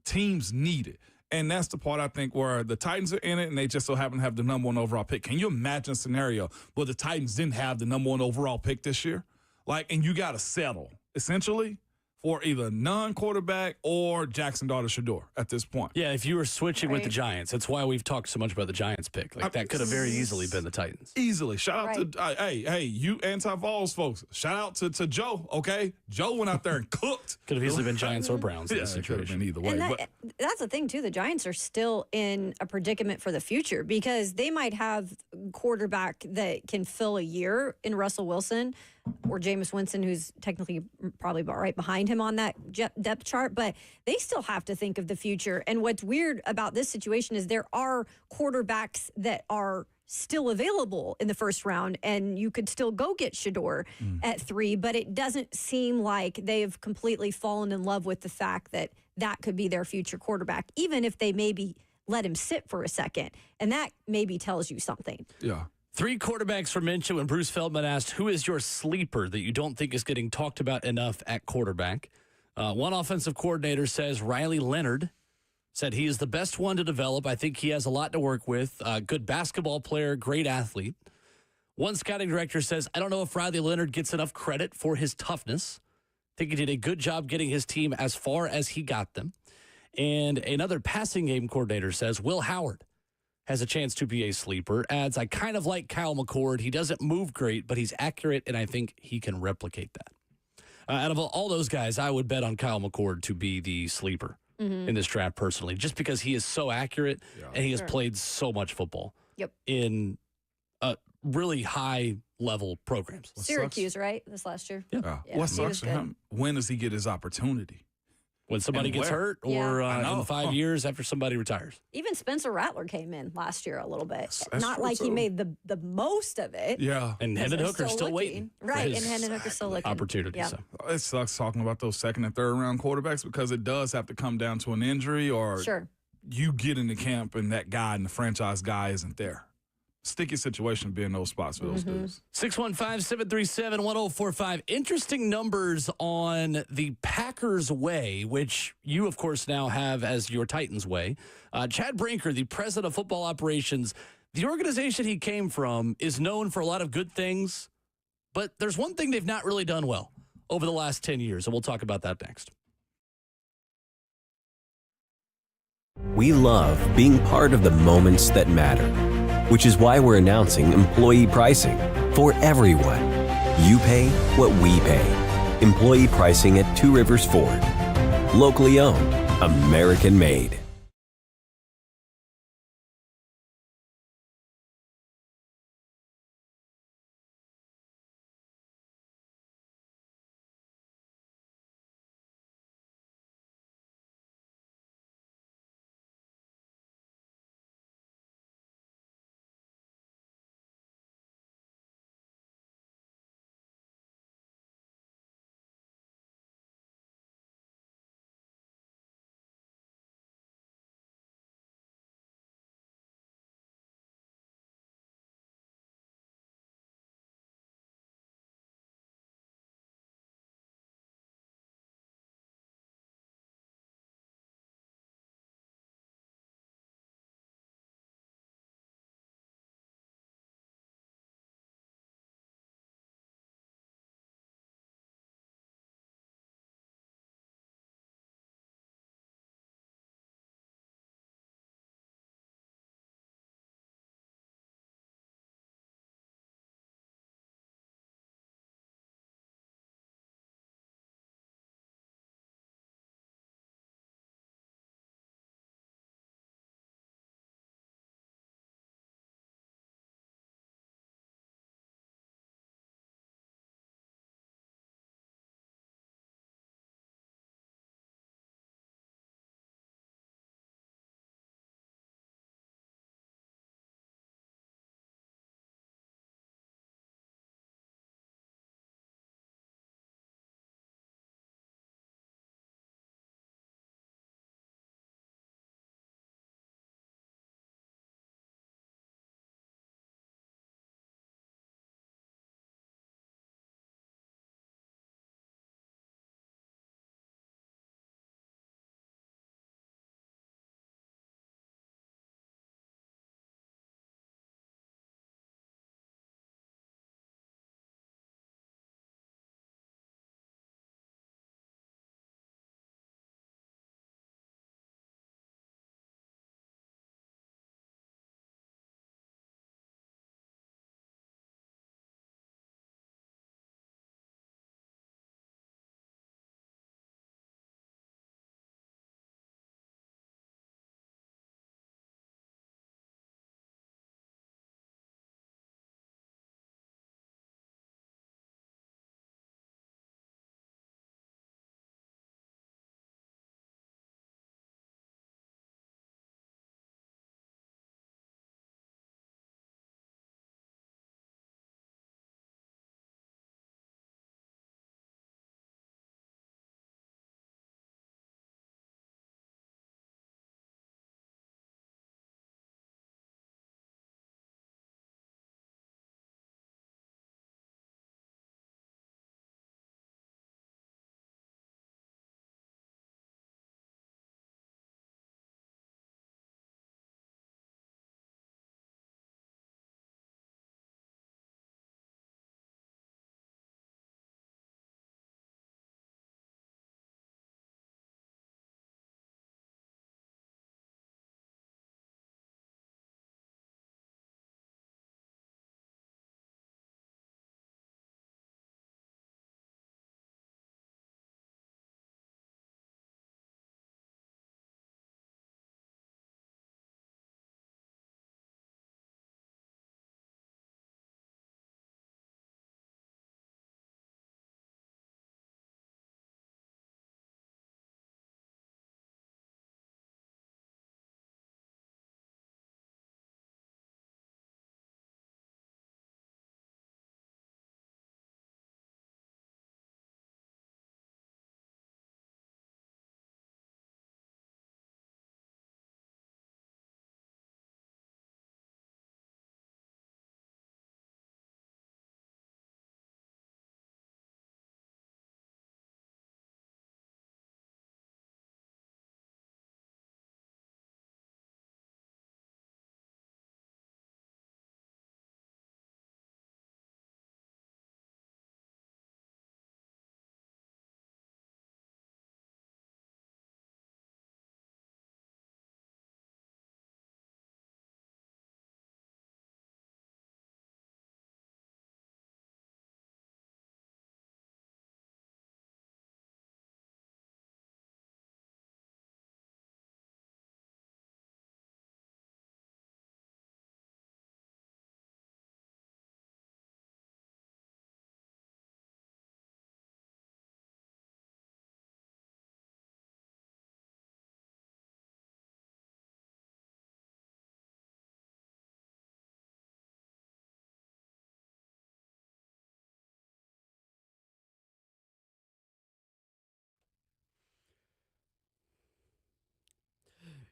teams need it. And that's the part, I think, where the Titans are in it, and they just so happen to have the number 1 overall pick. Can you imagine a scenario where the Titans didn't have the number 1 overall pick this year? And you got to settle, essentially, for either non-quarterback or Jackson Dart or Shador at this point. Yeah, if you were switching with the Giants, that's why we've talked so much about the Giants pick. That could have very easily been the Titans. Easily. Shout out to, hey, you anti-Vols folks. Shout out to Joe, okay? Joe went out there and cooked. Could have easily been Giants or Browns in this situation. It could have been either way. And that's the thing, too. The Giants are still in a predicament for the future because they might have a quarterback that can fill a year in Russell Wilson or Jameis Winston, who's technically probably right behind him on that depth chart, but they still have to think of the future. And what's weird about this situation is there are quarterbacks that are still available in the first round, and you could still go get Shador at 3, but it doesn't seem like they've completely fallen in love with the fact that that could be their future quarterback, even if they maybe let him sit for a second. And that maybe tells you something. Yeah. 3 quarterbacks were mentioned when Bruce Feldman asked, who is your sleeper that you don't think is getting talked about enough at quarterback? One offensive coordinator says Riley Leonard, said he is the best one to develop. I think he has a lot to work with. Good basketball player, great athlete. One scouting director says, I don't know if Riley Leonard gets enough credit for his toughness. I think he did a good job getting his team as far as he got them. And another passing game coordinator says Will Howard has a chance to be a sleeper. Adds, I kind of like Kyle McCord. He doesn't move great, but he's accurate, and I think he can replicate that. Out of all those guys, I would bet on Kyle McCord to be the sleeper in this draft personally, just because he is so accurate and he has played so much football in really high-level programs. Syracuse, right, this last year? Yeah. What sucks for him? When does he get his opportunity? When somebody gets hurt or in 5 years after somebody retires. Even Spencer Rattler came in last year a little bit. That's Not like he made the most of it. Yeah. And Hendon Hooker's still waiting. Right, and Hendon Hooker's still looking. Opportunity. Yeah. So. It sucks talking about those second and third round quarterbacks because it does have to come down to an injury or you get into camp and that guy and the franchise guy isn't there. Sticky situation being those spots for those dudes. 615-737-1045. Interesting numbers on the Packers way, which you, of course, now have as your Titans way. Chad Brinker, the president of football operations, the organization he came from is known for a lot of good things, but there's one thing they've not really done well over the last 10 years, and we'll talk about that next. We love being part of the moments that matter, which is why we're announcing employee pricing for everyone. You pay what we pay. Employee pricing at Two Rivers Ford. Locally owned, American made.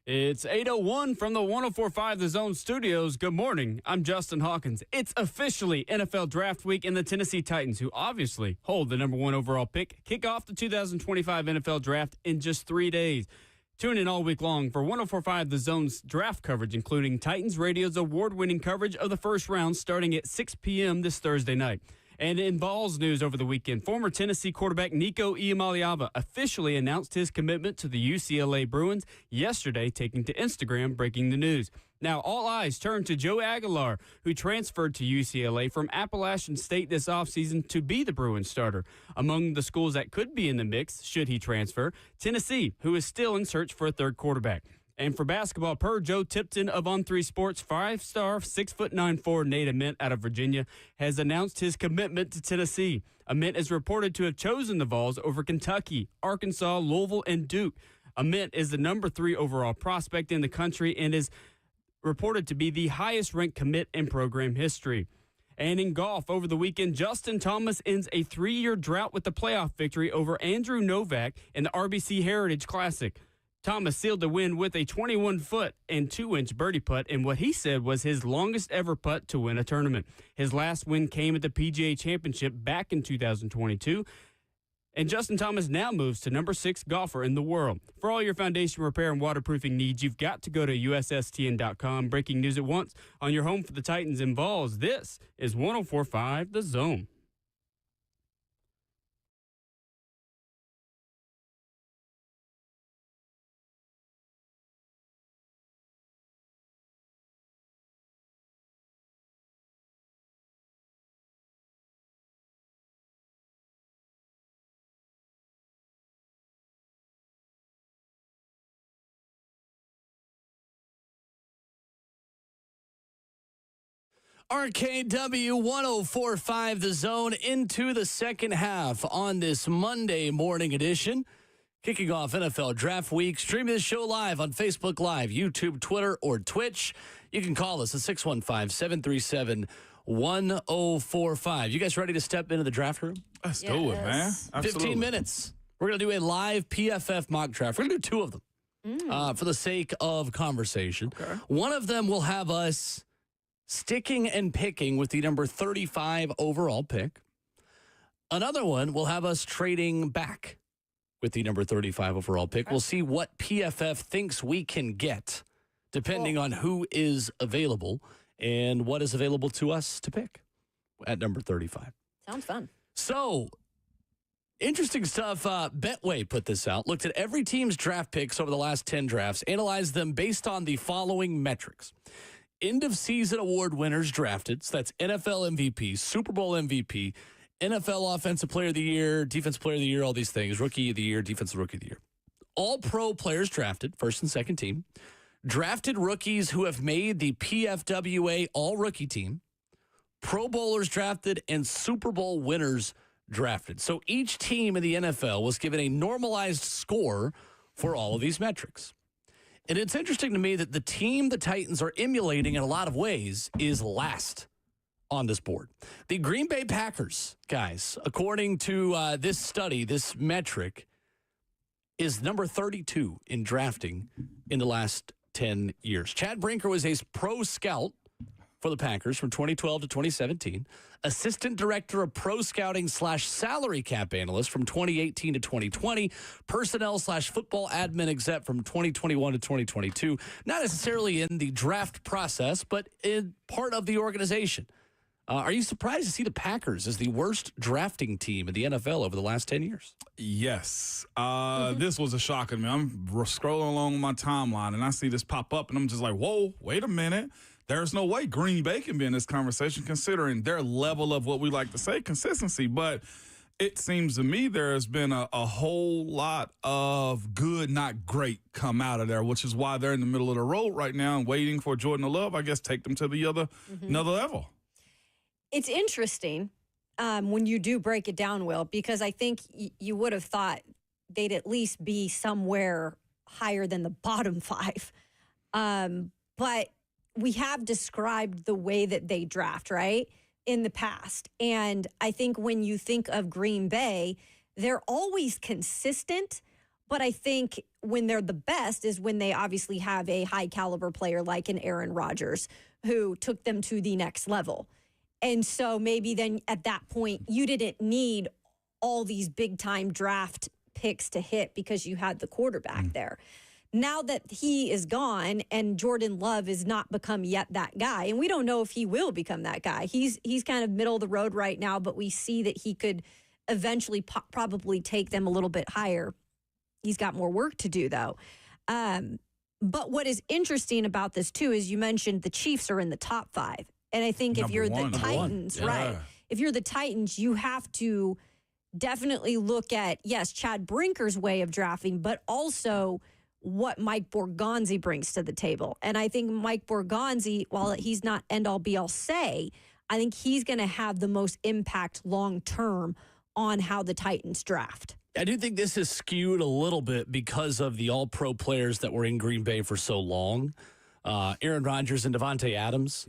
It's 8:01 from the 104.5 The Zone Studios. Good morning. I'm Justin Hawkins. It's officially NFL Draft Week, and the Tennessee Titans, who obviously hold the number 1 overall pick, kick off the 2025 NFL Draft in just 3 days. Tune in all week long for 104.5 The Zone's draft coverage, including Titans Radio's award-winning coverage of the first round starting at 6 p.m. this Thursday night. And in Vols news over the weekend, former Tennessee quarterback Nico Collins officially announced his commitment to the UCLA Bruins yesterday, taking to Instagram, breaking the news. Now, all eyes turn to Joe Aguilar, who transferred to UCLA from Appalachian State this offseason to be the Bruins starter. Among the schools that could be in the mix, should he transfer, Tennessee, who is still in search for a third quarterback. And for basketball, per Joe Tipton of On3 Sports, 5-star, 6'9" Nate Ament out of Virginia has announced his commitment to Tennessee. Ament is reported to have chosen the Vols over Kentucky, Arkansas, Louisville, and Duke. Ament is the number 3 overall prospect in the country and is reported to be the highest-ranked commit in program history. And in golf, over the weekend, Justin Thomas ends a 3-year drought with the playoff victory over Andrew Novak in the RBC Heritage Classic. Thomas sealed the win with a 21-foot and 2-inch birdie putt in what he said was his longest ever putt to win a tournament. His last win came at the PGA Championship back in 2022. And Justin Thomas now moves to number 6 golfer in the world. For all your foundation repair and waterproofing needs, you've got to go to USSTN.com. Breaking news at once on your home for the Titans and Vols. This is 104.5 The Zone. RKW 104.5 The Zone into the second half on this Monday morning edition. Kicking off NFL Draft Week. Streaming this show live on Facebook Live, YouTube, Twitter, or Twitch. You can call us at 615-737-1045. You guys ready to step into the draft room? Let's do it, man. Absolutely. 15 minutes. We're going to do a live PFF mock draft. We're going to do 2 of them for the sake of conversation. Okay. One of them will have us sticking and picking with the number 35 overall pick. Another one will have us trading back with the number 35 overall pick. We'll see what PFF thinks we can get, depending on who is available and what is available to us to pick at number 35. Sounds fun. So, interesting stuff. Betway put this out. Looked at every team's draft picks over the last 10 drafts, analyzed them based on the following metrics. End-of-season award winners drafted, so that's NFL MVP, Super Bowl MVP, NFL Offensive Player of the Year, Defensive Player of the Year, all these things, Rookie of the Year, Defensive Rookie of the Year. All-pro players drafted, first and second team. Drafted rookies who have made the PFWA All-Rookie team. Pro Bowlers drafted, and Super Bowl winners drafted. So each team in the NFL was given a normalized score for all of these metrics. And it's interesting to me that the team the Titans are emulating in a lot of ways is last on this board. The Green Bay Packers, guys, according to this study, this metric, is number 32 in drafting in the last 10 years. Chad Brinker was a pro scout for the Packers from 2012 to 2017, assistant director of pro scouting / salary cap analyst from 2018 to 2020, personnel / football admin exec from 2021 to 2022. Not necessarily in the draft process, but in part of the organization. Are you surprised to see the Packers as the worst drafting team in the NFL over the last 10 years? Yes. This was a shock to me. I'm scrolling along my timeline, and I see this pop up, and I'm just like, whoa, wait a minute. There's no way Green Bay can be in this conversation considering their level of what we like to say, consistency. But it seems to me there has been a whole lot of good, not great, come out of there, which is why they're in the middle of the road right now and waiting for Jordan to Love, I guess, take them to the another level. It's interesting when you do break it down, Will, because I think you would have thought they'd at least be somewhere higher than the bottom 5. But we have described the way that they draft, right, in the past. And I think when you think of Green Bay, they're always consistent, But I think when they're the best is when they obviously have a high caliber player like an Aaron Rodgers who took them to the next level. And so maybe then at that point, you didn't need all these big time draft picks to hit because you had the quarterback there. Now that he is gone and Jordan Love has not become yet that guy, and we don't know if he will become that guy. He's kind of middle of the road right now, but we see that he could eventually probably take them a little bit higher. He's got more work to do, though. But what is interesting about this, too, is you mentioned the Chiefs are in the top 5. And I think if you're the Titans, right, if you're the Titans, you have to definitely look at, yes, Chad Brinker's way of drafting, but also what Mike Borgonzi brings to the table. And I think Mike Borgonzi, while he's not end-all be-all say, I think he's going to have the most impact long-term on how the Titans draft. I do think this is skewed a little bit because of the all-pro players that were in Green Bay for so long. Aaron Rodgers and Devontae Adams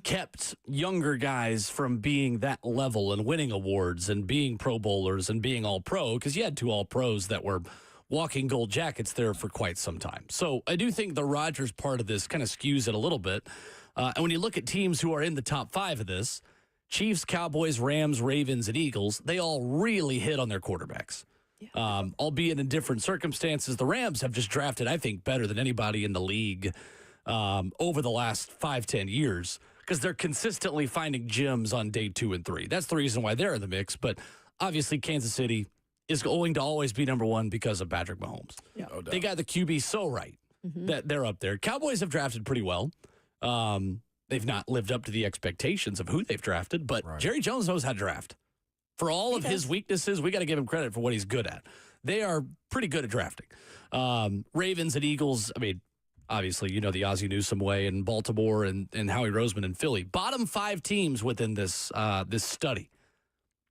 kept younger guys from being that level and winning awards and being Pro Bowlers and being all-pro, because you had 2 all-pros that were walking gold jackets there for quite some time. So I do think the Rodgers part of this kind of skews it a little bit. And when you look at teams who are in the top 5 of this, Chiefs, Cowboys, Rams, Ravens, and Eagles, they all really hit on their quarterbacks. Albeit in different circumstances. The Rams have just drafted, I think, better than anybody in the league over the last 5-10 years, because they're consistently finding gems on day 2 and 3. That's the reason why they're in the mix. But obviously Kansas City is going to always be number 1 because of Patrick Mahomes. Yeah. No doubt. They got the QB so right that they're up there. Cowboys have drafted pretty well. They've not lived up to the expectations of who they've drafted, but Jerry Jones knows how to draft. For all of his weaknesses, we got to give him credit for what he's good at. They are pretty good at drafting. Ravens and Eagles, I mean, obviously, you know, the Ozzie Newsome way in Baltimore and Howie Roseman in Philly. Bottom 5 teams within this this study.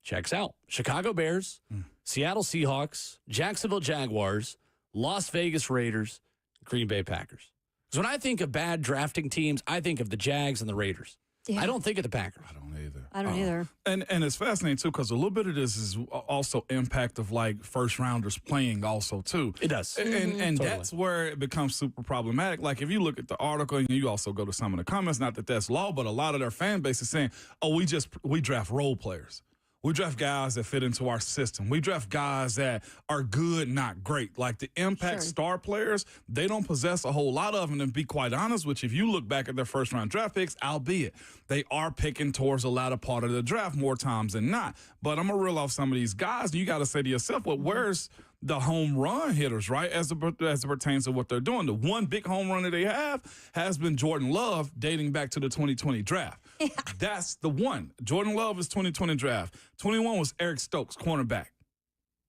Checks out. Chicago Bears, Seattle Seahawks, Jacksonville Jaguars, Las Vegas Raiders, Green Bay Packers. Because when I think of bad drafting teams, I think of the Jags and the Raiders. Yeah. I don't think of the Packers. I don't either. I don't either. And it's fascinating, too, because a little bit of this is also impact of, like, first-rounders playing also, too. It does. And totally. that's where it becomes super problematic. Like, if you look at the article and you also go to some of the comments, not that that's law, but a lot of their fan base is saying, oh, we draft role players. We draft guys that fit into our system. We draft guys that are good, not great. Like the impact star players, they don't possess a whole lot of them. And to be quite honest with you, if you look back at their first-round draft picks, albeit they are picking towards the latter part of the draft more times than not. But I'm going to reel off some of these guys, and you got to say to yourself, well, where's the home run hitters, right, as it pertains to what they're doing? The one big home run that they have has been Jordan Love, dating back to the 2020 draft. Yeah. That's the one. Jordan Love is 2020 draft. 21 was Eric Stokes, cornerback.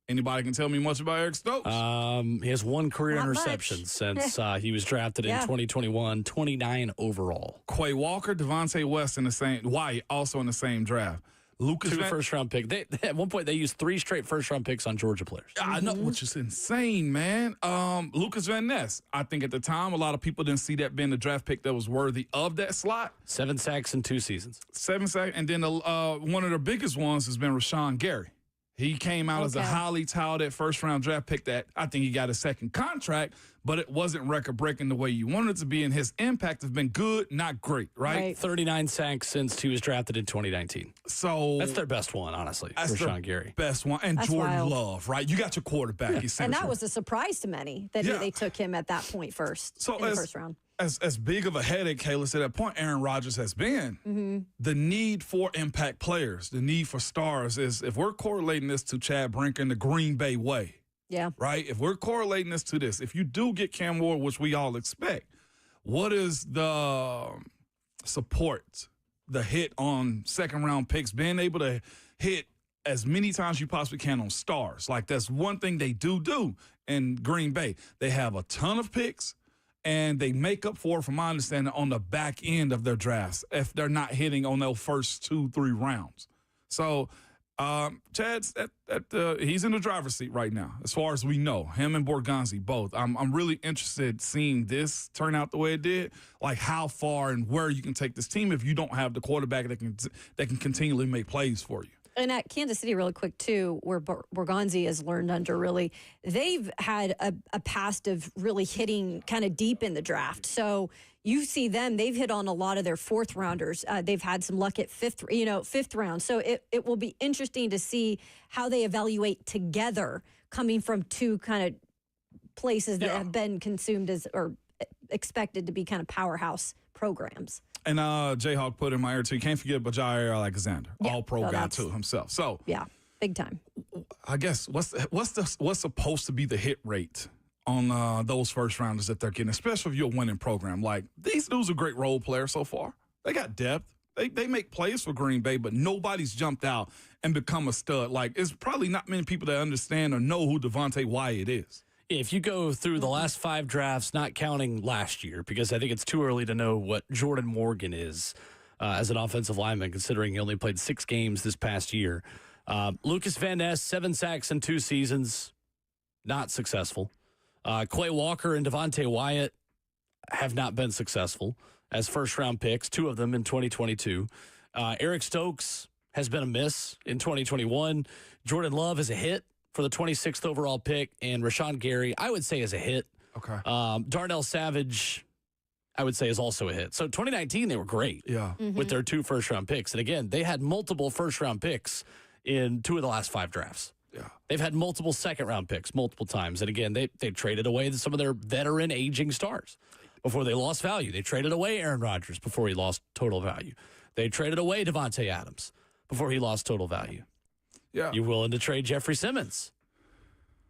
Anybody can tell me much about Eric Stokes? He has 1 career interception since he was drafted in 2021, 29 overall. Quay Walker, Devontae West Wyatt also in the same draft. Lucas 2 first-round picks. At one point, they used 3 straight first-round picks on Georgia players. I know, which is insane, man. Lucas Van Ness. I think at the time, a lot of people didn't see that being the draft pick that was worthy of that slot. 7 sacks in 2 seasons. 7 sacks, and then one of the biggest ones has been Rashawn Gary. He came out as a highly touted first-round draft pick that I think he got a second contract, but it wasn't record-breaking the way you wanted it to be, and his impact has been good, not great, right? 39 sacks since he was drafted in 2019. So that's their best one, honestly, Rashawn Gary. Best one. And that's Jordan Love, right? You got your quarterback. And that was a surprise to many that they took him at that point first in the first round. As big of a headache, Kayla, to that point, Aaron Rodgers has been, the need for impact players, the need for stars is, if we're correlating this to Chad Brinker in the Green Bay way, right? If we're correlating this to this, if you do get Cam Ward, which we all expect, what is the support, the hit on second-round picks, being able to hit as many times you possibly can on stars? Like, that's one thing they do in Green Bay. They have a ton of picks, and they make up for it, from my understanding, on the back end of their drafts if they're not hitting on those first 2-3 rounds. So Chad's he's in the driver's seat right now, as far as we know. Him and Borgonzi both. I'm really interested seeing this turn out the way it did. Like how far and where you can take this team if you don't have the quarterback that can continually make plays for you. And at Kansas City, really quick, too, where Borgonzi has learned under, really, they've had a past of really hitting kind of deep in the draft. So you see them, they've hit on a lot of their fourth rounders. They've had some luck at fifth round. So it will be interesting to see how they evaluate together coming from two kind of places that have been consumed as or expected to be kind of powerhouse programs. And Jayhawk put in my ear too. Can't forget Bajair Alexander, all pro guy too himself. So yeah, big time. I guess what's supposed to be the hit rate on those first rounders that they're getting, especially if you're a winning program? Like, these dudes are great role players so far. They got depth. They make plays for Green Bay, but nobody's jumped out and become a stud. Like, it's probably not many people that understand or know who Devontae Wyatt is. If you go through the last 5 drafts, not counting last year, because I think it's too early to know what Jordan Morgan is as an offensive lineman, considering he only played 6 games this past year. Lucas Van Ness, 7 sacks in 2 seasons, not successful. Quay Walker and Devontae Wyatt have not been successful as first-round picks, 2 of them in 2022. Eric Stokes has been a miss in 2021. Jordan Love is a hit for the 26th overall pick, and Rashawn Gary, I would say, is a hit. Okay. Darnell Savage, I would say, is also a hit. So 2019, they were great with their 2 first-round picks. And again, they had multiple first-round picks in 2 of the last 5 drafts. Yeah. They've had multiple second-round picks multiple times. And again, they traded away some of their veteran aging stars before they lost value. They traded away Aaron Rodgers before he lost total value. They traded away Devontae Adams before he lost total value. Yeah. You're willing to trade Jeffrey Simmons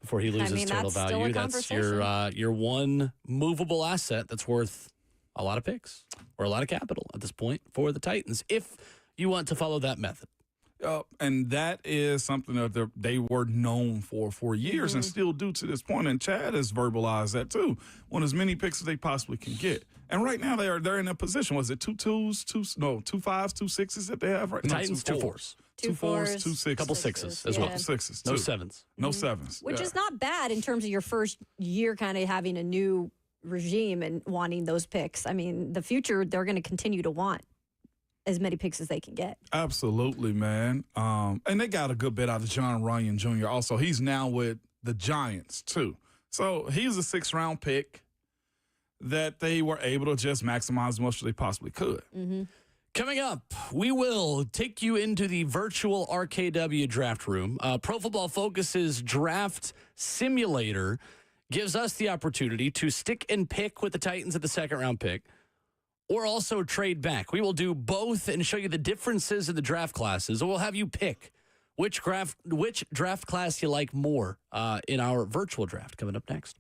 before he loses total value. That's your one movable asset that's worth a lot of picks or a lot of capital at this point for the Titans, if you want to follow that method. And that is something that they were known for years and still do to this point. And Chad has verbalized that too. Want as many picks as they possibly can get. And right now they're in a position. Was it 2 5s, 2 6s that they have right now? Titans 2 4s. 2 4s, 2 6s. Couple 6s as well. Couple 6s No too. 7s. No 7s. Which is not bad in terms of your first year kind of having a new regime and wanting those picks. I mean, the future, they're going to continue to want as many picks as they can get. Absolutely, man. And they got a good bit out of John Ryan Jr. Also, he's now with the Giants too. So he's a 6th-round pick that they were able to just maximize as much as they possibly could. Coming up, we will take you into the virtual RKW draft room. Pro Football Focus's draft simulator gives us the opportunity to stick and pick with the Titans at the 2nd-round pick, or also trade back. We will do both and show you the differences in the draft classes, or we'll have you pick which draft class you like more in our virtual draft coming up next.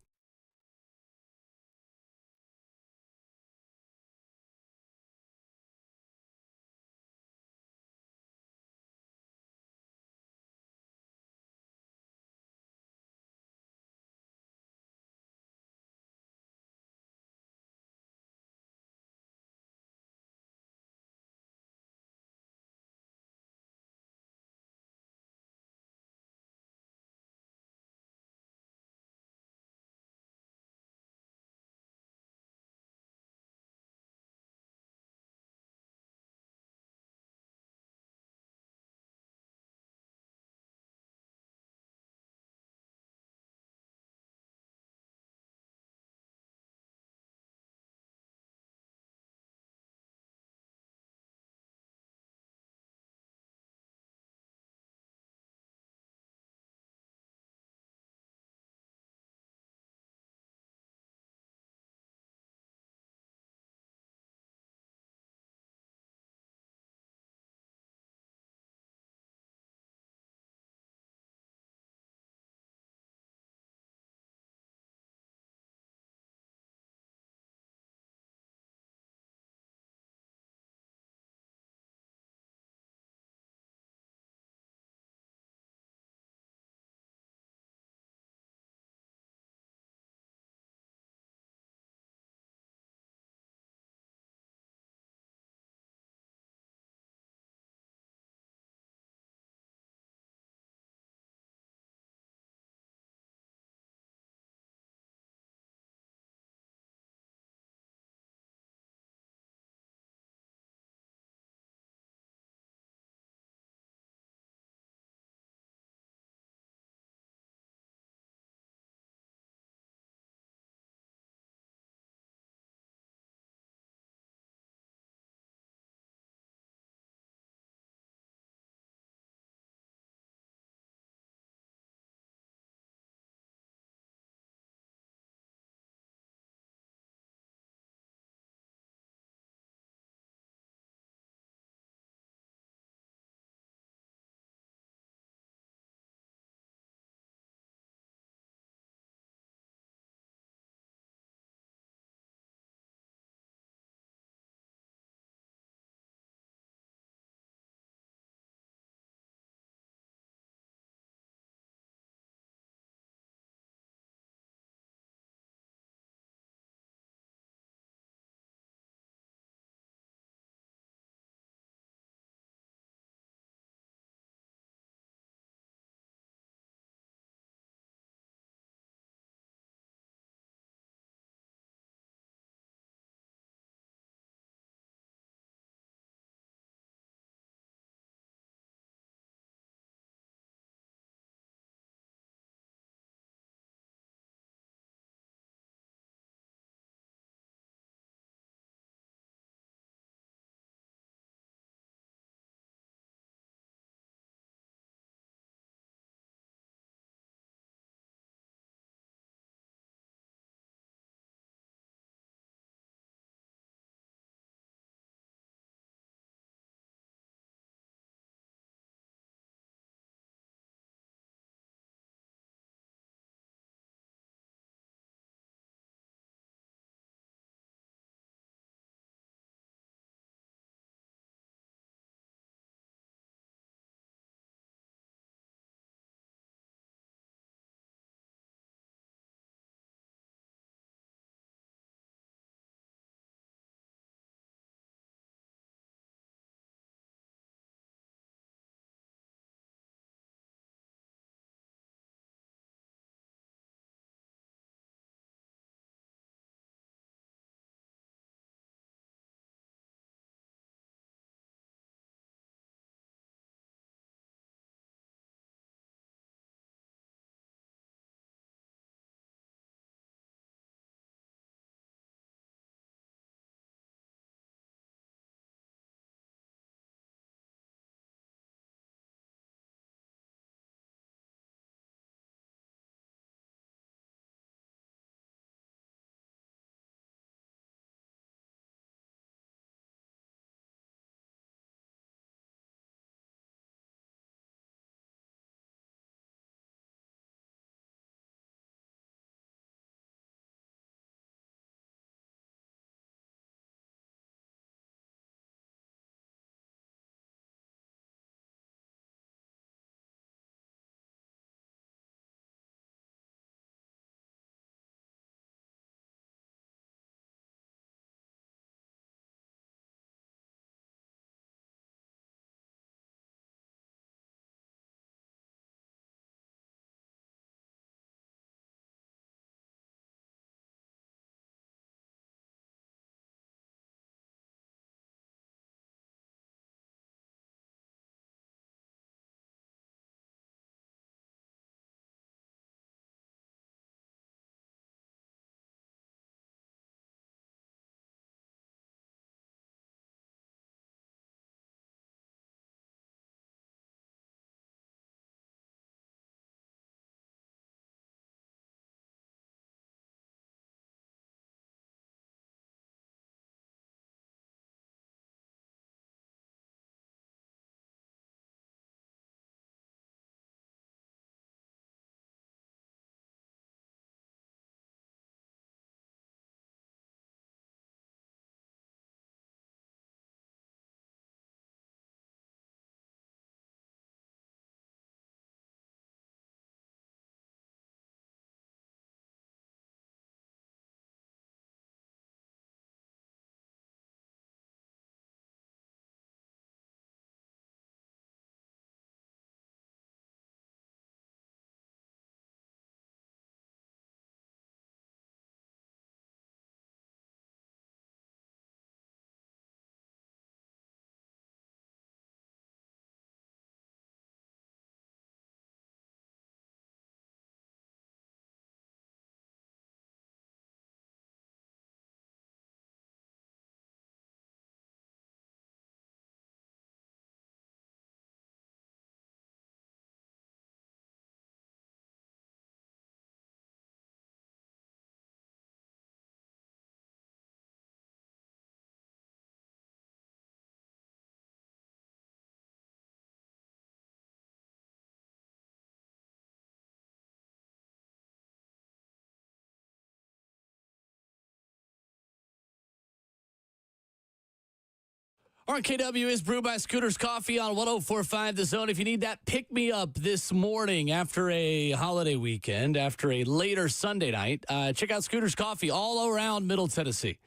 RKW is brewed by Scooters Coffee on 104.5 The Zone. If you need that pick-me-up this morning after a holiday weekend, after a later Sunday night, check out Scooters Coffee all around Middle Tennessee.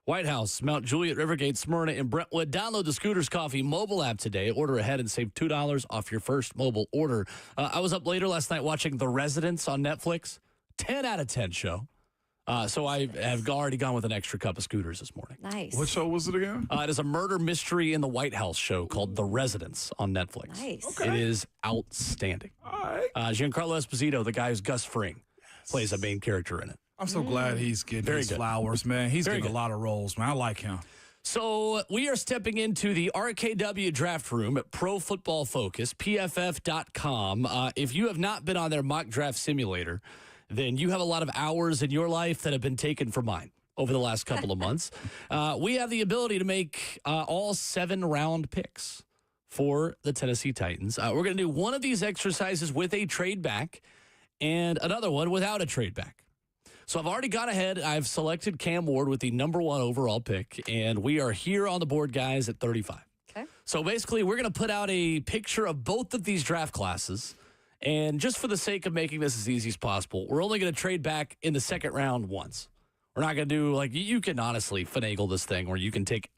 White House, Mount Juliet, Rivergate, Smyrna, and Brentwood. Download the Scooters Coffee mobile app today. Order ahead and save $2 off your first mobile order. I was up later last night watching The Residence on Netflix. 10 out of 10 show. So I have already gone with an extra cup of Scooters this morning. Nice. What show was it again? It is a murder mystery in the White House show called The Residence on Netflix. Nice. It is outstanding. All right. Giancarlo Esposito, the guy who's Gus Fring, plays a main character in it. I'm so glad he's getting his flowers, man. He's getting a lot of roles, man. I like him. So we are stepping into the RKW draft room at Pro Football Focus, PFF.com. If you have not been on their mock draft simulator, then you have a lot of hours in your life that have been taken from mine over the last couple of months. We have the ability to make all 7-round picks for the Tennessee Titans. We're going to do one of these exercises with a trade back and another one without a trade back. So I've already gone ahead. I've selected Cam Ward with the number 1 overall pick, and we are here on the board, guys, at 35. Okay. So basically, we're going to put out a picture of both of these draft classes. And just for the sake of making this as easy as possible, we're only going to trade back in the second round once. We're not going to do, like, you can honestly finagle this thing where you can take,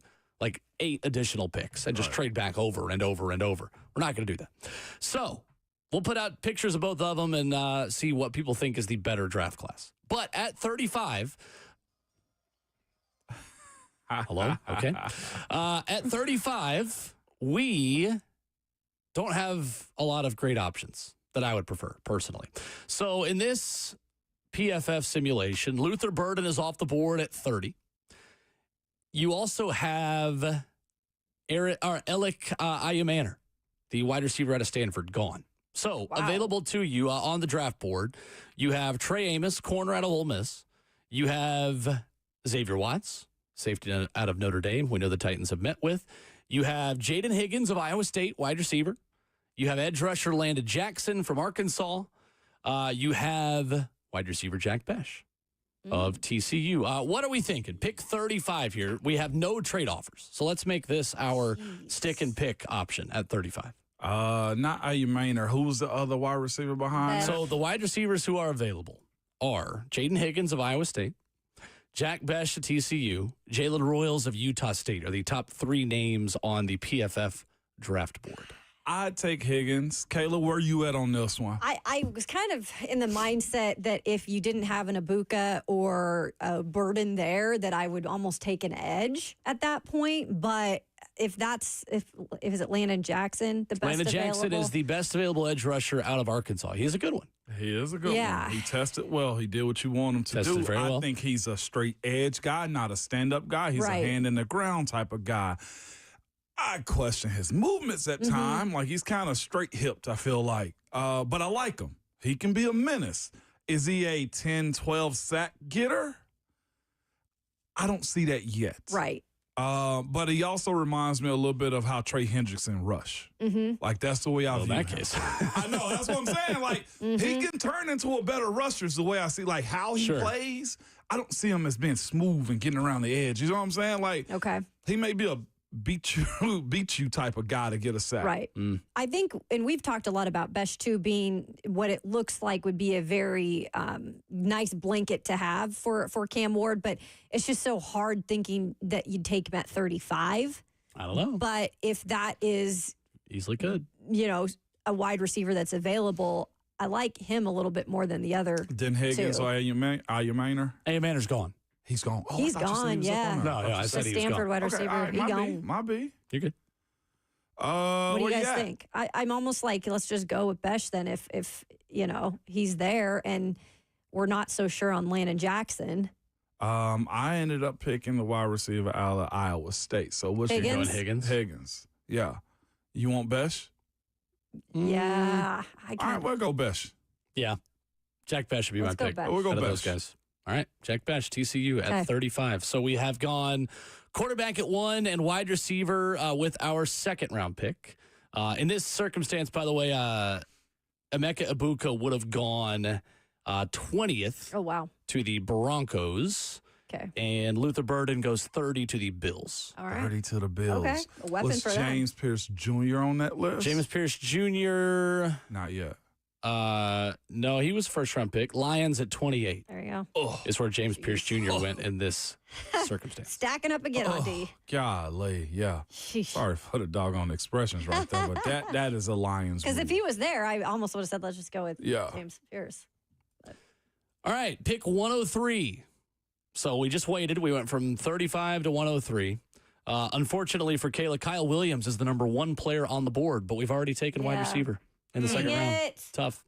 like, 8 additional picks and just trade back over and over and over. We're not going to do that. So we'll put out pictures of both of them and see what people think is the better draft class. But at 35, hello? Okay. At 35, we don't have a lot of great options that I would prefer, personally. So in this PFF simulation, Luther Burden is off the board at 30. You also have Alec Ayumanor, the wide receiver out of Stanford, gone. So available to you on the draft board, you have Trey Amos, corner out of Ole Miss. You have Xavier Watts, safety out of Notre Dame, we know the Titans have met with. You have Jaden Higgins of Iowa State, wide receiver. You have edge rusher Landon Jackson from Arkansas. You have wide receiver Jack Besh of TCU. What are we thinking? Pick 35 here. We have no trade offers. So let's make this our stick and pick option at 35. Not Ayumanor. Who's the other wide receiver behind? So the wide receivers who are available are Jaden Higgins of Iowa State, Jack Besh of TCU, Jalen Royals of Utah State are the top 3 names on the PFF draft board. I'd take Higgins. Kayla, where you at on this one? I was kind of in the mindset that if you didn't have an Ibuka or a Burden there, that I would almost take an edge at that point. But if is it Landon Jackson, the best Landon Jackson available? is the best available edge rusher out of Arkansas. He is a good one. He is a good one. He tested well. He did what you want him to Tested do. very well. I think he's a straight edge guy, not a stand-up guy. He's a hand in the ground type of guy. I question his movements at time. Like, he's kind of straight-hipped, I feel like. But I like him. He can be a menace. Is he a 10, 12 sack getter? I don't see that yet. Right. But he also reminds me a little bit of how Trey Hendrickson rush. Like, that's the way I view in that him. case. I know, that's what I'm saying. Like, he can turn into a better rusher is the way I see, like, how he plays. I don't see him as being smooth and getting around the edge. You know what I'm saying? Like, he may be a beat you type of guy to get a sack. Right. I think, and we've talked a lot about Besh too being what it looks like would be a very nice blanket to have for Cam Ward, but it's just so hard thinking that you'd take him at 35. I don't know. But if that is easily could, a wide receiver that's available, I like him a little bit more than the other. Then Higgins or Ayumanor? Ayumanor's gone. He's gone. Oh, he's gone, yeah. No, I said he was Stanford gone. wide receiver. He gone. Might be. You're good. What do you guys think? I'm almost like, let's just go with Besh then if he's there and we're not so sure on Landon Jackson. I ended up picking the wide receiver out of Iowa State. So what's Higgins? your Going Higgins? Higgins. Yeah. You want Besh? Yeah. All right, we'll go Besh. Yeah. Jack Besh would be my pick. We'll go out of Besh. those guys. All right, Jack Besh, TCU at 35. So we have gone quarterback at 1 and wide receiver with our second round pick. In this circumstance, by the way, Emeka Ibuka would have gone 20th Oh, wow. to the Broncos. Okay. And Luther Burden goes 30 to the Bills. All right. 30 to the Bills. Okay. A weapon Was for them. James Pierce Jr. on that list? James Pierce Jr. Not yet. No, he was first round pick. Lions at 28 There you go. is where James Pierce Jr. went in this circumstance. Stacking up again on D. Golly, yeah. Sheesh. Sorry for the doggone expressions right there, but that is a Lions Because if move. he was there, I almost would have said, let's just go with Yeah. James Pierce. All right, pick 103. So we just waited. We went from 35 to 103. Unfortunately for Kayla, Kyle Williams is the number 1 player on the board, but we've already taken wide Yeah. receiver in the Dang second round. it. Tough.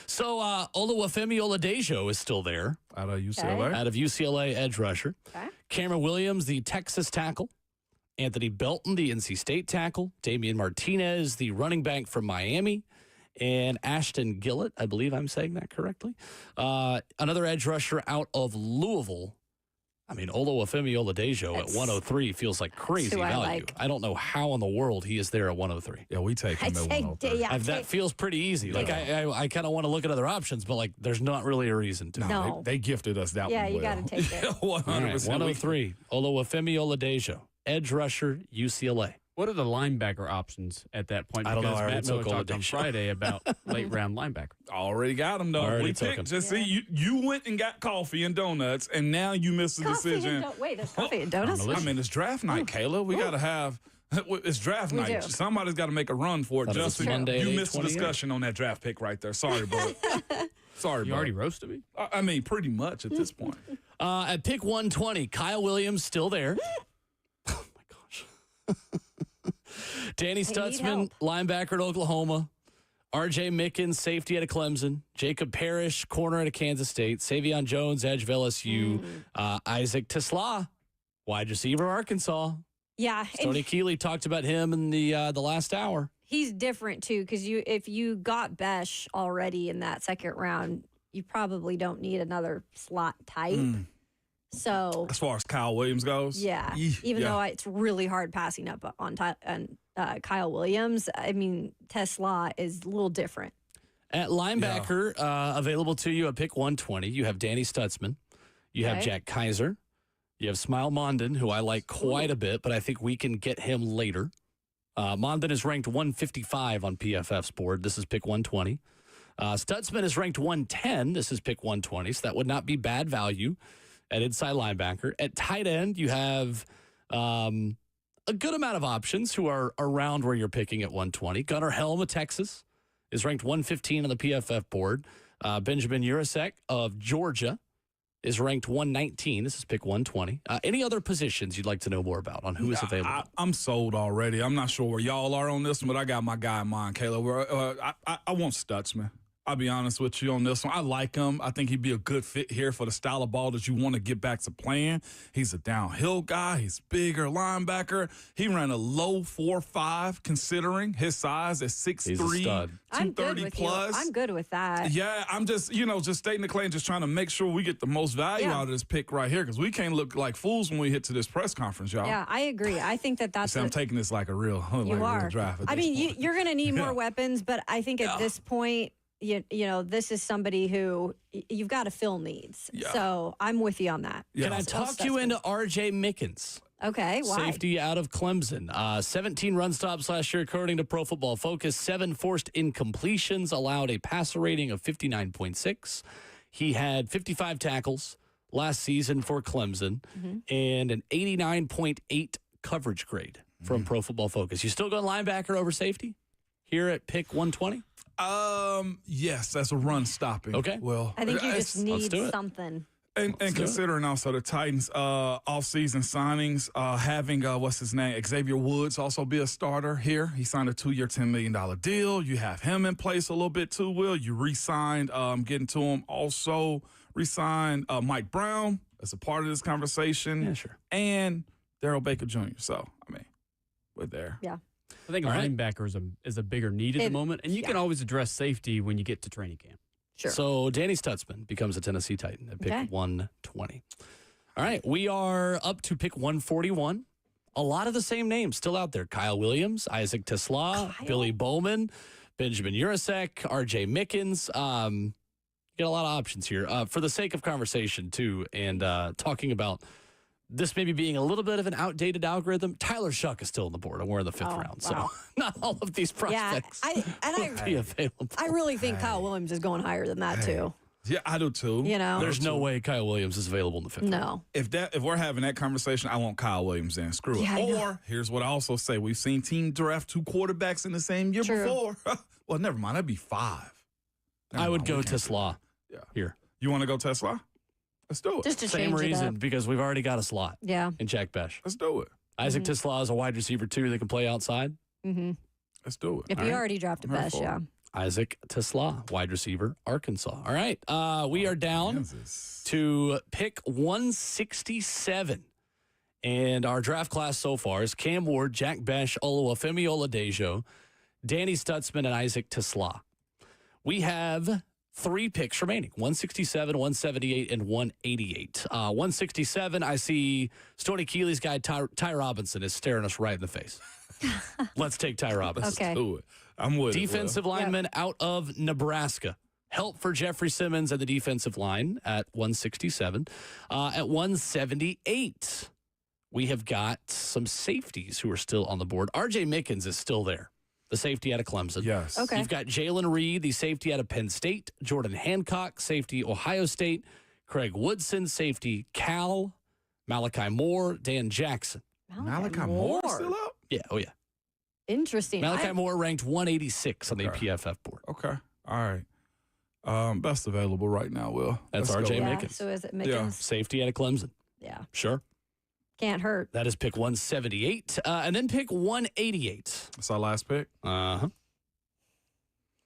So Oluwafemi Oladejo is still there Out of UCLA. out of UCLA edge rusher. Okay. Cameron Williams, the Texas tackle. Anthony Belton, the NC State tackle. Damian Martinez, the running back from Miami. And Ashton Gillett, I believe I'm saying that correctly. Another edge rusher out of Louisville. I mean, Oluwafemi Oladejo at That's- 103 feels like crazy who I value. like. I don't know how in the world he is there at 103. Yeah, we take him I'd at say, 103. yeah, That feels pretty easy. Like I kind of want to look at other options, but like there's not really a reason to. No. They gifted us that Yeah, one. you got to take it. 100%. All right, 103. Oluwafemi Oladejo, edge rusher, UCLA. What are the linebacker options at that point? I don't know. Because I already Matt Miller took talked on Oladejo. Friday about late round linebacker. Already got him, though. Already We took picked. him. Just see, you went and got coffee and donuts, and now you missed the Coffee decision. and wait, there's coffee and donuts? I mean, it's draft night, Kayla. We got to have. It's draft We night. do. Somebody's got to make a run for it. Thought it was Justin, Monday you at missed the 8:28. discussion on that draft pick right there. Sorry, bro. Sorry, You bro. already roasted me? I mean, pretty much at this point. At pick 120, Kyle Williams still there. Oh my gosh. Danny need Stutzman, help. linebacker at Oklahoma. RJ Mickens, safety out of Clemson. Jacob Parrish, corner out of Kansas State. Savion Jones, edge of LSU. Isaac Tesla, wide receiver, Arkansas. Yeah, and Stoney Keeley talked about him in the last hour. he's different too because if you got Besh already in that second round, you probably don't need another slot type. So As far as Kyle Williams goes, yeah, Eeh, even yeah. though it's really hard passing up on Kyle Williams, I mean Tesla is a little different. At linebacker, available to you at pick 120, you have Danny Stutzman. You have Okay. Jack Kaiser. You have Smile Mondon, who I like quite a bit, but I think we can get him later. Mondon is ranked 155 on PFF's board. This is pick 120. Stutzman is ranked 110. This is pick 120, so that would not be bad value at inside linebacker. At tight end, you have a good amount of options who are around where you're picking at 120. Gunnar Helm of Texas is ranked 115 on the PFF board. Benjamin Urasek of Georgia is ranked 119. This is pick 120. Any other positions you'd like to know more about on who is available? I'm sold already. I'm not sure where y'all are on this one, but I got my guy in mind, Kayla. I want Stutzman. I'll be honest with you on this one. I like him. I think he'd be a good fit here for the style of ball that you want to get back to playing. He's a downhill guy. He's bigger linebacker. He ran a low 4.5 considering his size at 6'3", He's a stud. I'm good 230 with plus. you. I'm good with that. Yeah, I'm just stating the claim, just trying to make sure we get the most value Yeah. out of this pick right here because we can't look like fools when we hit to this press conference, y'all. Yeah, I agree. I think that's See, I'm taking this like a real, like you a are. real draft. At I this mean, point. you're going to need more Yeah. weapons, but I think at this point, you know, this is somebody who you've got to fill needs. Yeah. So I'm with you on that. Can I Yeah. talk you into RJ Mickens? Okay, why? Safety out of Clemson. 17 run stops last year, according to Pro Football Focus. 7 forced incompletions, allowed a passer rating of 59.6. He had 55 tackles last season for Clemson and an 89.8 coverage grade from Pro Football Focus. You still going linebacker over safety here at pick 120? Yes, that's a run stopping. Okay. Well, I think you it's- just need do it. something. And considering also the Titans' offseason signings, having what's his name, Xavier Woods also be a starter here. He signed a 2-year, $10 million deal. You have him in place a little bit too, Will. You re-signed, getting to him. Also re-signed Mike Brown as a part of this conversation. Yeah, sure. And Darrell Baker Jr. So, I mean, we're there. Yeah. I think a All right. linebacker is a bigger need at the moment, and you can yeah. always address safety when you get to training camp. Sure. So Danny Stutzman becomes a Tennessee Titan at pick Okay. 120. All right, we are up to pick 141. A lot of the same names still out there. Kyle Williams, Isaac Tesla, Kyle. Billy Bowman, Benjamin Urasek, RJ Mickens. You got a lot of options here. For the sake of conversation, too, and talking about this maybe being a little bit of an outdated algorithm, Tyler Shuck is still on the board, and we're in the 5th round. Wow. So not all of these prospects will be available. I really think Kyle Williams is going higher than that, too. Yeah, I do too. You know? There's no way Kyle Williams is available in the 5th round. No. If we're having that conversation, I want Kyle Williams in. Screw Yeah, I it. know. Or here's what I also say: we've seen team draft 2 quarterbacks in the same year True. before. Well, never mind. That'd be 5. I would go Tesla here. You want to go Tesla? Let's do it. Just to Same change reason, it up. because we've already got a slot Yeah. in Jack Besh. Let's do it. Isaac Tesla is a wide receiver, too, that can play outside. Mm-hmm. Let's do it. If you already drafted I'm here Besh, for it. yeah. Isaac Tesla, wide receiver, Arkansas. All right. We are down Kansas. to pick 167. And our draft class so far is Cam Ward, Jack Besh, Oluwafemi Oladejo, Danny Stutzman, and Isaac Tesla. We have 3 picks remaining, 167, 178, and 188. 167, I see Stoney Keeley's guy, Ty Robinson, is staring us right in the face. Let's take Ty Robinson. Okay. Do it. I'm with Defensive lineman out of Nebraska. Help for Jeffrey Simmons at the defensive line at 167. At 178, we have got some safeties who are still on the board. R.J. Mickens is still there, the safety out of Clemson. Yes. Okay. You've got Jalen Reed, the safety out of Penn State. Jordan Hancock, safety, Ohio State. Craig Woodson, safety, Cal. Malachi Moore, Dan Jackson. Malachi Moore still up? Yeah, oh yeah. Interesting. Malachi Moore ranked 186 on the PFF board. Okay. All right. Best available right now, Will. That's Let's R.J. go. Yeah, Mickens. so is it Yeah. Mickens? Safety out of Clemson. Yeah. Sure. Can't hurt. That is pick 178. And then pick 188. That's our last pick. Uh-huh.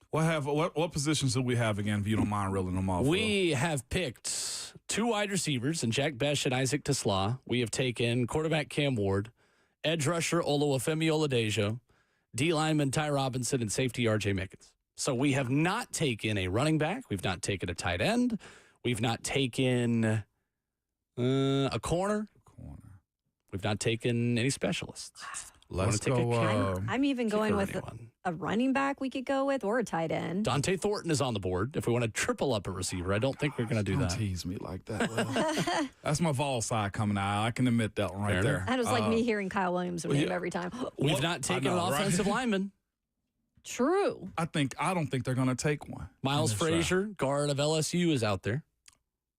What positions do we have again, if you don't mind reeling them off? Will? We have picked 2 wide receivers in Jack Besh and Isaac Tesla. We have taken quarterback Cam Ward, edge rusher Oluwafemi Oladejo, D lineman Ty Robinson, and safety R.J. Mickens. So we have not taken a running back. We've not taken a tight end. We've not taken a corner. We've not taken any specialists. Let's take a go. I'm even going with anyone. a running back we could go with or a tight end. Dante Thornton is on the board. If we want to triple up a receiver, I don't think we're going to do Don't that. tease me like that, Will. That's my Vol side coming out. I can admit that one right Fair there. enough. That was like me hearing Kyle Williams' name yeah. every time. We've What? not taken I know, an right? offensive lineman. True. I don't think they're going to take one. Miles in this draft. Frazier, guard of LSU, is out there.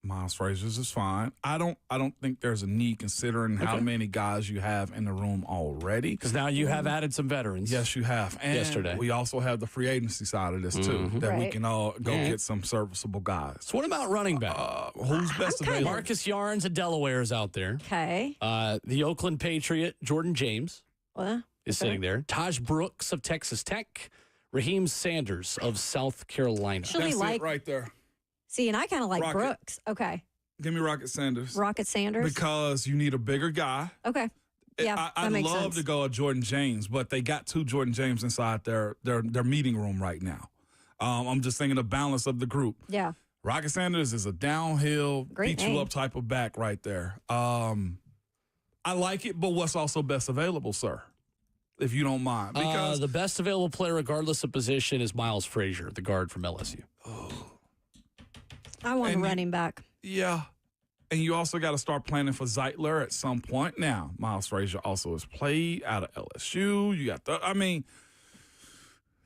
Miles Frazier's is fine. I don't think there's a need considering how many guys you have in the room already. Because now you have added some veterans. Yes, you have. And Yesterday. we also have the free agency side of this too, that we Right. can all go get some serviceable guys. So what about running back? Who's best available? Marcus Yarns of Delaware is out there. Okay. The Oakland Patriot, Jordan James, Well, is sitting there. Taj Brooks of Texas Tech. Raheem Sanders of South Carolina. Actually, That's like it right there. see, and I kind of like Rocket. Brooks. Okay. Give me Rocket Sanders. Rocket Sanders. Because you need a bigger guy. Okay. Yeah, I'd that makes love sense. to go at Jordan James, but they got 2 Jordan James inside their meeting room right now. I'm just thinking the balance of the group. Yeah. Rocket Sanders is a downhill, Great beat you name. up type of back right there. I like it, but what's also best available, sir? If you don't mind. Because The best available player, regardless of position, is Miles Frazier, the guard from LSU. I want a And you- running back. yeah. And you also got to start planning for Zeitler at some point. Now, Miles Frazier also has played out of LSU. You got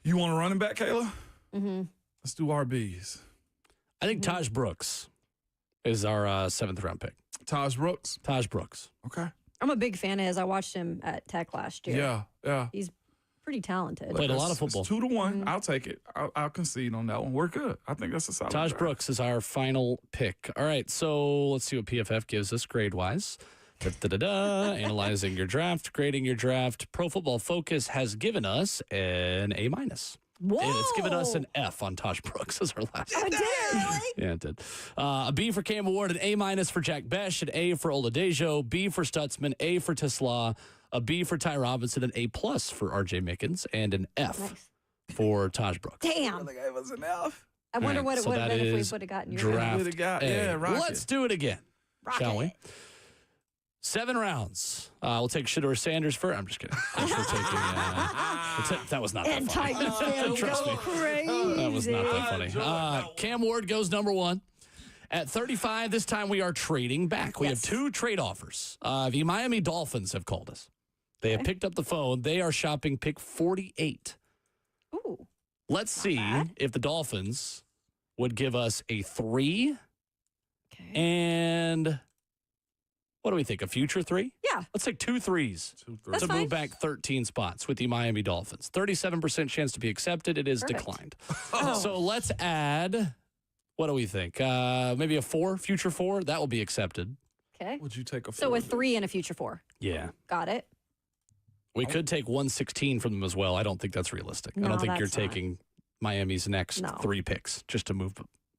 you want a running back, Kayla? Mm-hmm. Let's do RBs. I think Taj Brooks is our 7th round pick. Taj Brooks. Taj Brooks. Okay. I'm a big fan of his. I watched him at Tech last year. Yeah. He's pretty talented. Played a lot of football. It's 2-1. I'll take it. I'll concede on that one. We're good. I think that's a solid Taj draft. Brooks is our final pick. All right, so let's see what PFF gives us grade-wise. Analyzing your draft, grading your draft. Pro Football Focus has given us an A-. Whoa. And it's given us an F on Taj Brooks as our last. Oh, did it really? Yeah, it did. A B for Cam Ward, an A- for Jack Besh, an A for Oladejo, B for Stutzman, A for Tesla, a B for Ty Robinson, an A+ for R.J. Mickens, and an F Nice. for Taj Brooks. Damn. They gave us an F. I wonder All right, what it so would have that been if we is would have gotten your draft Would've got- A. yeah, Rocket. Let's do it again, shall we? 7 rounds. We'll take Shedeur Sanders first. I'm just kidding. We're taking, that was not that And funny. Titans fans Trust go me. crazy. That was not that funny. Cam Ward goes number 1. At 35, this time we are trading back. We have 2 trade offers. The Miami Dolphins have called us. They have picked up the phone. They are shopping pick 48. Ooh. Let's see if the Dolphins would give us a 3 and what do we think? A future 3? Yeah. Let's take 2 3s That's to fine. move back 13 spots with the Miami Dolphins. 37% chance to be accepted. It is Perfect. declined. Oh. So let's add, what do we think? Maybe a 4, future 4. That will be accepted. Okay. Would you take a So a 3 and a future 4. Yeah. Got it. We could take 116 from them as well. I don't think that's realistic. I No, don't think you're that's not. taking Miami's next No. 3 picks just to move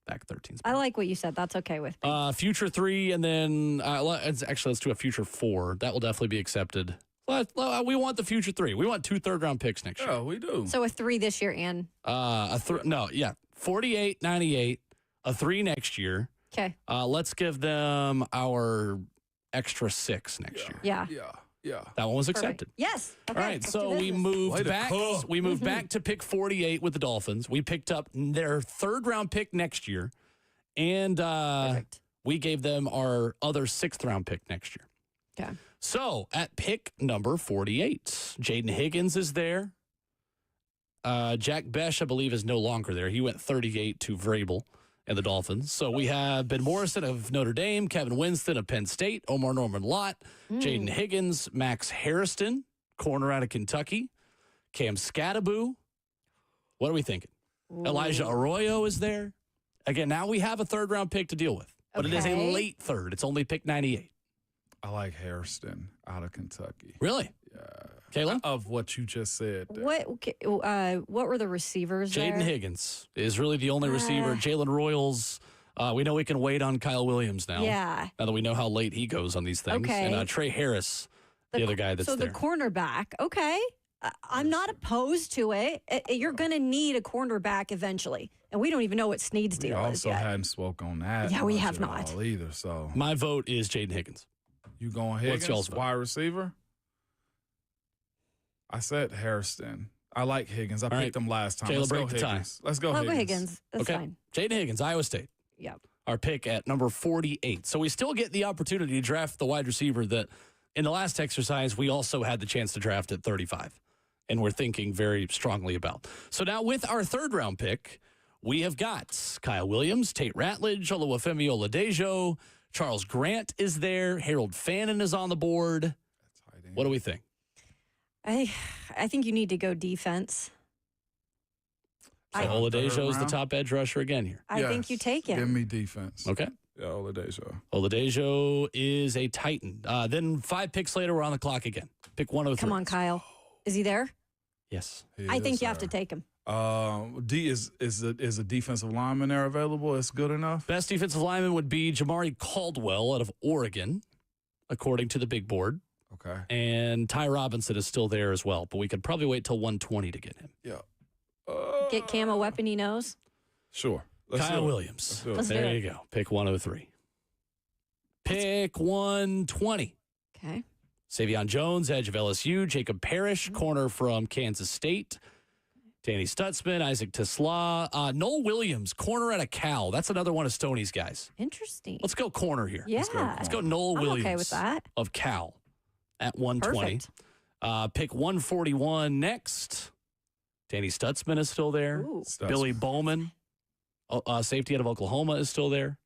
back 13 spots. I like what you said. That's okay with me. Future 3, and then let's do a future 4. That will definitely be accepted. We want the future 3. We want 2 third-round picks next year. Yeah, we do. So a 3 this year and 48, 98, a 3 next year. okay. Let's give them our extra 6 next year. Yeah. Yeah. That one was Perfect. accepted. Yes. Okay. All right, let's so do we business. moved Way to back. cook. We moved back to pick 48 with the Dolphins. We picked up their 3rd-round pick next year, and Perfect. we gave them our other 6th-round pick next year. Okay. So at pick number 48, Jaden Higgins is there. Jack Besh, I believe, is no longer there. He went 38 to Vrabel and the Dolphins. So we have Ben Morrison of Notre Dame, Kevin Winston of Penn State, Omar Norman Lott, Jaden Higgins, Max Harrison, corner out of Kentucky, Cam Scattaboo. What are we thinking? Elijah Arroyo is there. Again, now we have a 3rd-round pick to deal with, but it is a Okay. late 3rd. It's only pick 98. I like Hairston out of Kentucky. Really? Yeah. Kayla? Of what you just said. there. What were the receivers Jaden there? Higgins is really the only receiver. Jalen Royals, we know we can wait on Kyle Williams now. Yeah. Now that we know how late he goes on these things. Okay. And Trey Harris, the other guy that's so there. the cornerback. Okay. I'm not opposed to it. You're going to need a cornerback eventually. And we don't even know what Snead's We deal is also yet. hadn't spoke on that. Yeah, we much have at not. all either. So My vote is Jaden Higgins. you going Higgins, y'all's vote? wide receiver? I said Hairston. I like Higgins. I All picked right. him last time. Caleb, Let's go break the tie. Higgins. Let's go I'll Higgins. go Higgins. That's Okay. fine. Jaden Higgins, Iowa State. Yep. Our pick at number 48. So we still get the opportunity to draft the wide receiver that in the last exercise we also had the chance to draft at 35. And we're thinking very strongly about. So now with our 3rd-round pick, we have got Kyle Williams, Tate Ratledge, Oluwafemi Oladejo, Charles Grant is there, Harold Fannin is on the board. What do we think? I think you need to go defense. So Third Oladejo is the round? top edge rusher again here. I think you Yes. take him. Give me defense. Okay. Yeah, Oladejo. Oladejo is a Titan. Then 5 picks later, we're on the clock again. Pick 103. Come on, Kyle. Is he there? Yes. He I think is you have to there. take him. Is a defensive lineman there available? It's good enough. Best defensive lineman would be Jamari Caldwell out of Oregon, according to the big board. Okay. And Ty Robinson is still there as well, but we could probably wait till 120 to get him. Yeah. Get Cam a weapon he knows. Sure. Let's Kyle do it. Williams. do it. Let's do There it. you go. Pick 103. Pick 120. Okay. Savion Jones, edge of LSU. Jacob Parrish, corner from Kansas State. Danny Stutzman, Isaac Tisla. Noel Williams, corner out of Cal. That's another one of Stoney's guys. Interesting. Let's go corner here. Yeah. Let's go Noel I'm Williams okay with that. of Cal at 120. Perfect. Pick 141 next. Danny Stutzman is still there. Ooh. Billy Bowman, safety out of Oklahoma, is still there.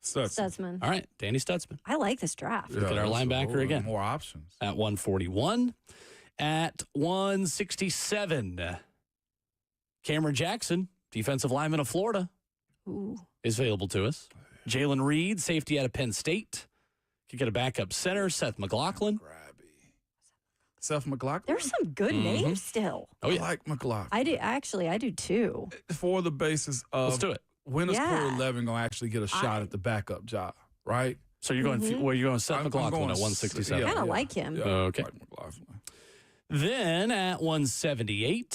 Stutzman. All right, Danny Stutzman I like this draft. Look at our that's a linebacker whole again. More options. at 141. At 167, Cameron Jackson, defensive lineman of Florida, Ooh. is available to us. Jalen Reed, safety out of Penn State. Could get a backup center, Seth McLaughlin. Seth McLaughlin. There's some good names still. Oh, yeah. I like McLaughlin. I do too. For the basis of Let's do it. when is Yeah. Corey Levin going to actually get a shot at the backup job, right? So you're going, where you're going Seth I'm McLaughlin going at 167. Kinda like him. Yeah, Okay. I like McLaughlin. Then at 178,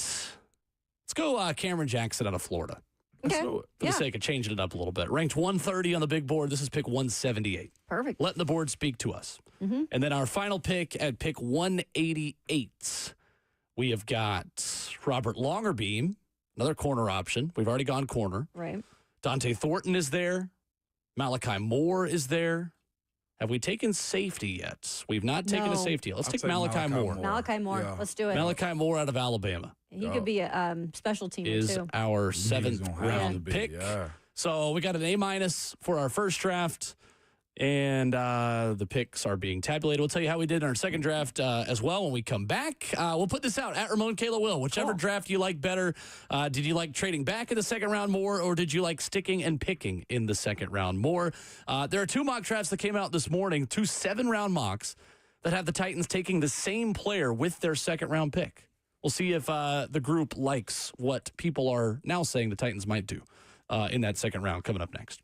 let's go Cameron Jackson out of Florida. Let's Okay. do it. For the sake of changing it up a little bit. Ranked 130 on the big board. This is pick 178. Perfect. Letting the board speak to us. Mm-hmm. And then our final pick at pick 188, we have got Robert Longerbeam, another corner option. We've already gone corner. Right. Dante Thornton is there. Malachi Moore is there. Have we taken safety yet? We've not taken a No. safety yet. Let's I'll take take Malachi Moore. Malachi Moore. Yeah. Let's do it. Malachi Moore out of Alabama He could be a special teamer, is too. our He's seventh gonna have to round be, pick. yeah. So we got an A- for our first draft, and the picks are being tabulated. We'll tell you how we did in our second draft as well when we come back. We'll put this out at Ramon Kayla Will. Whichever draft you like better. Did you like trading back in the second round more, or did you like sticking and picking in the second round more? There are 2 mock drafts that came out this morning, 2 7-round mocks that have the Titans taking the same player with their second round pick. We'll see if the group likes what people are now saying the Titans might do in that second round coming up next.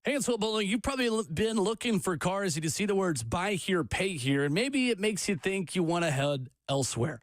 Hey, it's Will Bowling. You've probably been looking for cars and you see the words buy here, pay here, and maybe it makes you think you want to head elsewhere.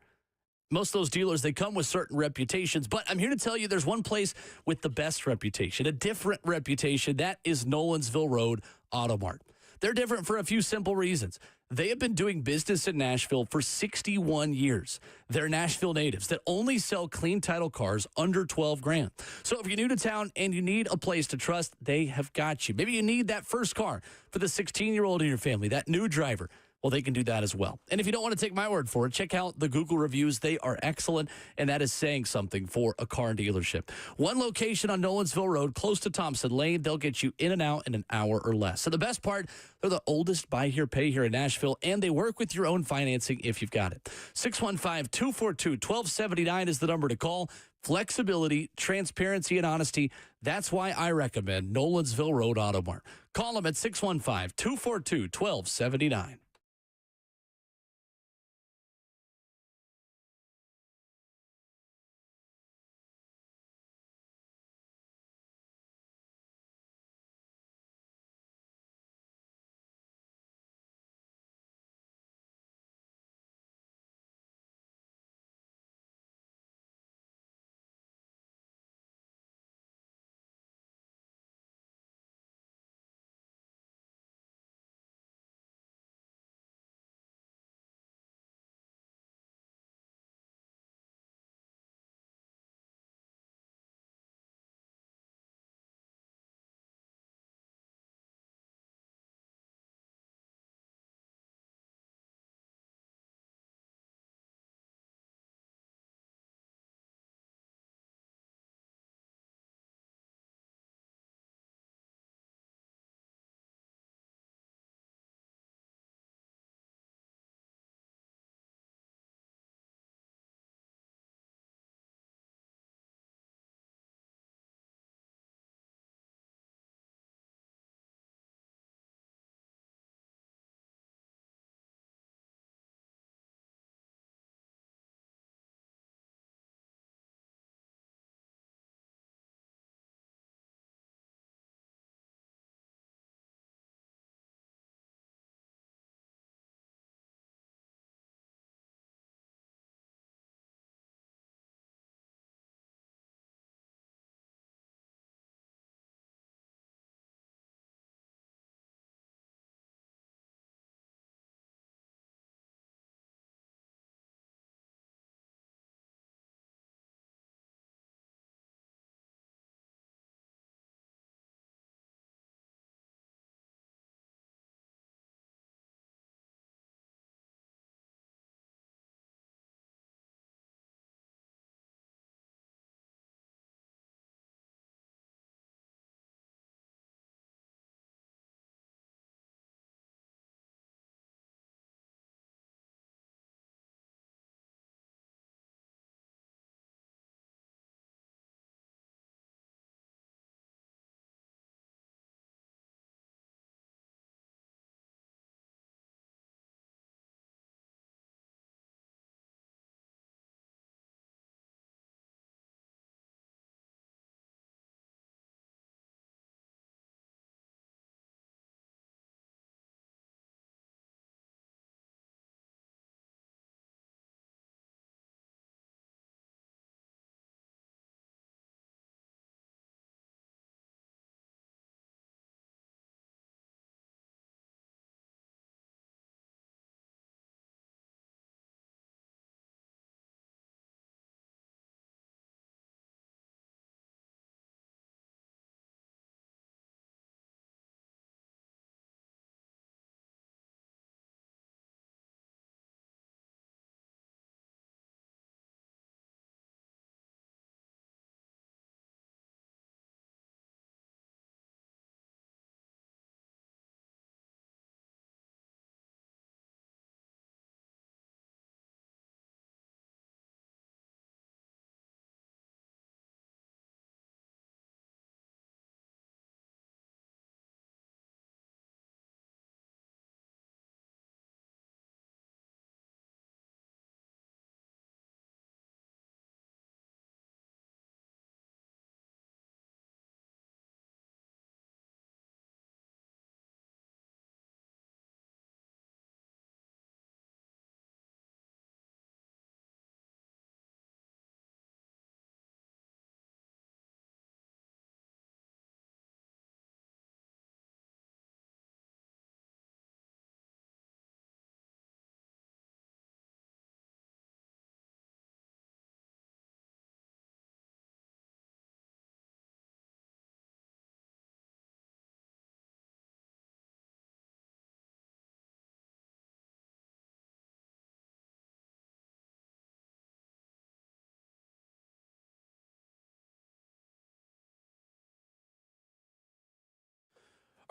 Most of those dealers, they come with certain reputations, but I'm here to tell you there's one place with the best reputation, a different reputation. That is Nolensville Road Auto Mart. They're different for a few simple reasons. They have been doing business in Nashville for 61 years. They're Nashville natives that only sell clean title cars under 12 grand. So if you're new to town and you need a place to trust, they have got you. Maybe you need that first car for the 16-year-old in your family, that new driver. Well, they can do that as well. And if you don't want to take my word for it, check out the Google reviews. They are excellent, and that is saying something for a car dealership. One location on Nolensville Road, close to Thompson Lane. They'll get you in and out in an hour or less. So the best part, they're the oldest buy here, pay here in Nashville, and they work with your own financing if you've got it. 615-242-1279 is the number to call. Flexibility, transparency, and honesty. That's why I recommend Nolensville Road Auto Mart. Call them at 615-242-1279.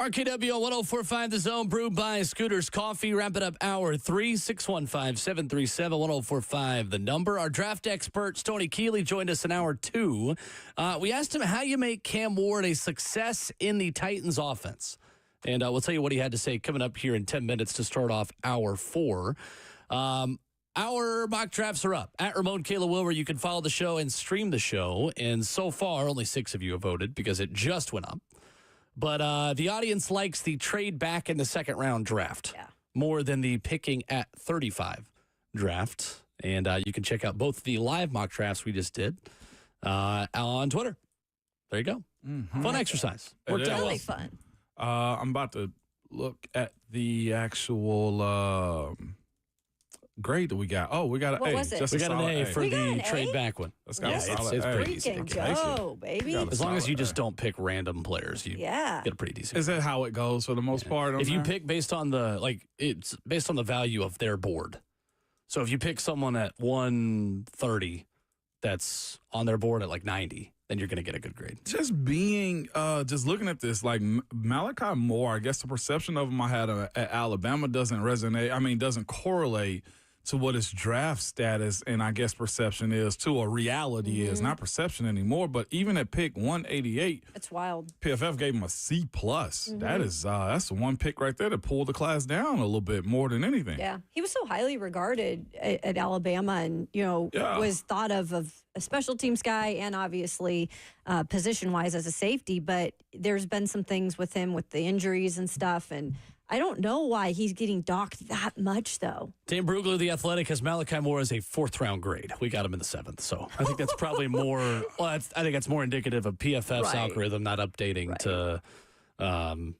RKW on 104.5 The Zone, brewed by Scooters Coffee. Wrapping up hour 3, 615-737-1045, the number. Our draft expert, Stoney Keeley, joined us in hour 2. We asked him how you make Cam Ward a success in the Titans offense. And we'll tell you what he had to say coming up here in 10 minutes to start off hour 4. Our mock drafts are up. At Ramon Kayla Wilmer, you can follow the show and stream the show. And so far, only 6 of you have voted because it just went up. But the audience likes the trade back in the second round draft more than the picking at 35 draft. And you can check out both the live mock drafts we just did on Twitter. There you go. Mm-hmm. Fun exercise. Worked out Really well. fun. I'm about to look at the actual grade that we got. Oh, we got an What A. was it? Just We got an A for We got the an trade A? back one. Let's go. Yeah, Solid it's A. pretty easy. Freaking Thank you. go, baby. Got As long as you solid just A. don't pick random players, you Yeah. get a pretty decent. Is that how it goes for the most part? If you pick based on it's based on the value of their board. So if you pick someone at 130 that's on their board at like 90, then you're going to get a good grade. just looking at this, like Malachi Moore, I guess the perception of him I had at Alabama doesn't correlate to what his draft status and I guess perception is to a reality is. Not perception anymore, but even at pick 188, It's wild. PFF gave him a C+. That is that's the one pick right there that pulled the class down a little bit more than anything. Yeah. He was so highly regarded at Alabama and, was thought of a special teams guy and obviously position-wise as a safety. But there's been some things with him with the injuries and stuff. And I don't know why he's getting docked that much, though. Dan Brugler, The Athletic, has Malachi Moore as a 4th-round grade. We got him in the 7th, so I think that's probably more. Well, I think that's more indicative of PFF's algorithm not updating to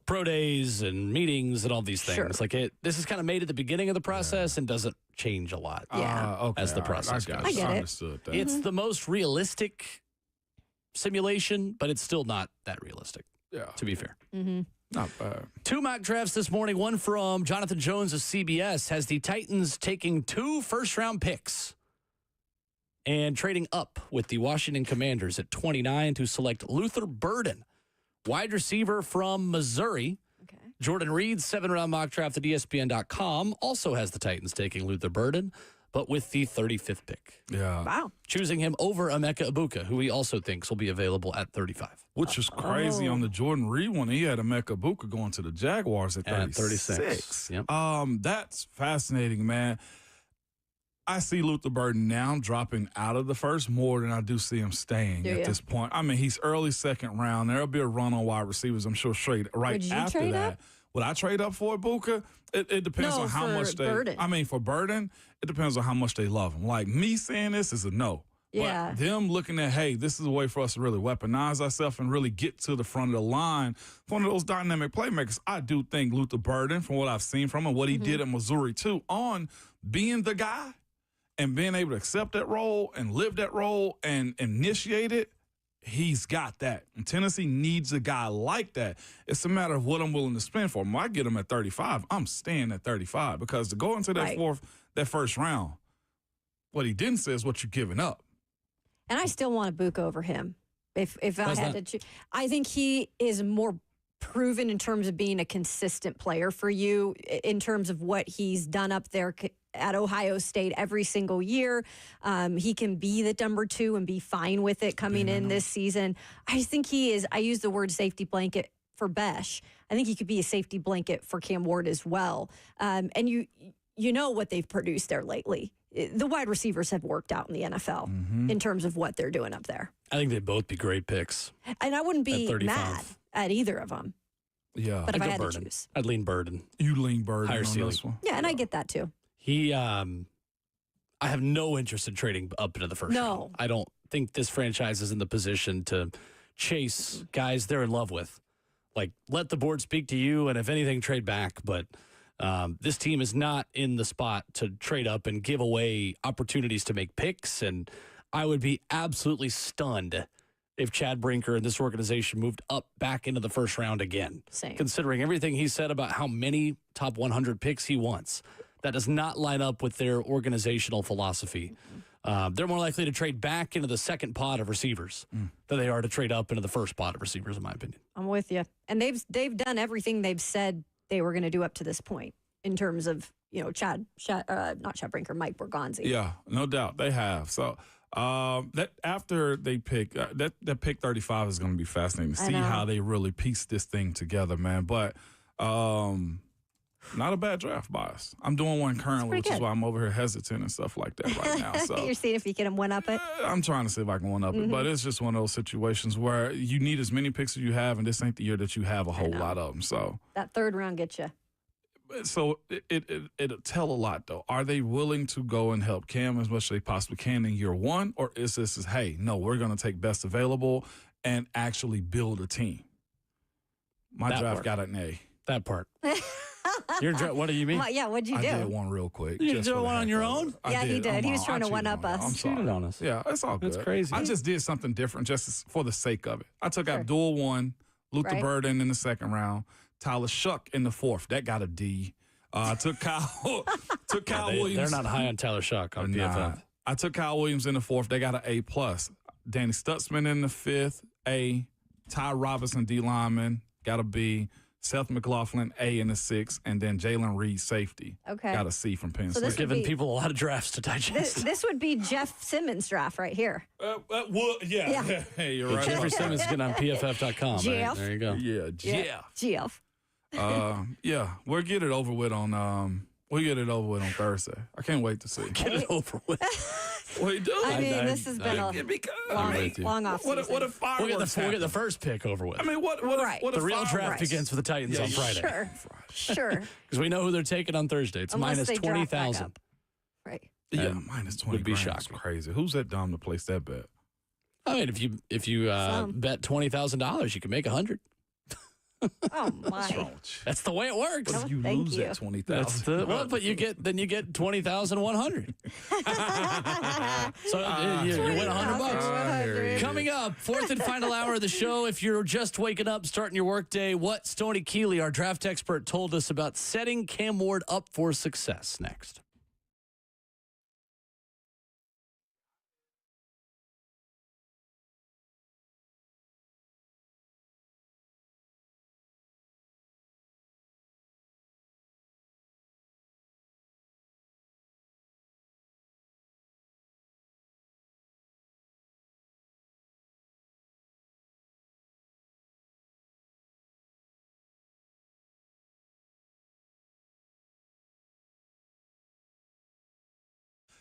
pro days and meetings and all these things. Sure. Like this is kind of made at the beginning of the process and doesn't change a lot. Yeah. As the process goes. I get it. Understood that. It's the most realistic simulation, but it's still not that realistic. To be fair. Not bad. 2 mock drafts this morning. One from Jonathan Jones of CBS has the Titans taking 2 first-round picks and trading up with the Washington Commanders at 29 to select Luther Burden, wide receiver from Missouri. Okay. Jordan Reed's 7-round mock draft at ESPN.com also has the Titans taking Luther Burden, but with the 35th pick. Yeah. Wow. Choosing him over Emeka Ibuka, who he also thinks will be available at 35. Which is crazy on the Jordan Reed one. He had Emeka Ibuka going to the Jaguars at 36. Yep. That's fascinating, man. I see Luther Burden now dropping out of the first more than I do see him staying at this point. I mean, he's early second round. There'll be a run on wide receivers, I'm sure, straight right Would you after trade that. up? Would I trade up for Ibuka? It depends on how much they. Burden. I mean, for Burden, it depends on how much they love him. Like me saying this is a no. Yeah. But them looking at, hey, this is a way for us to really weaponize ourselves and really get to the front of the line. One of those dynamic playmakers, I do think Luther Burden, from what I've seen from him, what he did at Missouri too, on being the guy and being able to accept that role and live that role and initiate it, he's got that. And Tennessee needs a guy like that. It's a matter of what I'm willing to spend for him. When I get him at 35, I'm staying at 35 because to go into that first round, what he didn't say is what you're giving up. And I still want Ibuka over him. If I had to choose, I think he is more proven in terms of being a consistent player for you, in terms of what he's done up there at Ohio State every single year. He can be the number 2 and be fine with it coming in this season. I just think he is, I use the word safety blanket for Besh. I think he could be a safety blanket for Cam Ward as well. And you know what they've produced there lately. The wide receivers have worked out in the NFL in terms of what they're doing up there. I think they'd both be great picks. And I wouldn't be 35. mad at either of them. Yeah. But if I had Burden. to choose. I'd lean Burden. You lean Burden Higher on ceiling. this one. Yeah, and I get that too. He, I have no interest in trading up into the first round. I don't think this franchise is in the position to chase guys they're in love with. Like, let the board speak to you, and if anything, trade back. But this team is not in the spot to trade up and give away opportunities to make picks. And I would be absolutely stunned if Chad Brinker and this organization moved up back into the first round again. Same. Considering everything he said about how many top 100 picks he wants. That does not line up with their organizational philosophy They're more likely to trade back into the second pod of receivers than they are to trade up into the first pod of receivers, in my opinion. I'm with you. And they've done everything they've said they were going to do up to this point in terms of, not Chad Brinker, Mike Borgonzi. Yeah, no doubt they have. So that after they pick that pick 35 is going to be fascinating to see how they really piece this thing together, man. But not a bad draft bias. I'm doing one currently, which is why I'm over here hesitant and stuff like that right now. So You're seeing if you can one up it. I'm trying to see if I can one up it, but it's just one of those situations where you need as many picks as you have, and this ain't the year that you have a whole lot of them. So that third round gets you. So it'll tell a lot, though. Are they willing to go and help Cam as much as they possibly can in year one? Or is this, hey, no, we're going to take best available and actually build a team? My draft got an A. That part. What do you mean? Well, yeah, what'd you do? I did one real quick. You did one on your own? Yeah, he did. He was trying to one-up us. I'm sorry. Cheated on us. Yeah, it's all good. That's crazy. I just did something different just for the sake of it. I took Abdul 1, Luther Burden in the second round, Tyler Shuck in the fourth. That got a D. Took Kyle Williams. They're not high on Tyler Shuck on PFF. I took Kyle Williams in the fourth. They got an A+. Danny Stutzman in the fifth, A. Ty Robinson, D lineman, got a B. Seth McLaughlin, A in the sixth, and then Jalen Reed, safety. Okay. Got a C from Penn State. We're giving people a lot of drafts to digest. This would be Jeff Simmons' draft right here. Yeah. Hey, you're right. Jeffrey Simmons is getting on PFF.com. Jeff. Right? There you go. Yeah, Jeff. Jeff. Yeah, we'll get it over with on Thursday. I can't wait to see. Get it over with. Well, you do. I mean, this has been a long off season. What if fireworks We'll get the first pick over with. I mean, what if the real fireworks- draft begins for the Titans on Friday. Sure. Because we know who they're taking on Thursday. It's Unless minus they draft back 20,000. up. Right. Yeah, minus 20 would be grand is shocking. crazy. Who's that dumb to place that bet? I mean, if you bet $20,000, you can make 100. Oh my. That's the way it works. No, You thank lose you. that 20,000. But you get 20,100. So you win $100. Coming up, fourth and final hour of the show. If you're just waking up, starting your workday, what Stoney Keeley, our draft expert, told us about setting Cam Ward up for success. Next.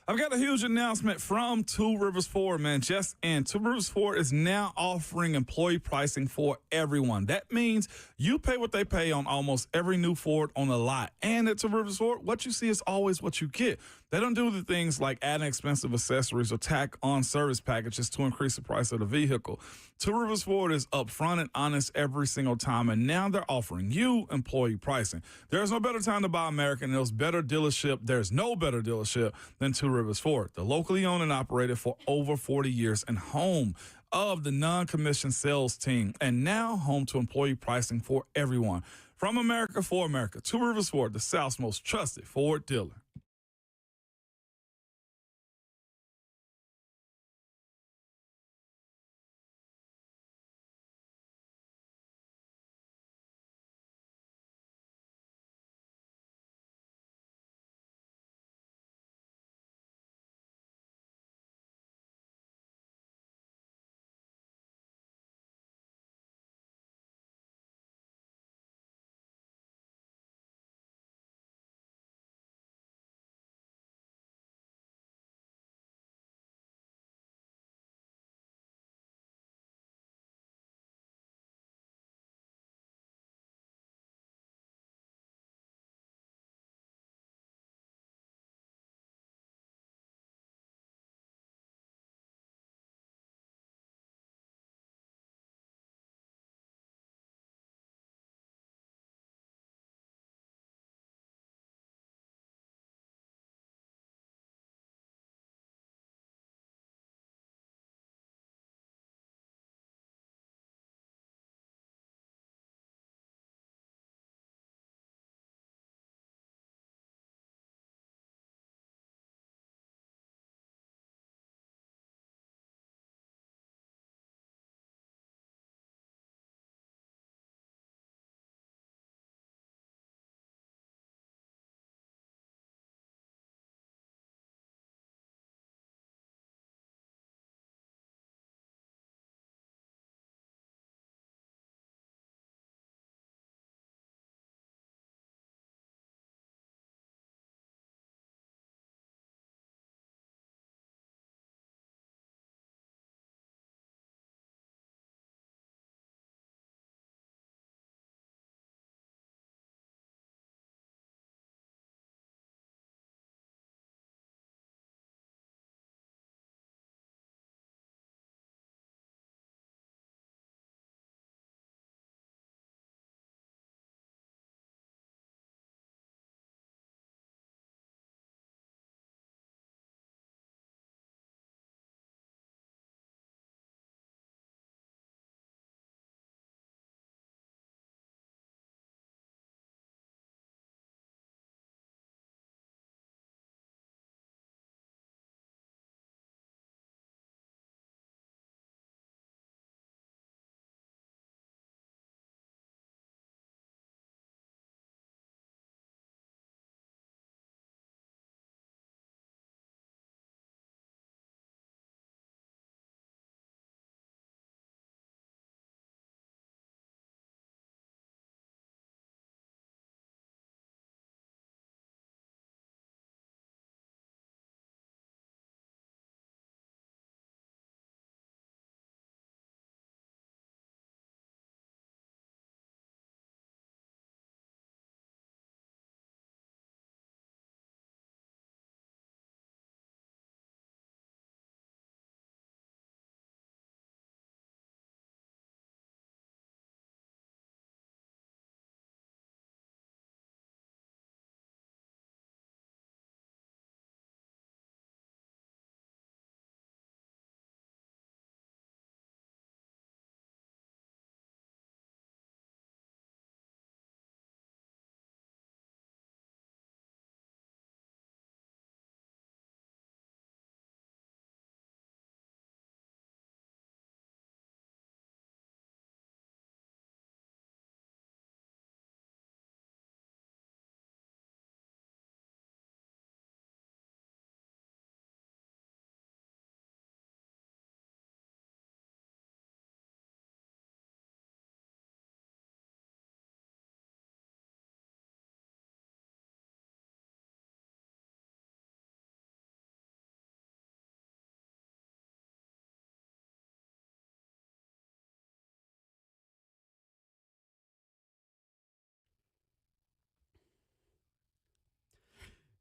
I've got a huge announcement from Two Rivers Ford, man. Just in, Two Rivers Ford is now offering employee pricing for everyone. That means you pay what they pay on almost every new Ford on the lot. And at Two Rivers Ford, what you see is always what you get. They don't do the things like adding expensive accessories or tack on service packages to increase the price of the vehicle. Two Rivers Ford is upfront and honest every single time, and now they're offering you employee pricing. There's no better time to buy American. There's no better dealership than Two Rivers Ford. They're locally owned and operated for over 40 years and home of the non-commissioned sales team, and now home to employee pricing for everyone. From America for America, Two Rivers Ford, the South's most trusted Ford dealer.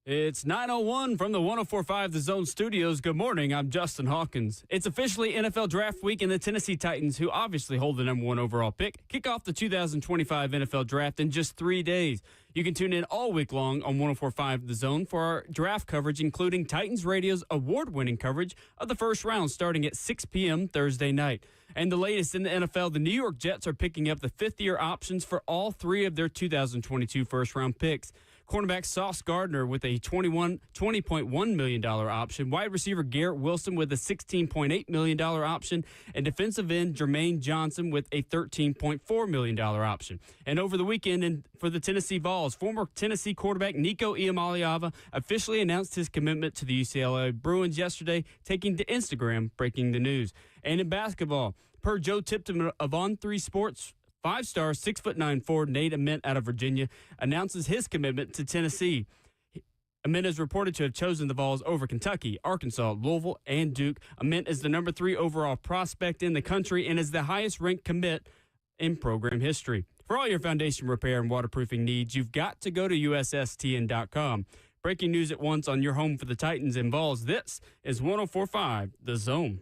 It's 9:01 from the 104.5 The Zone Studios. Good morning. I'm Justin Hawkins. It's officially NFL Draft Week, and the Tennessee Titans, who obviously hold the number 1 overall pick, kick off the 2025 NFL Draft in just 3 days. You can tune in all week long on 104.5 The Zone for our draft coverage, including Titans Radio's award-winning coverage of the first round starting at 6 p.m. Thursday night. And the latest in the NFL, the New York Jets are picking up the fifth-year options for all 3 of their 2022 first-round picks. Cornerback Sauce Gardner with a $20.1 million option, wide receiver Garrett Wilson with a $16.8 million option, and defensive end Jermaine Johnson with a $13.4 million option. And over the weekend, for the Tennessee Vols, former Tennessee quarterback Nico Collins officially announced his commitment to the UCLA Bruins yesterday, taking to Instagram, breaking the news. And in basketball, per Joe Tipton of On3 Sports, 5-star, 6'9" forward Nate Ament out of Virginia announces his commitment to Tennessee. Ament is reported to have chosen the Vols over Kentucky, Arkansas, Louisville, and Duke. Ament is the number 3 overall prospect in the country and is the highest-ranked commit in program history. For all your foundation repair and waterproofing needs, you've got to go to USSTN.com. Breaking news at once on your home for the Titans and Vols. This is 104.5 The Zone.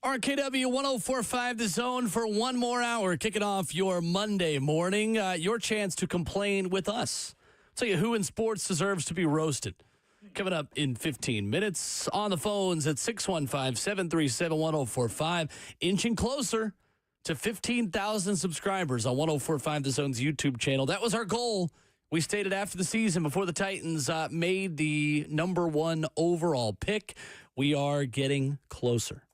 RKW 104.5 The Zone for one more hour. Kicking off your Monday morning. Your chance to complain with us. Tell you who in sports deserves to be roasted. Coming up in 15 minutes on the phones at 615-737-1045. Inching closer to 15,000 subscribers on 104.5 The Zone's YouTube channel. That was our goal. We stated after the season, before the Titans made the number 1 overall pick. We are getting closer.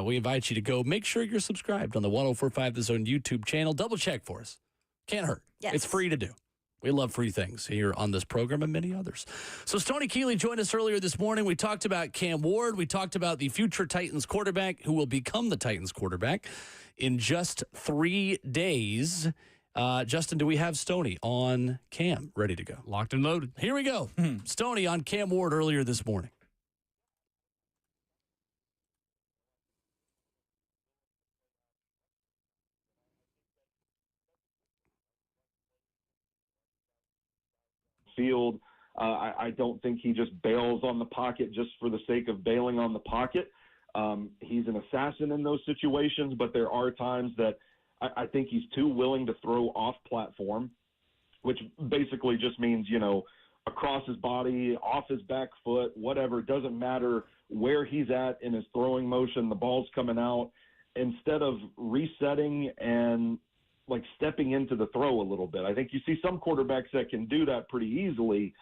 We invite you to go make sure you're subscribed on the 104.5 The Zone YouTube channel. Double check for us. Can't hurt. Yes. It's free to do. We love free things here on this program and many others. So Stoney Keeley joined us earlier this morning. We talked about Cam Ward. We talked about the future Titans quarterback who will become the Titans quarterback in just 3 days. Justin, do we have Stoney on Cam ready to go? Locked and loaded. Here we go. Stoney on Cam Ward earlier this morning. Field. I don't think he just bails on the pocket just for the sake of bailing on the pocket. He's an assassin in those situations, but there are times that I think he's too willing to throw off platform, which basically just means, across his body, off his back foot, whatever. It doesn't matter where he's at in his throwing motion. The ball's coming out. Instead of resetting and stepping into the throw a little bit. I think you see some quarterbacks that can do that pretty easily.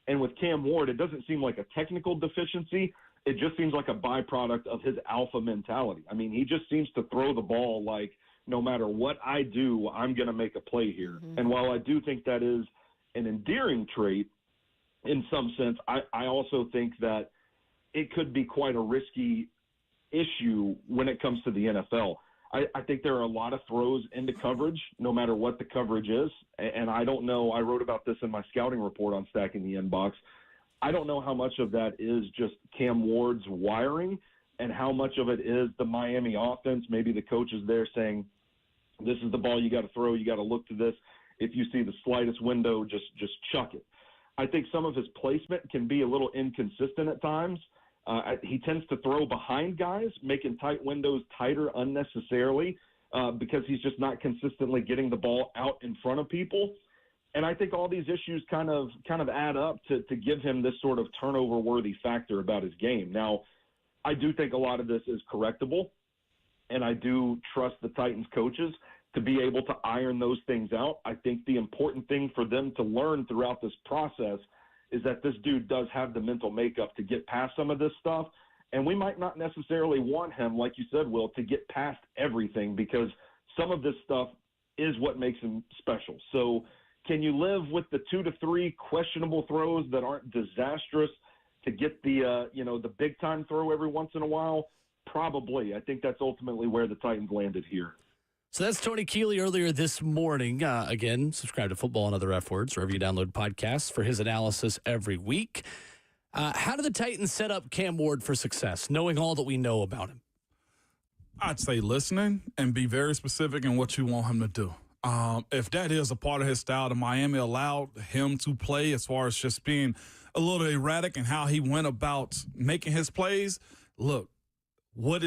And with Cam Ward, it doesn't seem like a technical deficiency. It just seems like a byproduct of his alpha mentality. I mean, he just seems to throw the ball like, no matter what I do, I'm going to make a play here. Mm-hmm. And while I do think that is an endearing trait in some sense, I also think that it could be quite a risky issue when it comes to the NFL. I think there are a lot of throws into coverage, no matter what the coverage is. And I don't know, I wrote about this in my scouting report on Stacking the Inbox. I don't know how much of that is just Cam Ward's wiring and how much of it is the Miami offense. Maybe the coach is there saying, this is the ball you got to throw. You got to look to this. If you see the slightest window, just chuck it. I think some of his placement can be a little inconsistent at times. He tends to throw behind guys, making tight windows tighter unnecessarily because he's just not consistently getting the ball out in front of people. And I think all these issues kind of add up to give him this sort of turnover-worthy factor about his game. Now, I do think a lot of this is correctable, and I do trust the Titans coaches to be able to iron those things out. I think the important thing for them to learn throughout this process is that this dude does have the mental makeup to get past some of this stuff. And we might not necessarily want him, like you said, Will, to get past everything because some of this stuff is what makes him special. So can you live with the 2 to 3 questionable throws that aren't disastrous? to get the the big time throw every once in a while? Probably. I think that's ultimately where the Titans landed here. So that's Stoney Keeley earlier this morning. Again, subscribe to Football and Other F Words wherever you download podcasts for his analysis every week. How do the Titans set up Cam Ward for success, knowing all that we know about him? I'd say listening and be very specific in what you want him to do. If that is a part of his style, the Miami allowed him to play as far as just being a little erratic in how he went about making his plays. Look, what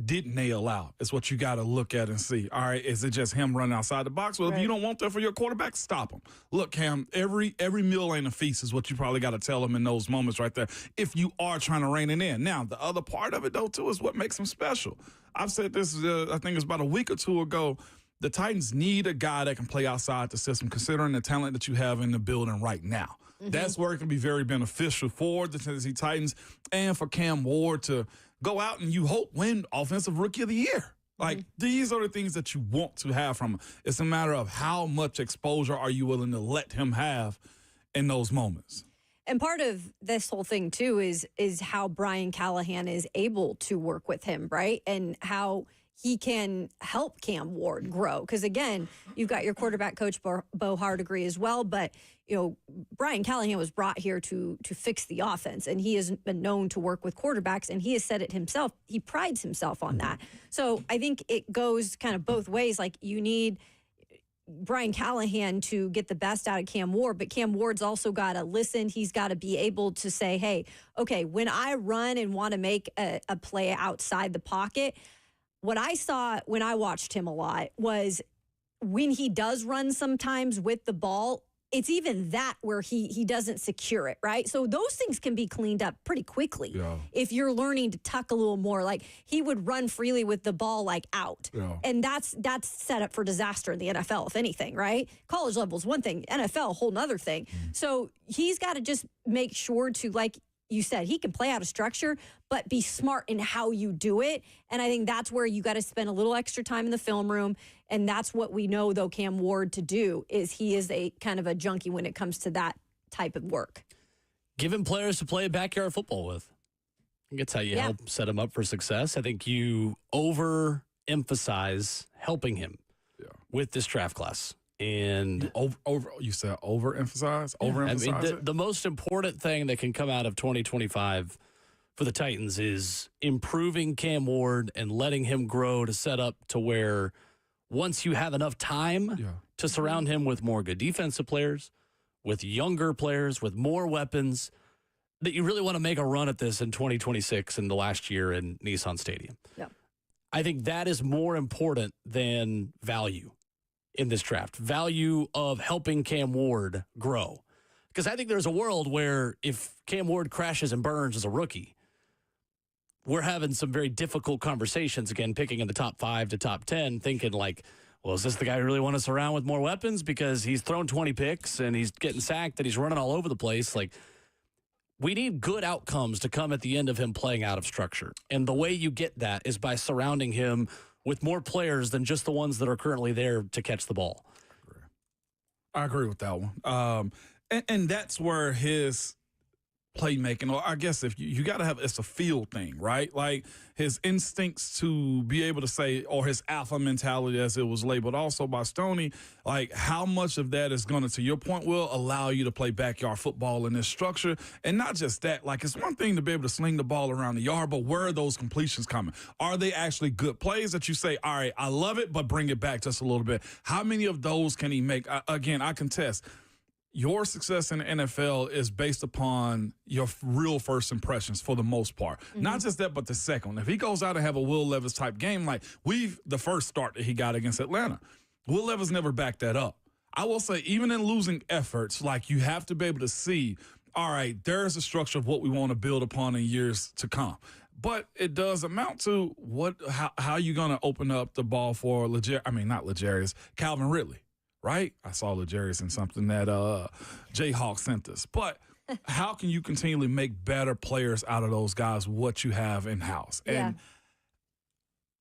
didn't they allow? Is what you got to look at and see. All right, is it just him running outside the box? Well, if you don't want that for your quarterback, stop him. Look, Cam, every meal ain't a feast is what you probably got to tell him in those moments right there if you are trying to rein it in. Now, the other part of it, though, too, is what makes him special. I've said this, I think it was about a week or two ago, the Titans need a guy that can play outside the system, considering the talent that you have in the building right now. Mm-hmm. That's where it can be very beneficial for the Tennessee Titans and for Cam Ward to go out and you hope win Offensive Rookie of the Year. Like, these are the things that you want to have from him. It's a matter of how much exposure are you willing to let him have in those moments. And part of this whole thing, too, is how Brian Callahan is able to work with him, right? And how he can help Cam Ward grow. Because, again, you've got your quarterback coach, Bo Hardegree, as well. But, Brian Callahan was brought here to fix the offense. And he has been known to work with quarterbacks. And he has said it himself. He prides himself on that. So I think it goes kind of both ways. Like, you need Brian Callahan to get the best out of Cam Ward. But Cam Ward's also got to listen. He's got to be able to say, hey, okay, when I run and want to make a play outside the pocket, what I saw when I watched him a lot was when he does run sometimes with the ball, it's even that where he doesn't secure it, right? So those things can be cleaned up pretty quickly if you're learning to tuck a little more. Like, he would run freely with the ball, like, out. Yeah. And that's set up for disaster in the NFL, if anything, right? College level is one thing. NFL, whole nother thing. So he's got to just make sure to, like you said, he can play out of structure, but be smart in how you do it. And I think that's where you got to spend a little extra time in the film room. And that's what we know, though, Cam Ward to do, is he is a kind of a junkie when it comes to that type of work. Giving players to play backyard football with. I think that's how you help set him up for success. I think you overemphasize helping him with this draft class. And you said overemphasize? Overemphasize I mean, the most important thing that can come out of 2025 for the Titans is improving Cam Ward and letting him grow to set up to where once you have enough time to surround him with more good defensive players, with younger players, with more weapons, that you really want to make a run at this in 2026 in the last year in Nissan Stadium. Yeah. I think that is more important than value in this draft. Value of helping Cam Ward grow. Because I think there's a world where if Cam Ward crashes and burns as a rookie, we're having some very difficult conversations, again, picking in the top 5 to top 10, thinking like, well, is this the guy who really want to surround with more weapons because he's thrown 20 picks and he's getting sacked and he's running all over the place? Like, we need good outcomes to come at the end of him playing out of structure. And the way you get that is by surrounding him with more players than just the ones that are currently there to catch the ball. I agree with that one. And that's where his playmaking, or I guess if you got to have, it's a field thing, right? Like his instincts to be able to say, or his alpha mentality as it was labeled also by Stoney, like how much of that is going to your point, will allow you to play backyard football in this structure. And not just that, like it's one thing to be able to sling the ball around the yard, but where are those completions coming? Are they actually good plays that you say, all right, I love it, but bring it back just a little bit? How many of those can he make? Again, I contest. Your success in the NFL is based upon your real first impressions for the most part. Mm-hmm. Not just that, but the second one. If he goes out and have a Will Levis type game, like the first start that he got against Atlanta, Will Levis never backed that up. I will say, even in losing efforts, like you have to be able to see, all right, there's a structure of what we want to build upon in years to come. But it does amount to how you going to open up the ball for Calvin Ridley. Right? I saw Legarius in something that Jayhawk sent us. But how can you continually make better players out of those guys, what you have in-house? And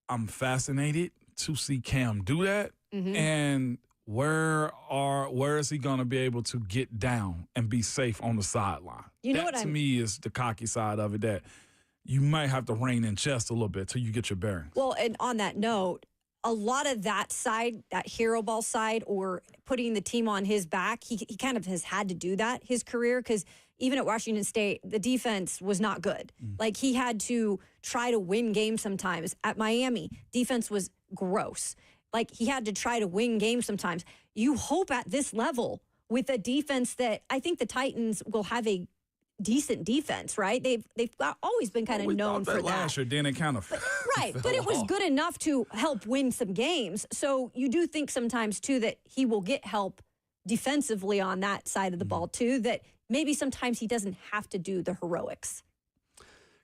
I'm fascinated to see Cam do that. Mm-hmm. And where is he going to be able to get down and be safe on the sideline? You know that what to me is the cocky side of it, that you might have to rein in chest a little bit till you get your bearings. Well, and on that note, a lot of that side, that hero ball side, or putting the team on his back, he kind of has had to do that his career, because even at Washington State, the defense was not good. Like, he had to try to win games sometimes. At Miami, defense was gross. Like, he had to try to win games sometimes. You hope at this level with a defense that I think the Titans will have a decent defense, right? They've always been kind of known for that. Last year, then it kind of right, but it was good enough to help win some games. So you do think sometimes too that he will get help defensively on that side of the ball too, that maybe sometimes he doesn't have to do the heroics.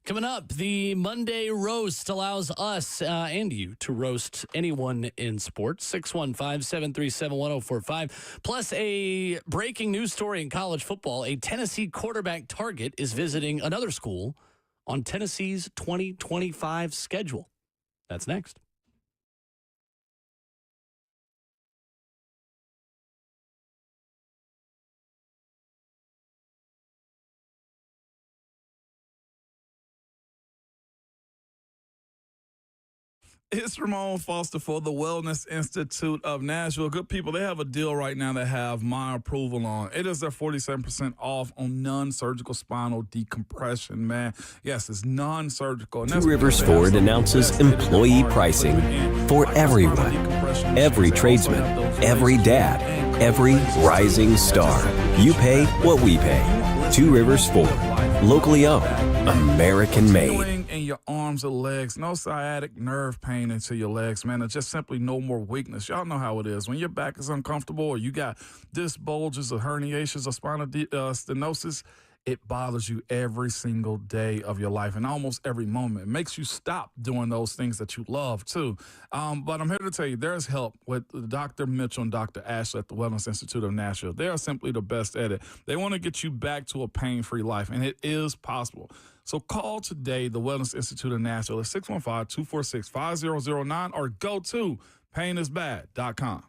Coming up, the Monday roast allows us and you to roast anyone in sports. 615-737-1045. Plus, a breaking news story in college football. A Tennessee quarterback target is visiting another school on Tennessee's 2025 schedule. That's next. It's Ramon Foster for the Wellness Institute of Nashville. Good people, they have a deal right now that have my approval on. It is their 47% off on non-surgical spinal decompression, man. Yes, it's non-surgical. Two Rivers Ford announces employee pricing for everyone. Every tradesman, every dad, every rising star. You pay what we pay. Two Rivers Ford. Locally owned. American made. In your arms or legs, no sciatic nerve pain into your legs, man. It's just simply no more weakness. Y'all know how it is. When your back is uncomfortable or you got disc bulges or herniations or spinal stenosis, it bothers you every single day of your life and almost every moment. It makes you stop doing those things that you love, too. But I'm here to tell you, there's help with Dr. Mitchell and Dr. Ashley at the Wellness Institute of Nashville. They are simply the best at it. They want to get you back to a pain-free life, and it is possible. So call today, the Wellness Institute of Nashville at 615-246-5009 or go to painisbad.com.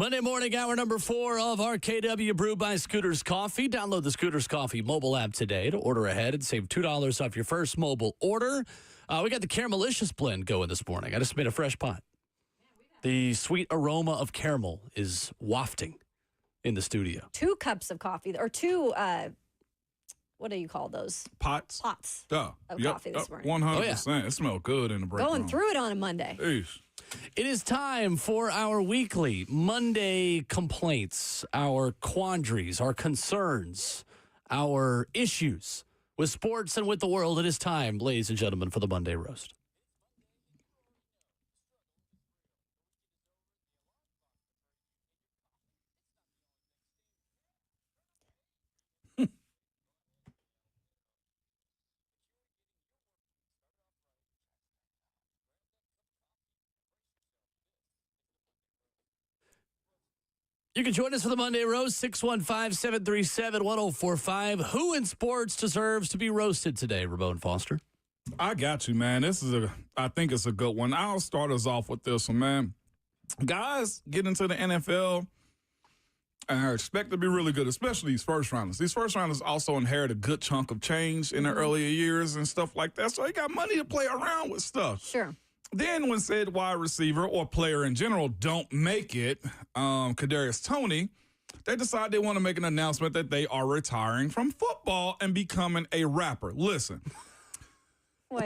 Monday morning, hour number 4 of RKW brewed by Scooters Coffee. Download the Scooters Coffee mobile app today to order ahead and save $2 off your first mobile order. We got the Caramelicious blend going this morning. I just made a fresh pot. The sweet aroma of caramel is wafting in the studio. 2 cups of coffee, or 2, what do you call those? Pots. Pots Of coffee this morning. 100%. It smells good in the break Going room. through it on a Monday. Eesh. It is time for our weekly Monday complaints, our quandaries, our concerns, our issues with sports and with the world. It is time, ladies and gentlemen, for the Monday Roast. You can join us for the Monday Roast, 615-737-1045. Who in sports deserves to be roasted today, Ramon Foster? I got you, man. I think it's a good one. I'll start us off with this one, man. Guys get into the NFL and are expected to be really good, especially these first rounders. These first rounders also inherit a good chunk of change in their earlier years and stuff like that. So they got money to play around with stuff. Sure. Then when said wide receiver or player in general don't make it, Kadarius Toney, they decide they want to make an announcement that they are retiring from football and becoming a rapper. Listen,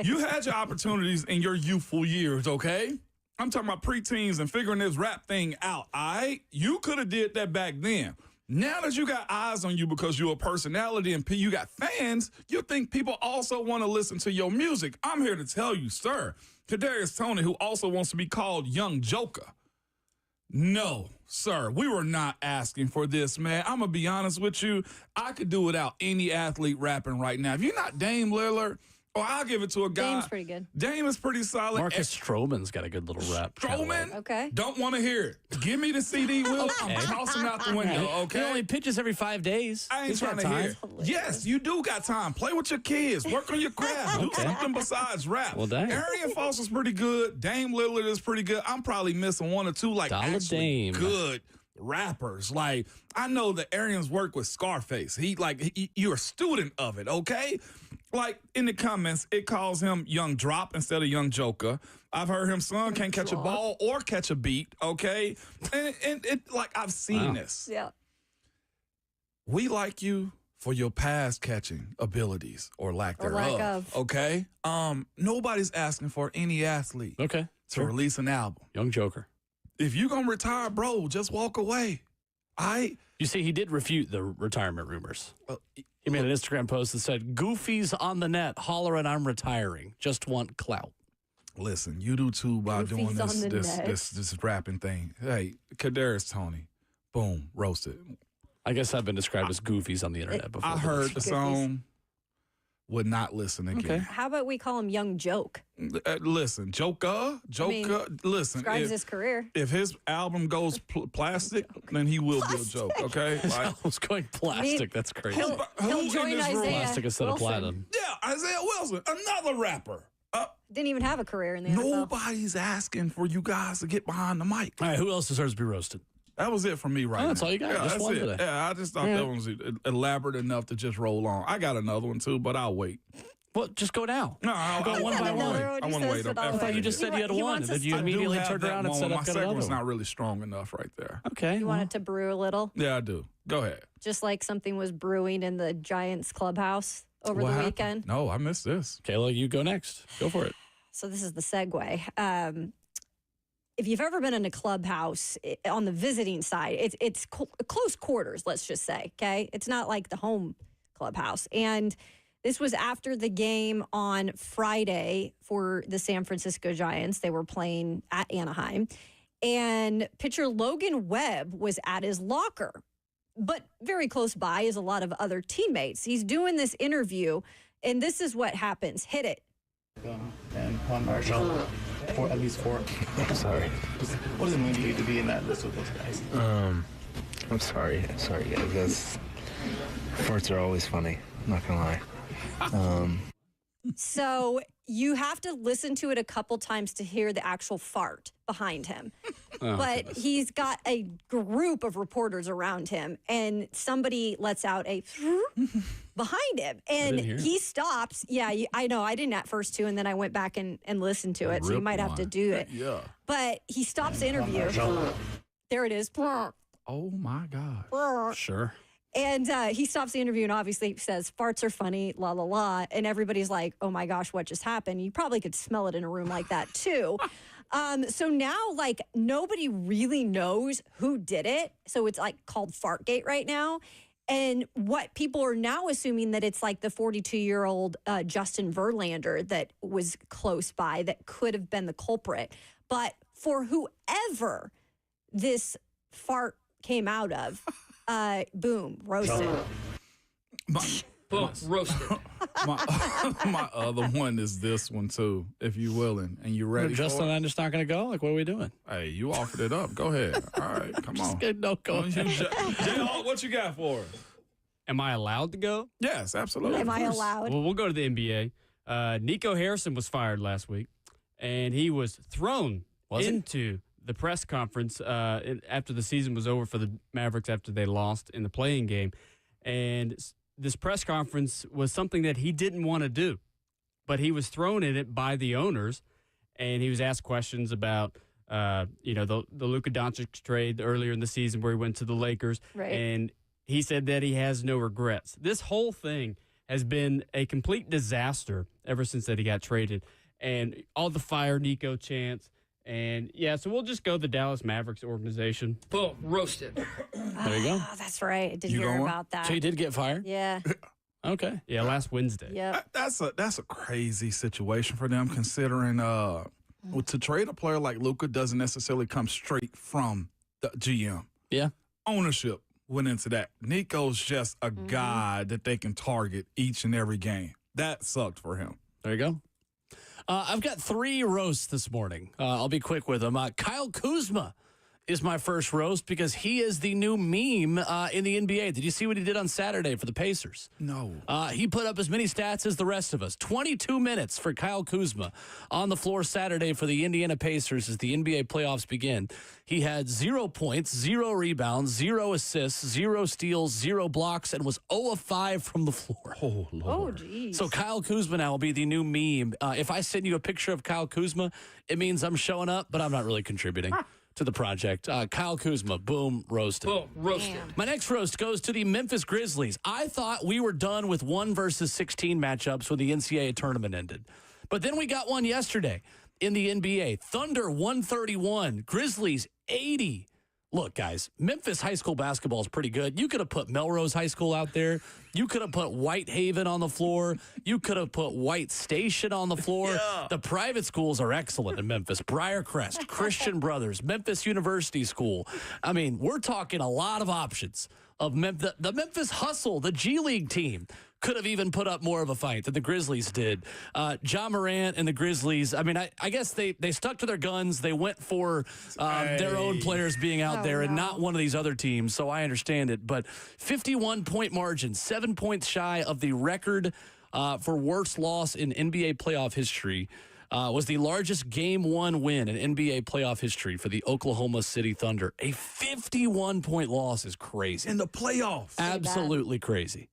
you had your opportunities in your youthful years, okay? I'm talking about preteens and figuring this rap thing out, all right? You could have did that back then. Now that you got eyes on you because you're a personality and you got fans, you think people also want to listen to your music. I'm here to tell you, sir, Kadarius Toney, who also wants to be called Young Joker. No, sir, we were not asking for this, man. I'm going to be honest with you. I could do without any athlete rapping right now. If you're not Dame Lillard, I'll give it to a guy. Dame's pretty good. Dame is pretty solid. Marcus Stroman's got a good little rap. Stroman? Okay. Don't want to hear it. Give me the CD, Will. I'm tossing out the window, okay? He only pitches every 5 days. I ain't He's trying got to time. hear it. Yes, you do got time. Play with your kids. Work on your craft. Do something besides rap. Well, dang. Arian Foster's pretty good. Dame Lillard is pretty good. I'm probably missing 1 or 2 like Dollar actually Dame. good rappers. Like, I know that Arian's work with Scarface. You're a student of it, okay? Like, in the comments, it calls him Young Drop instead of Young Joker. I've heard him son can't catch a ball or catch a beat, okay? And I've seen this. Yeah. We like you for your pass catching abilities or lack Or thereof. lack of. Okay? Nobody's asking for any athlete Okay. to release an album. Young Joker. If you gonna retire, bro, just walk away. You see, he did refute the retirement rumors. He made an Instagram post that said, "Goofies on the net hollering I'm retiring. Just want clout." Listen, you do too by doing Goofies on the net. this rapping thing. Hey, Kadarius Toney, boom, roasted. I guess I've been described as goofies on the internet before. I heard the song, would not listen again. Okay. How about we call him Young Joke? Listen, Joker, listen. Describes his career. If his album goes plastic, then he will be a joke, okay? Like, I was going plastic. That's crazy. He'll in join this room- Isaiah Plastic instead of Wilson. platinum. yeah, Isaiah Wilson, another rapper. Didn't even have a career in the NFL. Nobody's asking for you guys to get behind the mic. All right, who else deserves to be roasted? That was it for me right now. That's all you got? Yeah, Just that's one it. today. Yeah, I just thought that one was elaborate enough to just roll on. I got another one too, but I'll wait. Well, just go now. No, I'll Go one wait. by I one. want to Another wait. one, I want he to says wait. it all I thought you just said you had He one, wants and then us you to- I do immediately have turned that around and one. said, My "I've got second another one's one." not really strong enough right there. Okay. You well, wanted to brew a little, Yeah, I do. Go ahead. just like something was brewing in the Giants clubhouse over What the happened? weekend. No, I missed this. Kayla, you go next. Go for it. So this is the segue. If you've ever been in a clubhouse on the visiting side, it's close quarters, let's just say, okay? It's not like the home clubhouse. And this was after the game on Friday for the San Francisco Giants. They were playing at Anaheim. And pitcher Logan Webb was at his locker, but very close by is a lot of other teammates. He's doing this interview, and this is what happens. Hit it. And Juan Marshall, at least 4. I'm sorry. What does it mean to you to be in that list with those guys? I'm sorry, guys. Farts are always funny. I'm not gonna lie. So you have to listen to it a couple times to hear the actual fart behind him. but he's got a group of reporters around him, and somebody lets out a behind him, and he stops. Yeah, I know. I didn't at first too, and then I went back and listened to it, so you might have to do it. Yeah. But he stops the interview. There it is. Oh, my God. Sure. And he stops the interview and obviously says, farts are funny, la, la, la. And everybody's like, oh, my gosh, what just happened? You probably could smell it in a room like that, too. So now, like, nobody really knows who did it. So it's, like, called Fartgate right now. And what people are now assuming that it's, like, the 42-year-old Justin Verlander that was close by that could have been the culprit. But for whoever this fart came out of, boom, roasted. Roasted. My other one is this one, too, if you're willing. And you ready Justin for it? and I'm just not going to go? Like, what are we doing? Hey, you offered it up. Go ahead. All right, come on. No, go ahead. J-Hawk, what you got for us? Am I allowed to go? Yes, absolutely. Am I allowed? Well, we'll go to the NBA. Nico Harrison was fired last week, and he was thrown into the press conference after the season was over for the Mavericks after they lost in the play-in game. And this press conference was something that he didn't want to do, but he was thrown in it by the owners, and he was asked questions about the Luka Doncic trade earlier in the season where he went to the Lakers. Right. And he said that he has no regrets. This whole thing has been a complete disaster ever since that he got traded. And all the fire Nico chants. And, yeah, so we'll just go the Dallas Mavericks organization. Boom, roasted. There you go. Oh, that's right. I did You hear going? about that. So he did get fired? Yeah. Okay. Yeah, last Wednesday. Yep. That's a crazy situation for them, considering to trade a player like Luka doesn't necessarily come straight from the GM. Yeah. Ownership went into that. Nico's just a guy that they can target each and every game. That sucked for him. There you go. I've got 3 roasts this morning. I'll be quick with them. Kyle Kuzma is my first roast because he is the new meme in the NBA. Did you see what he did on Saturday for the Pacers? No. He put up as many stats as the rest of us. 22 minutes for Kyle Kuzma on the floor Saturday for the Indiana Pacers as the NBA playoffs begin. He had 0 points, 0 rebounds, 0 assists, 0 steals, 0 blocks, and was 0 of 5 from the floor. Oh, Lord. Oh, geez. So Kyle Kuzma now will be the new meme. If I send you a picture of Kyle Kuzma, it means I'm showing up, but I'm not really contributing to the project. Kyle Kuzma, boom, roasted. Boom, roasted. Damn. My next roast goes to the Memphis Grizzlies. I thought we were done with 1 versus 16 matchups when the NCAA tournament ended. But then we got one yesterday in the NBA. Thunder 131, Grizzlies 80. Look, guys, Memphis high school basketball is pretty good. You could have put Melrose High School out there. You could have put Whitehaven on the floor. You could have put White Station on the floor. Yeah. The private schools are excellent in Memphis. Briarcrest, Christian Brothers, Memphis University School. I mean, we're talking a lot of options. Of the Memphis Hustle, the G League team, could have even put up more of a fight than the Grizzlies did. Ja Morant and the Grizzlies, I mean, I guess they stuck to their guns. They went for their own players being out there and not one of these other teams, so I understand it. But 51-point margin, 7 points shy of the record for worst loss in NBA playoff history. Was the largest Game 1 win in NBA playoff history for the Oklahoma City Thunder. A 51-point loss is crazy. In the playoffs. Absolutely crazy.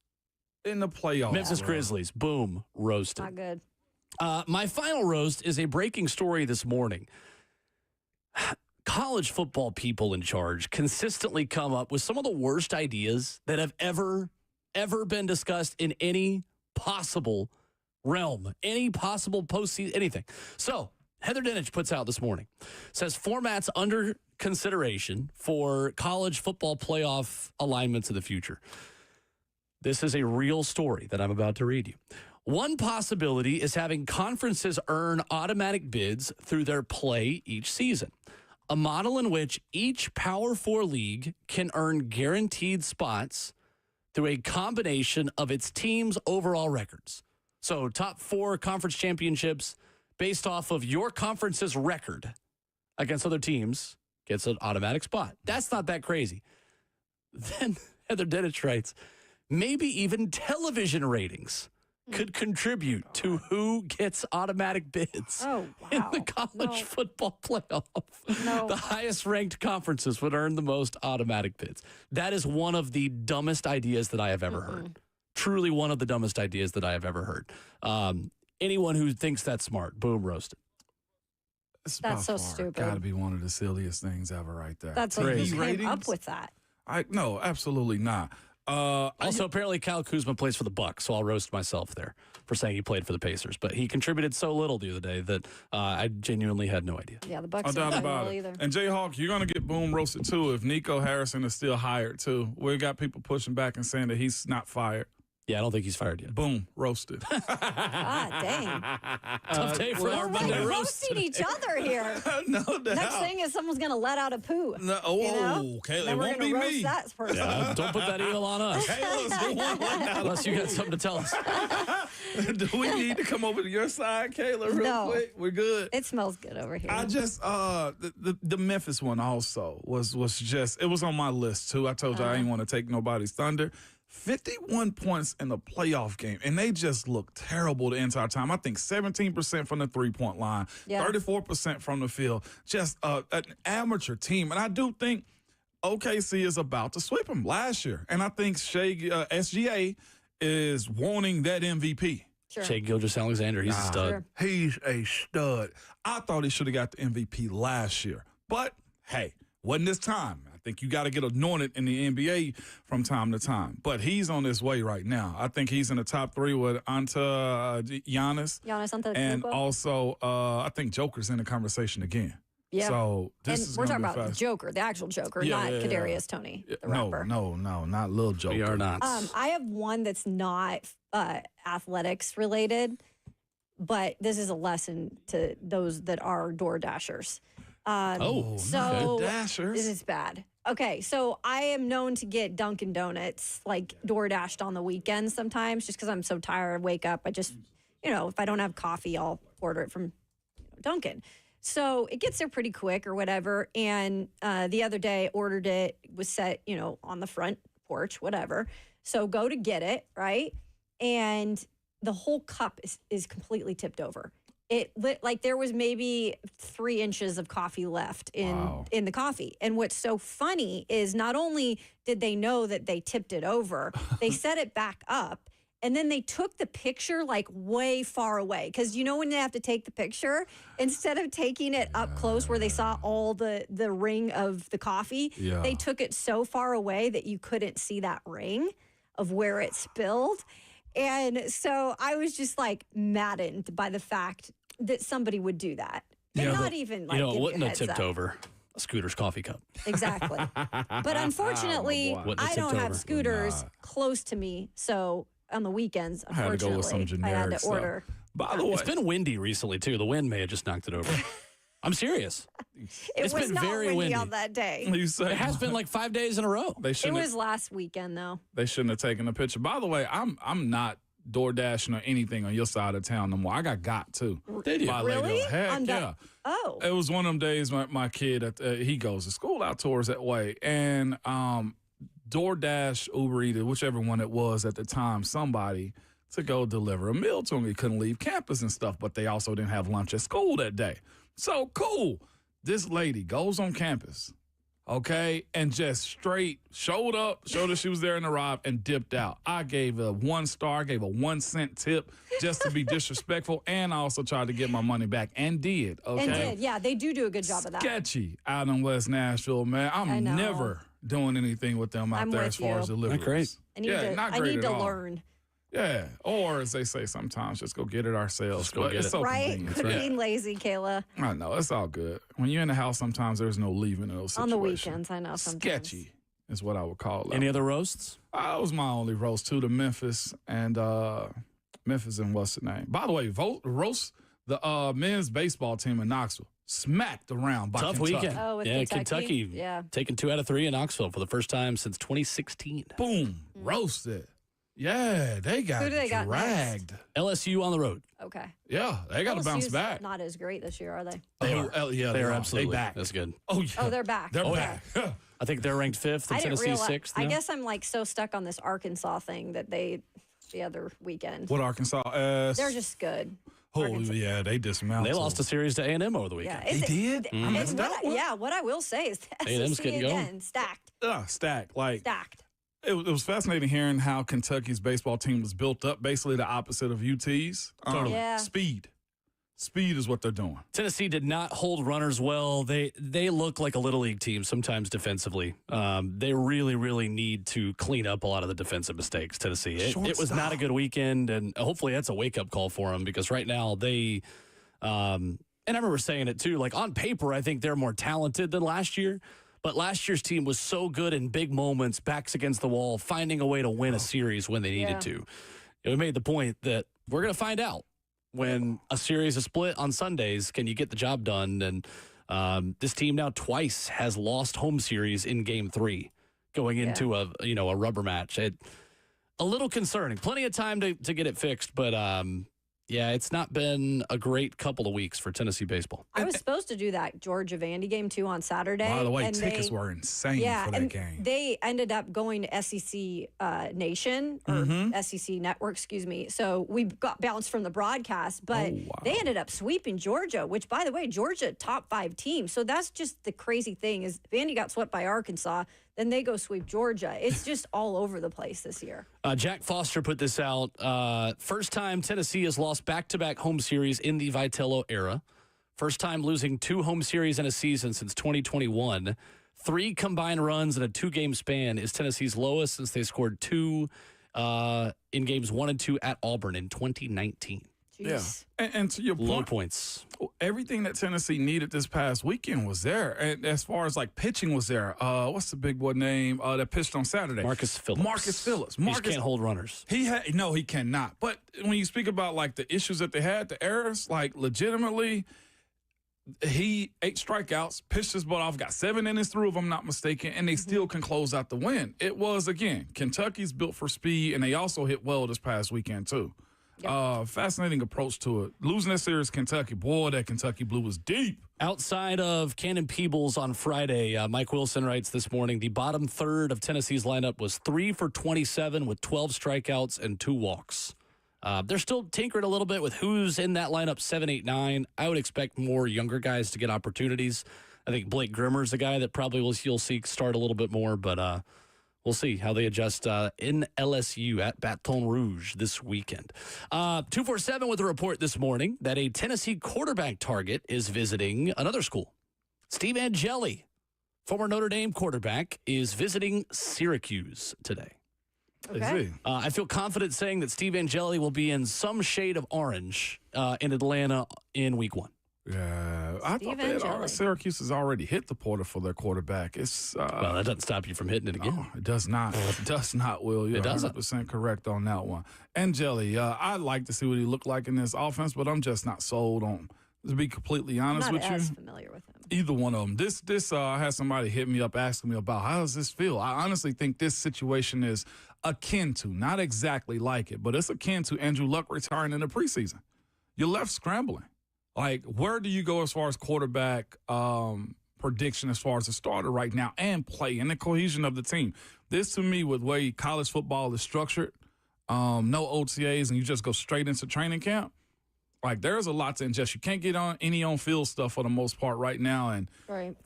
In the playoffs. Memphis Grizzlies, boom, roasted. Not good. My final roast is a breaking story this morning. College football people in charge consistently come up with some of the worst ideas that have ever been discussed in any possible realm, any possible postseason, anything. So Heather Dinich puts out this morning, says formats under consideration for college football playoff alignments in the future. This is a real story that I'm about to read you. One possibility is having conferences earn automatic bids through their play each season, a model in which each Power 4 league can earn guaranteed spots through a combination of its team's overall records. So top 4 conference championships based off of your conference's record against other teams gets an automatic spot. That's not that crazy. Then Heather Dinich writes, maybe even television ratings could contribute to who gets automatic bids in the college football playoff. No. The highest ranked conferences would earn the most automatic bids. That is one of the dumbest ideas that I have ever heard. Truly one of the dumbest ideas that I have ever heard. Anyone who thinks that's smart, boom, roasted. That's so stupid. Got to be one of the silliest things ever right there. That's like, who came up with that? No, absolutely not. Also, apparently Kyle Kuzma plays for the Bucks, so I'll roast myself there for saying he played for the Pacers. But he contributed so little the other day that I genuinely had no idea. Yeah, the Bucks No doubt don't about well it. either. And Jayhawk, you're going to get boom roasted too if Nico Harrison is still hired too. We got people pushing back and saying that he's not fired. Yeah, I don't think he's fired yet. Boom, roasted. God dang. Tough day for our Monday We're roast. roasting each other here. No doubt. Next thing is someone's going to let out a poo. No, Okay, it won't be roast me. that person. Yeah, don't put that eel on us. Unless you got something to tell us. Do we need to come over to your side, Kayla, real quick? We're good. It smells good over here. I just the Memphis one also was just, it was on my list too. I told you I didn't want to take nobody's thunder. 51 points in the playoff game, and they just looked terrible the entire time. I think 17% from the three-point line, 34% from the field. Just an amateur team. And I do think OKC is about to sweep them last year. And I think SGA is wanting that MVP. Sure. Shai Gilgeous-Alexander, he's a stud. Sure. He's a stud. I thought he should have got the MVP last year. But, hey, wasn't this time. I think you got to get anointed in the NBA from time to time. But he's on his way right now. I think he's in the top three with Giannis. Giannis Antetokounmpo. And also, I think Joker's in the conversation again. Yeah. So this and is we're gonna talking be about fast. the Joker, the actual Joker, not Kadarius Toney, the rapper. No, not Lil Joker. We are not. I have one that's not athletics related, but this is a lesson to those that are door dashers. So Dashers. this is bad. Okay, so I am known to get Dunkin' Donuts, like door dashed on the weekends sometimes, just because I'm so tired. Wake up, I just, if I don't have coffee, I'll order it from Dunkin'. So it gets there pretty quick or whatever. And the other day, ordered it, was set, on the front porch, whatever. So go to get it, right? And the whole cup is completely tipped over. It lit like there was maybe 3 inches of coffee left in the coffee. And what's so funny is not only did they know that they tipped it over, they set it back up. And then they took the picture like way far away. Because when they have to take the picture, instead of taking it up close where they saw all the ring of the coffee, they took it so far away that you couldn't see that ring of where it spilled. And so I was just like maddened by the fact that somebody would do that. And not even like it wouldn't have tipped up. over a Scooter's coffee cup. Exactly. But unfortunately, I don't have Scooters close to me. So on the weekends, I had to go with some unfortunately, I had generic to order. stuff. By the way, It's been windy recently, too. The wind may have just knocked it over. I'm serious. It's been not very windy windy. on that day. you say It has been like 5 days in a row. they It shouldn't. was last weekend, though. They shouldn't have taken a picture. By the way, I'm not door dashing or anything on your side of town no more. I got too. Did you? By Lego. Really? Heck yeah. Oh. It was one of them days my kid, he goes to school out towards that way. And DoorDash, Uber Eats, whichever one it was at the time, somebody to go deliver a meal to him. He couldn't leave campus and stuff, but they also didn't have lunch at school that day. So cool. This lady goes on campus, okay, and just straight showed her she was there and arrived and dipped out. I gave her 1 star, gave a 1 cent tip just to be disrespectful, and I also tried to get my money back and did, okay? And did. Yeah, they do a good job of that. Sketchy out in West Nashville, man. I I'm know. never doing anything with them out I'm there with as far you. as deliveries. Not great. Not I great need at to all. learn. Yeah, or as they say sometimes, just go get it ourselves. Just go But get it's it. so Right? convenient. Quit being lazy, Kayla. I know, it's all good. When you're in the house, sometimes there's no leaving in those On situations. the weekends, I know sometimes. Sketchy is what I would call it. Any other roasts? That was my only roast too, to Memphis and what's the name? By the way, roast the men's baseball team in Knoxville. Smacked around by Tough Kentucky. weekend. Oh, with yeah, Kentucky? Yeah. taking 2 out of 3 in Knoxville for the first time since 2016. Boom, roasted. Yeah, they got Who do they got dragged. LSU on the road. Okay. Yeah, they got to bounce LSU's back. Not as great this year, are they? They Oh, are. yeah, They are are. absolutely. They back. That's good. Oh, yeah. Oh, they're back. They're Okay. back. I think they're ranked 5th I and didn't Tennessee realize. 6th. I now. guess I'm like so stuck on this Arkansas thing that they the other weekend. What Arkansas? They're just good. Holy, yeah, they dismounted. They lost a series to A&M over the weekend. Yeah, They did? What I will say is that A&M's SEC getting again, going. stacked. Stacked. Stacked. It was fascinating hearing how Kentucky's baseball team was built up, basically the opposite of UT's. Totally. Yeah. Speed. Speed is what they're doing. Tennessee did not hold runners well. They look like a little league team sometimes defensively. They really, really need to clean up a lot of the defensive mistakes, Tennessee. It was not a good weekend, and hopefully that's a wake-up call for them because right now they and I remember saying it too, like on paper I think they're more talented than last year, but last year's team was so good in big moments, backs against the wall, finding a way to win a series when they needed to. We made the point that we're going to find out. When a series is split on Sundays, can you get the job done? And this team now twice has lost home series in Game 3, going into a rubber match. A little concerning. Plenty of time to get it fixed, but it's not been a great couple of weeks for Tennessee baseball. I was supposed to do that Georgia Vandy game too on Saturday. By the way, tickets were insane for that game. They ended up going to SEC Nation or SEC Network, excuse me. So we got bounced from the broadcast, but they ended up sweeping Georgia, which, by the way, Georgia top 5 team. So that's just the crazy thing is Vandy got swept by Arkansas. Then they go sweep Georgia. It's just all over the place this year. Jack Foster put this out. First time Tennessee has lost back-to-back home series in the Vitello era. First time losing 2 home series in a season since 2021. 3 combined runs in a 2-game span is Tennessee's lowest since they scored 2 in games 1 and 2 at Auburn in 2019. Jeez. Yeah. And to your point, low points. Everything that Tennessee needed this past weekend was there. And as far as like pitching was there, what's the big boy name that pitched on Saturday? Marcus Phillips. He just can't hold runners. No, he cannot. But when you speak about like the issues that they had, the errors, like legitimately, he 8 strikeouts, pitched his butt off, got 7 innings through, if I'm not mistaken, and they still can close out the win. It was, again, Kentucky's built for speed, and they also hit well this past weekend, too. Yep. Fascinating approach to it. Losing that series, Kentucky, boy, that Kentucky blue was deep. Outside of Cannon Peebles on Friday, Mike Wilson writes this morning, the bottom third of Tennessee's lineup was 3 for 27 with 12 strikeouts and 2 walks. They're still tinkering a little bit with who's in that lineup 7, 8, 9. I would expect more younger guys to get opportunities. I think Blake Grimmer's the guy that probably you'll see start a little bit more, but we'll see how they adjust in LSU at Baton Rouge this weekend. 247 with a report this morning that a Tennessee quarterback target is visiting another school. Steve Angeli, former Notre Dame quarterback, is visiting Syracuse today. Okay. I feel confident saying that Steve Angeli will be in some shade of orange in Atlanta in week 1. Yeah, I thought Syracuse has already hit the portal for their quarterback. It's well, that doesn't stop you from hitting it again. No, it does not. It does not, Will. You're 100% correct on that one. Angeli, I'd like to see what he looked like in this offense, but I'm just not sold on. To be completely honest with you, I'm not as familiar with him. Either one of them. This I had somebody hit me up asking me about how does this feel. I honestly think this situation is akin to, not exactly like it, but it's akin to Andrew Luck retiring in the preseason. You're left scrambling. Like, where do you go as far as quarterback prediction as far as a starter right now and play and the cohesion of the team? This, to me, with the way college football is structured, no OTAs, and you just go straight into training camp, like, there's a lot to ingest. You can't get on any on-field stuff for the most part right now, and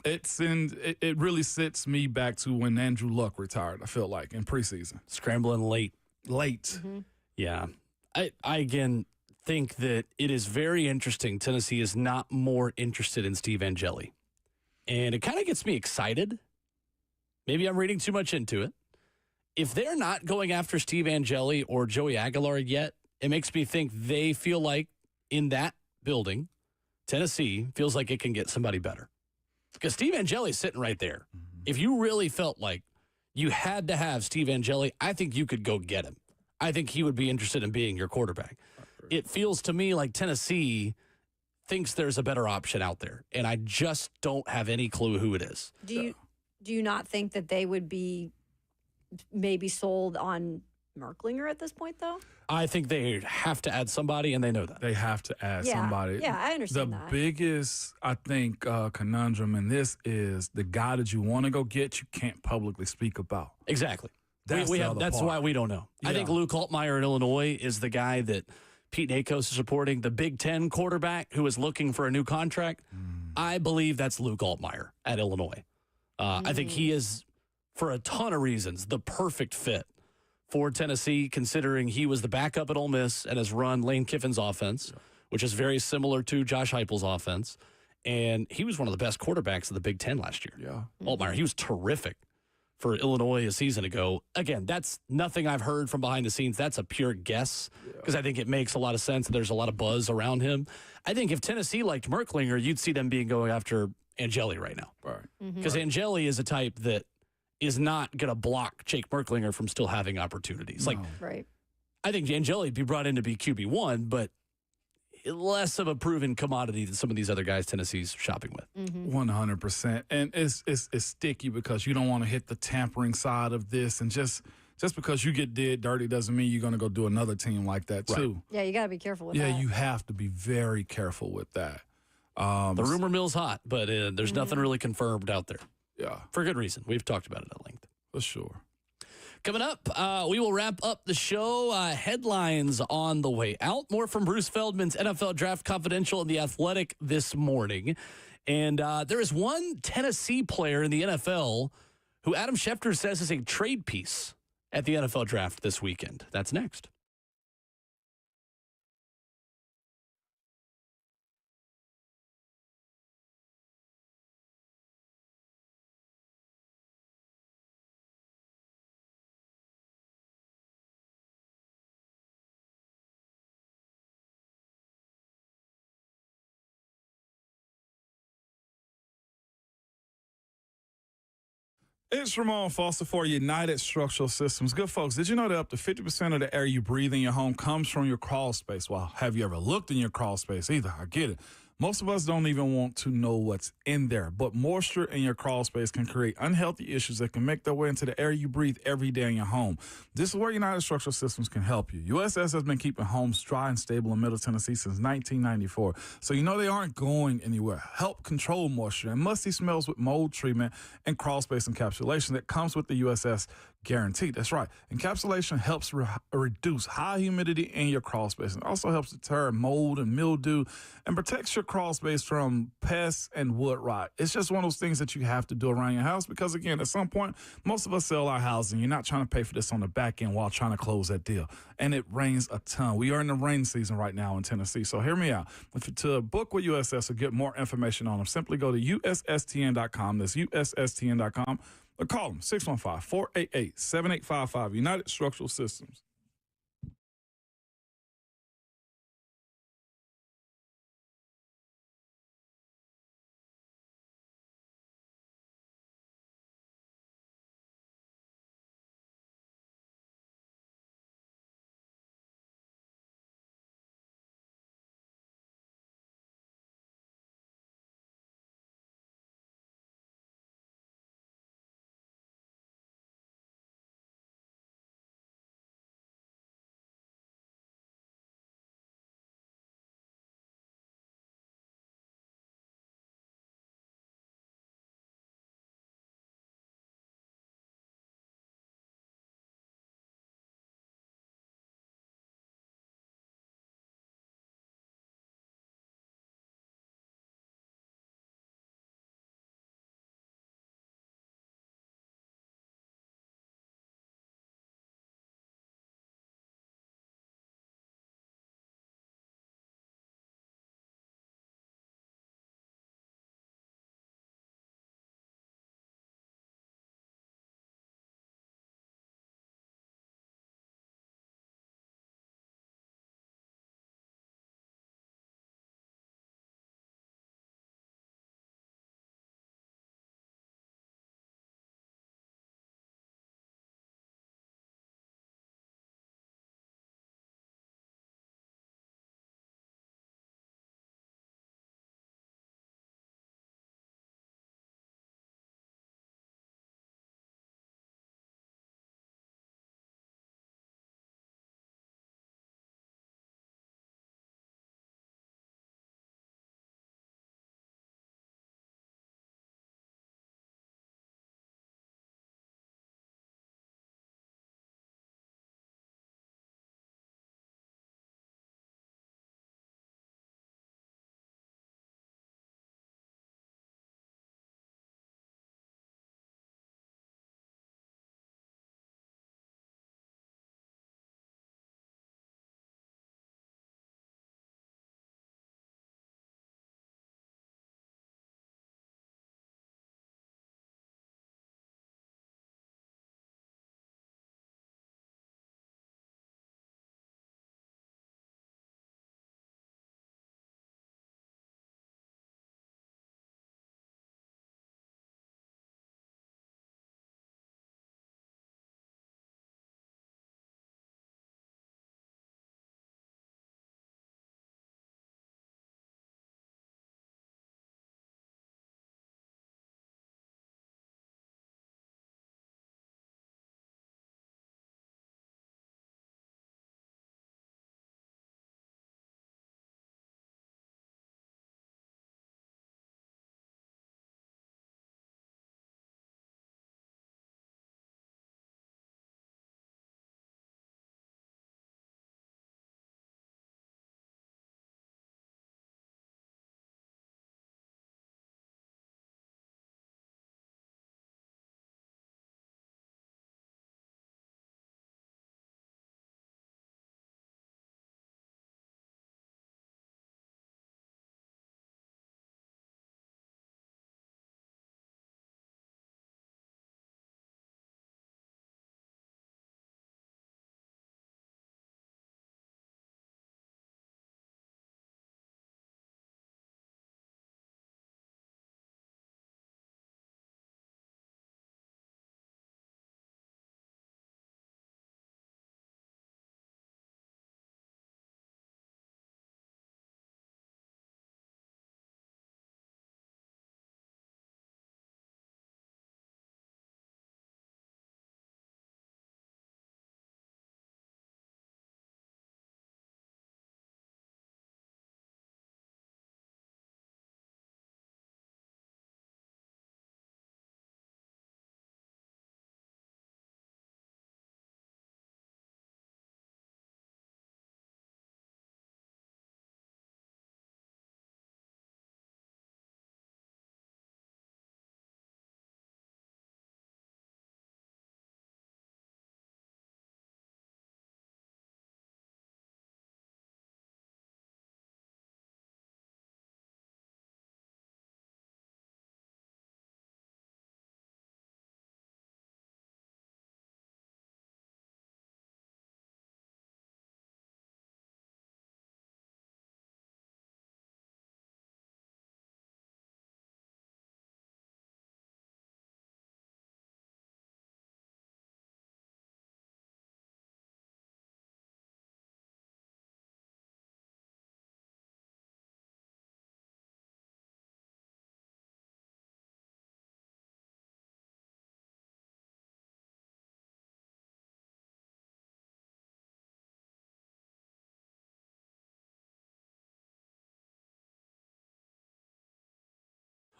it really sits me back to when Andrew Luck retired, I feel like, in preseason. Scrambling late. Mm-hmm. Yeah. I again think that it is very interesting. Tennessee is not more interested in Steve Angeli. And it kind of gets me excited. Maybe I'm reading too much into it. If they're not going after Steve Angeli or Joey Aguilar yet, it makes me think they feel like in that building, Tennessee feels like it can get somebody better. Because Steve Angeli is sitting right there. Mm-hmm. If you really felt like you had to have Steve Angeli, I think you could go get him. I think he would be interested in being your quarterback. It feels to me like Tennessee thinks there's a better option out there, and I just don't have any clue who it is. Do you not think that they would be maybe sold on Merklinger at this point, though? I think they have to add somebody, and they know that. They have to add somebody. Yeah, I understand that. The biggest, I think, conundrum in this is the guy that you want to go get, you can't publicly speak about. Exactly. That's That's why we don't know. I think Luke Altmaier in Illinois is the guy that Pete Nakos is supporting, the Big Ten quarterback who is looking for a new contract. I believe that's Luke Altmaier at Illinois. I think he is, for a ton of reasons, the perfect fit for Tennessee, considering he was the backup at Ole Miss and has run Lane Kiffin's offense, which is very similar to Josh Heupel's offense. And he was one of the best quarterbacks of the Big Ten last year. Yeah. Altmaier, he was terrific for Illinois a season ago. Again, that's nothing I've heard from behind the scenes. That's a pure guess because I think it makes a lot of sense. There's a lot of buzz around him. I think if Tennessee liked Merklinger, you'd see them going after Angeli right now. Right. Because Angeli is a type that is not going to block Jake Merklinger from still having opportunities. Right. I think Angeli would be brought in to be QB1, but less of a proven commodity than some of these other guys Tennessee's shopping with. 100%. And it's sticky because you don't want to hit the tampering side of this. And just because you get did dirty doesn't mean you're going to go do another team like that, too. Yeah, you got to be careful with that. Yeah, you have to be very careful with that. The rumor mill's hot, but there's nothing really confirmed out there. Yeah. For good reason. We've talked about it at length. For sure. Coming up, we will wrap up the show. Headlines on the way out. More from Bruce Feldman's NFL Draft Confidential and The Athletic this morning. And there is one Tennessee player in the NFL who Adam Schefter says is a trade piece at the NFL Draft this weekend. That's next. It's Ramon Foster for United Structural Systems. Good folks, did you know that up to 50% of the air you breathe in your home comes from your crawl space? Well, have you ever looked in your crawl space either? I get it. Most of us don't even want to know what's in there, but moisture in your crawl space can create unhealthy issues that can make their way into the air you breathe every day in your home. This is where United Structural Systems can help you. USS has been keeping homes dry and stable in Middle Tennessee since 1994, so you know they aren't going anywhere. Help control moisture and musty smells with mold treatment and crawl space encapsulation that comes with the USS guarantee. That's right. Encapsulation helps reduce high humidity in your crawl space and also helps deter mold and mildew and protects your crawl space from pests and wood rot. It's just one of those things that you have to do around your house because, again, at some point, most of us sell our house and you're not trying to pay for this on the back end while trying to close that deal. And it rains a ton. We are in the rain season right now in Tennessee. So hear me out. To book with USS or get more information on them, simply go to USSTN.com. That's USSTN.com. Or call them 615-488-7855. United Structural Systems.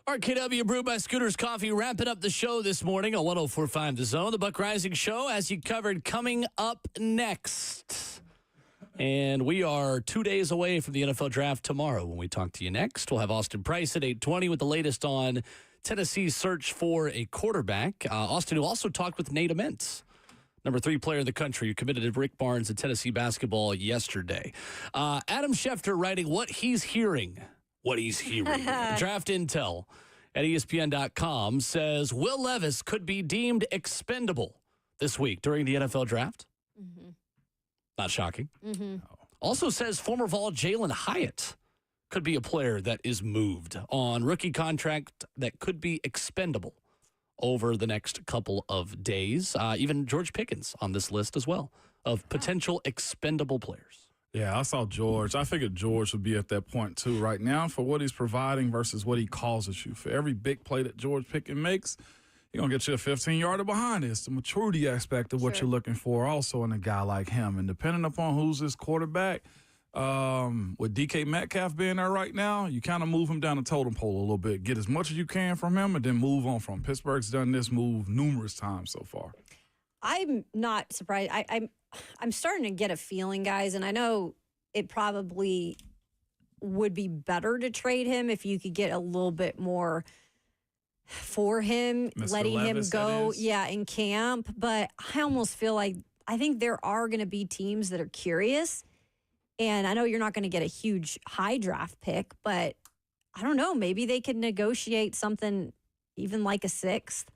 RKW brewed by Scooters Coffee, wrapping up the show this morning on 104.5 The Zone. The Buck Rising Show, as you covered, coming up next. And we are 2 days away from the NFL Draft tomorrow. When we talk to you next, we'll have Austin Price at 8:20 with the latest on Tennessee's search for a quarterback. Austin, who also talked with Nate Aments, number 3 player in the country, who committed to Rick Barnes in Tennessee basketball yesterday. Adam Schefter writing what he's hearing. Draft intel at ESPN.com says Will Levis could be deemed expendable this week during the NFL Draft. Mm-hmm. Not shocking. Mm-hmm. Also says former Vol Jalen Hyatt could be a player that is moved on rookie contract that could be expendable over the next couple of days. Even George Pickens on this list as well of potential expendable players. Yeah, I saw George. I figured George would be at that point, too, right now for what he's providing versus what he causes you. For every big play that George Pickens makes, he's going to get you a 15-yarder behind it. It's the maturity aspect of what you're looking for also in a guy like him. And depending upon who's his quarterback, with DK Metcalf being there right now, you kind of move him down the totem pole a little bit. Get as much as you can from him and then move on from him. Pittsburgh's done this move numerous times so far. I'm not surprised. I'm starting to get a feeling, guys, and I know it probably would be better to trade him if you could get a little bit more for him, Mr. letting Levis, him go, in camp. But I almost feel like I think there are going to be teams that are curious, and I know you're not going to get a huge high draft pick, but I don't know, maybe they could negotiate something even like a 6th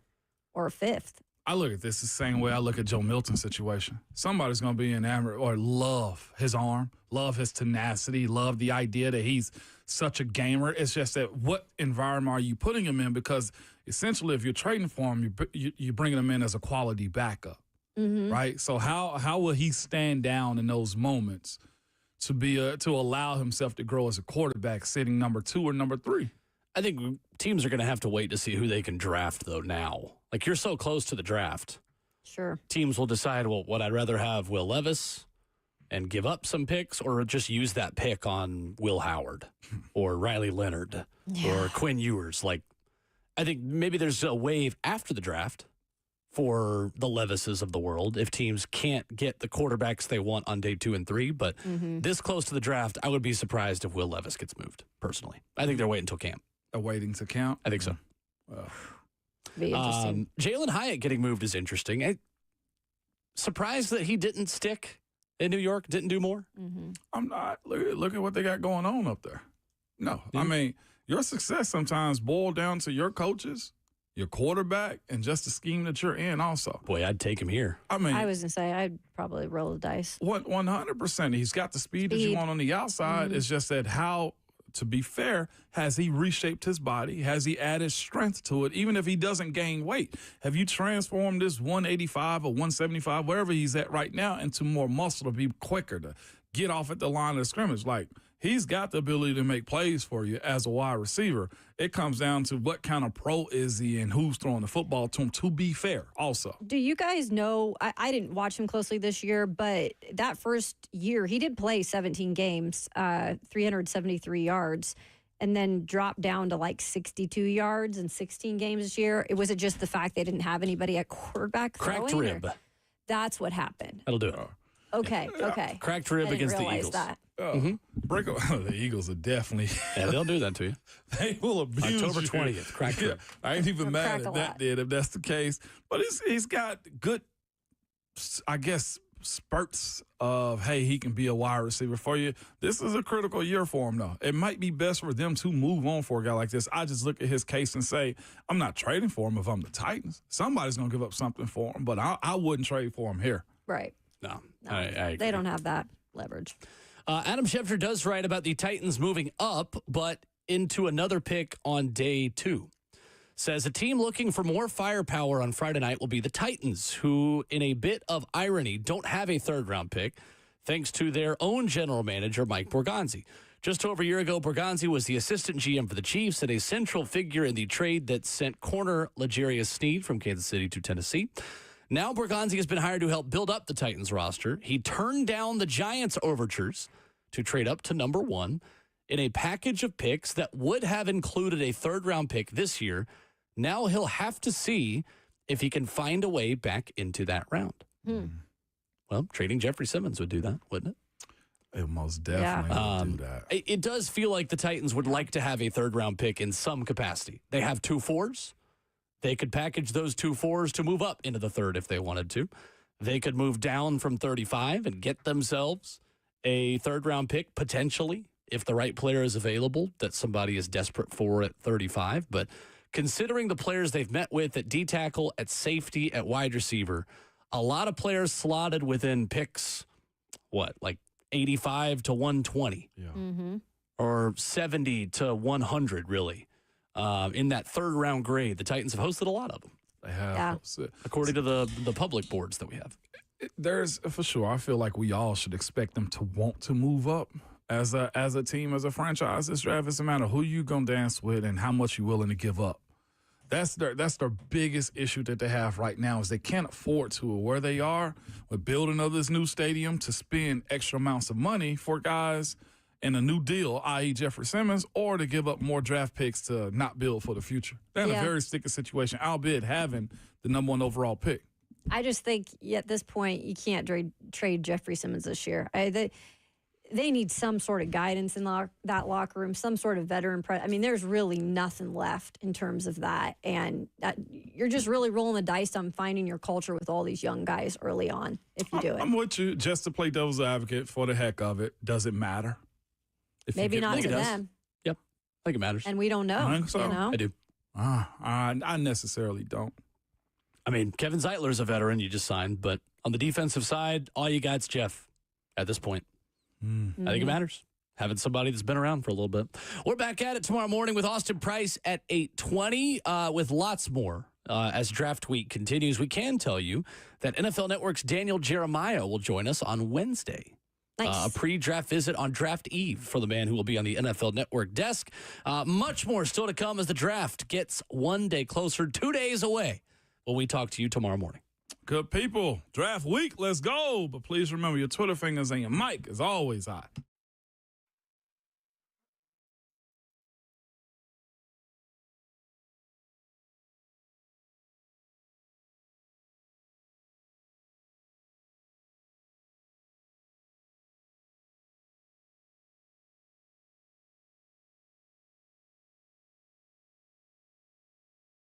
or a 5th. I look at this the same way I look at Joe Milton's situation. Somebody's going to be enamored or love his arm, love his tenacity, love the idea that he's such a gamer. It's just that what environment are you putting him in? Because essentially if you're trading for him, you're bringing him in as a quality backup, right? So how will he stand down in those moments to allow himself to grow as a quarterback sitting number 2 or number 3? I think teams are going to have to wait to see who they can draft, though, now. Like, you're so close to the draft. Sure. Teams will decide, well, would I rather have Will Levis and give up some picks or just use that pick on Will Howard or Riley Leonard or Quinn Ewers? Like, I think maybe there's a wave after the draft for the Levises of the world if teams can't get the quarterbacks they want on day 2 and 3. But this close to the draft, I would be surprised if Will Levis gets moved, personally. I think they're waiting until camp. Waiting to count? I think so. Be interesting. Jalen Hyatt getting moved is interesting. Surprised that he didn't stick in New York, didn't do more? I'm not. Look at what they got going on up there. No. I mean, your success sometimes boils down to your coaches, your quarterback, and just the scheme that you're in also. Boy, I'd take him here. I was going to say, I'd probably roll the dice. 100%. He's got the speed that you want on the outside. It's just that how, to be fair, has he reshaped his body? Has he added strength to it, even if he doesn't gain weight? Have you transformed this 185 or 175, wherever he's at right now, into more muscle to be quicker, to get off at the line of scrimmage? Like, he's got the ability to make plays for you as a wide receiver. It comes down to what kind of pro is he and who's throwing the football to him, to be fair also. Do you guys know, I didn't watch him closely this year, but that first year he did play 17 games, 373 yards, and then dropped down to like 62 yards in 16 games this year. Was it just the fact they didn't have anybody at quarterback throwing? Cracked rib. That's what happened. That'll do it. Okay. Cracked rib against the Eagles. That. The Eagles are definitely. Yeah, they'll do that to you. They will abuse October you. 20th, cracked rib. I ain't even mad crack at a that, lot. if that's the case. But he's got good, I guess, spurts of, hey, he can be a wide receiver for you. This is a critical year for him, though. It might be best for them to move on for a guy like this. I just look at his case and say, I'm not trading for him if I'm the Titans. Somebody's going to give up something for him, but I wouldn't trade for him here. Right. No, No, I agree. they don't have that leverage. Adam Schefter does write about the Titans moving up, but into another pick on day 2. Says a team looking for more firepower on Friday night will be the Titans, who, in a bit of irony, don't have a third-round pick, thanks to their own general manager, Mike Borgonzi. Just over a year ago, Borgonzi was the assistant GM for the Chiefs and a central figure in the trade that sent corner L'Jarius Sneed from Kansas City to Tennessee. Now Borgonzi has been hired to help build up the Titans roster. He turned down the Giants' overtures to trade up to number 1 in a package of picks that would have included a third-round pick this year. Now he'll have to see if he can find a way back into that round. Well, trading Jeffrey Simmons would do that, wouldn't it? It most definitely would do that. It does feel like the Titans would like to have a third-round pick in some capacity. They have 2 4s. They could package those 2 4s to move up into the third if they wanted to. They could move down from 35 and get themselves a third-round pick, potentially, if the right player is available that somebody is desperate for at 35. But considering the players they've met with at D-tackle, at safety, at wide receiver, a lot of players slotted within picks, like 85 to 120 or 70 to 100, really. In that third-round grade, the Titans have hosted a lot of them. They have. According to the public boards that we have. There's, for sure, I feel like we all should expect them to want to move up as a team, as a franchise. This draft doesn't matter who you going to dance with and how much you're willing to give up. That's their biggest issue that they have right now is they can't afford to, where they are with building of this new stadium, to spend extra amounts of money for guys in a new deal, i.e. Jeffrey Simmons, or to give up more draft picks to not build for the future. They're in a very sticky situation, albeit having the number 1 overall pick. I just think at this point you can't trade Jeffrey Simmons this year. They need some sort of guidance in that locker room, some sort of veteran. There's really nothing left in terms of that. And you're just really rolling the dice on finding your culture with all these young guys early on if you do it. I'm with you. Just to play devil's advocate for the heck of it, does it matter? Maybe not to them. Yep. I think it matters. And we don't know. I think so. I do. I necessarily don't. Kevin Zeitler's a veteran you just signed, but on the defensive side, all you got's Jeff at this point. I think it matters. Having somebody that's been around for a little bit. We're back at it tomorrow morning with Austin Price at 8:20 with lots more as draft week continues. We can tell you that NFL Network's Daniel Jeremiah will join us on Wednesday. Nice. A pre-draft visit on draft eve for the man who will be on the NFL Network desk. Much more still to come as the draft gets one day closer, 2 days away. Will we talk to you tomorrow morning? Good people. Draft week. Let's go. But please remember your Twitter fingers and your mic is always hot.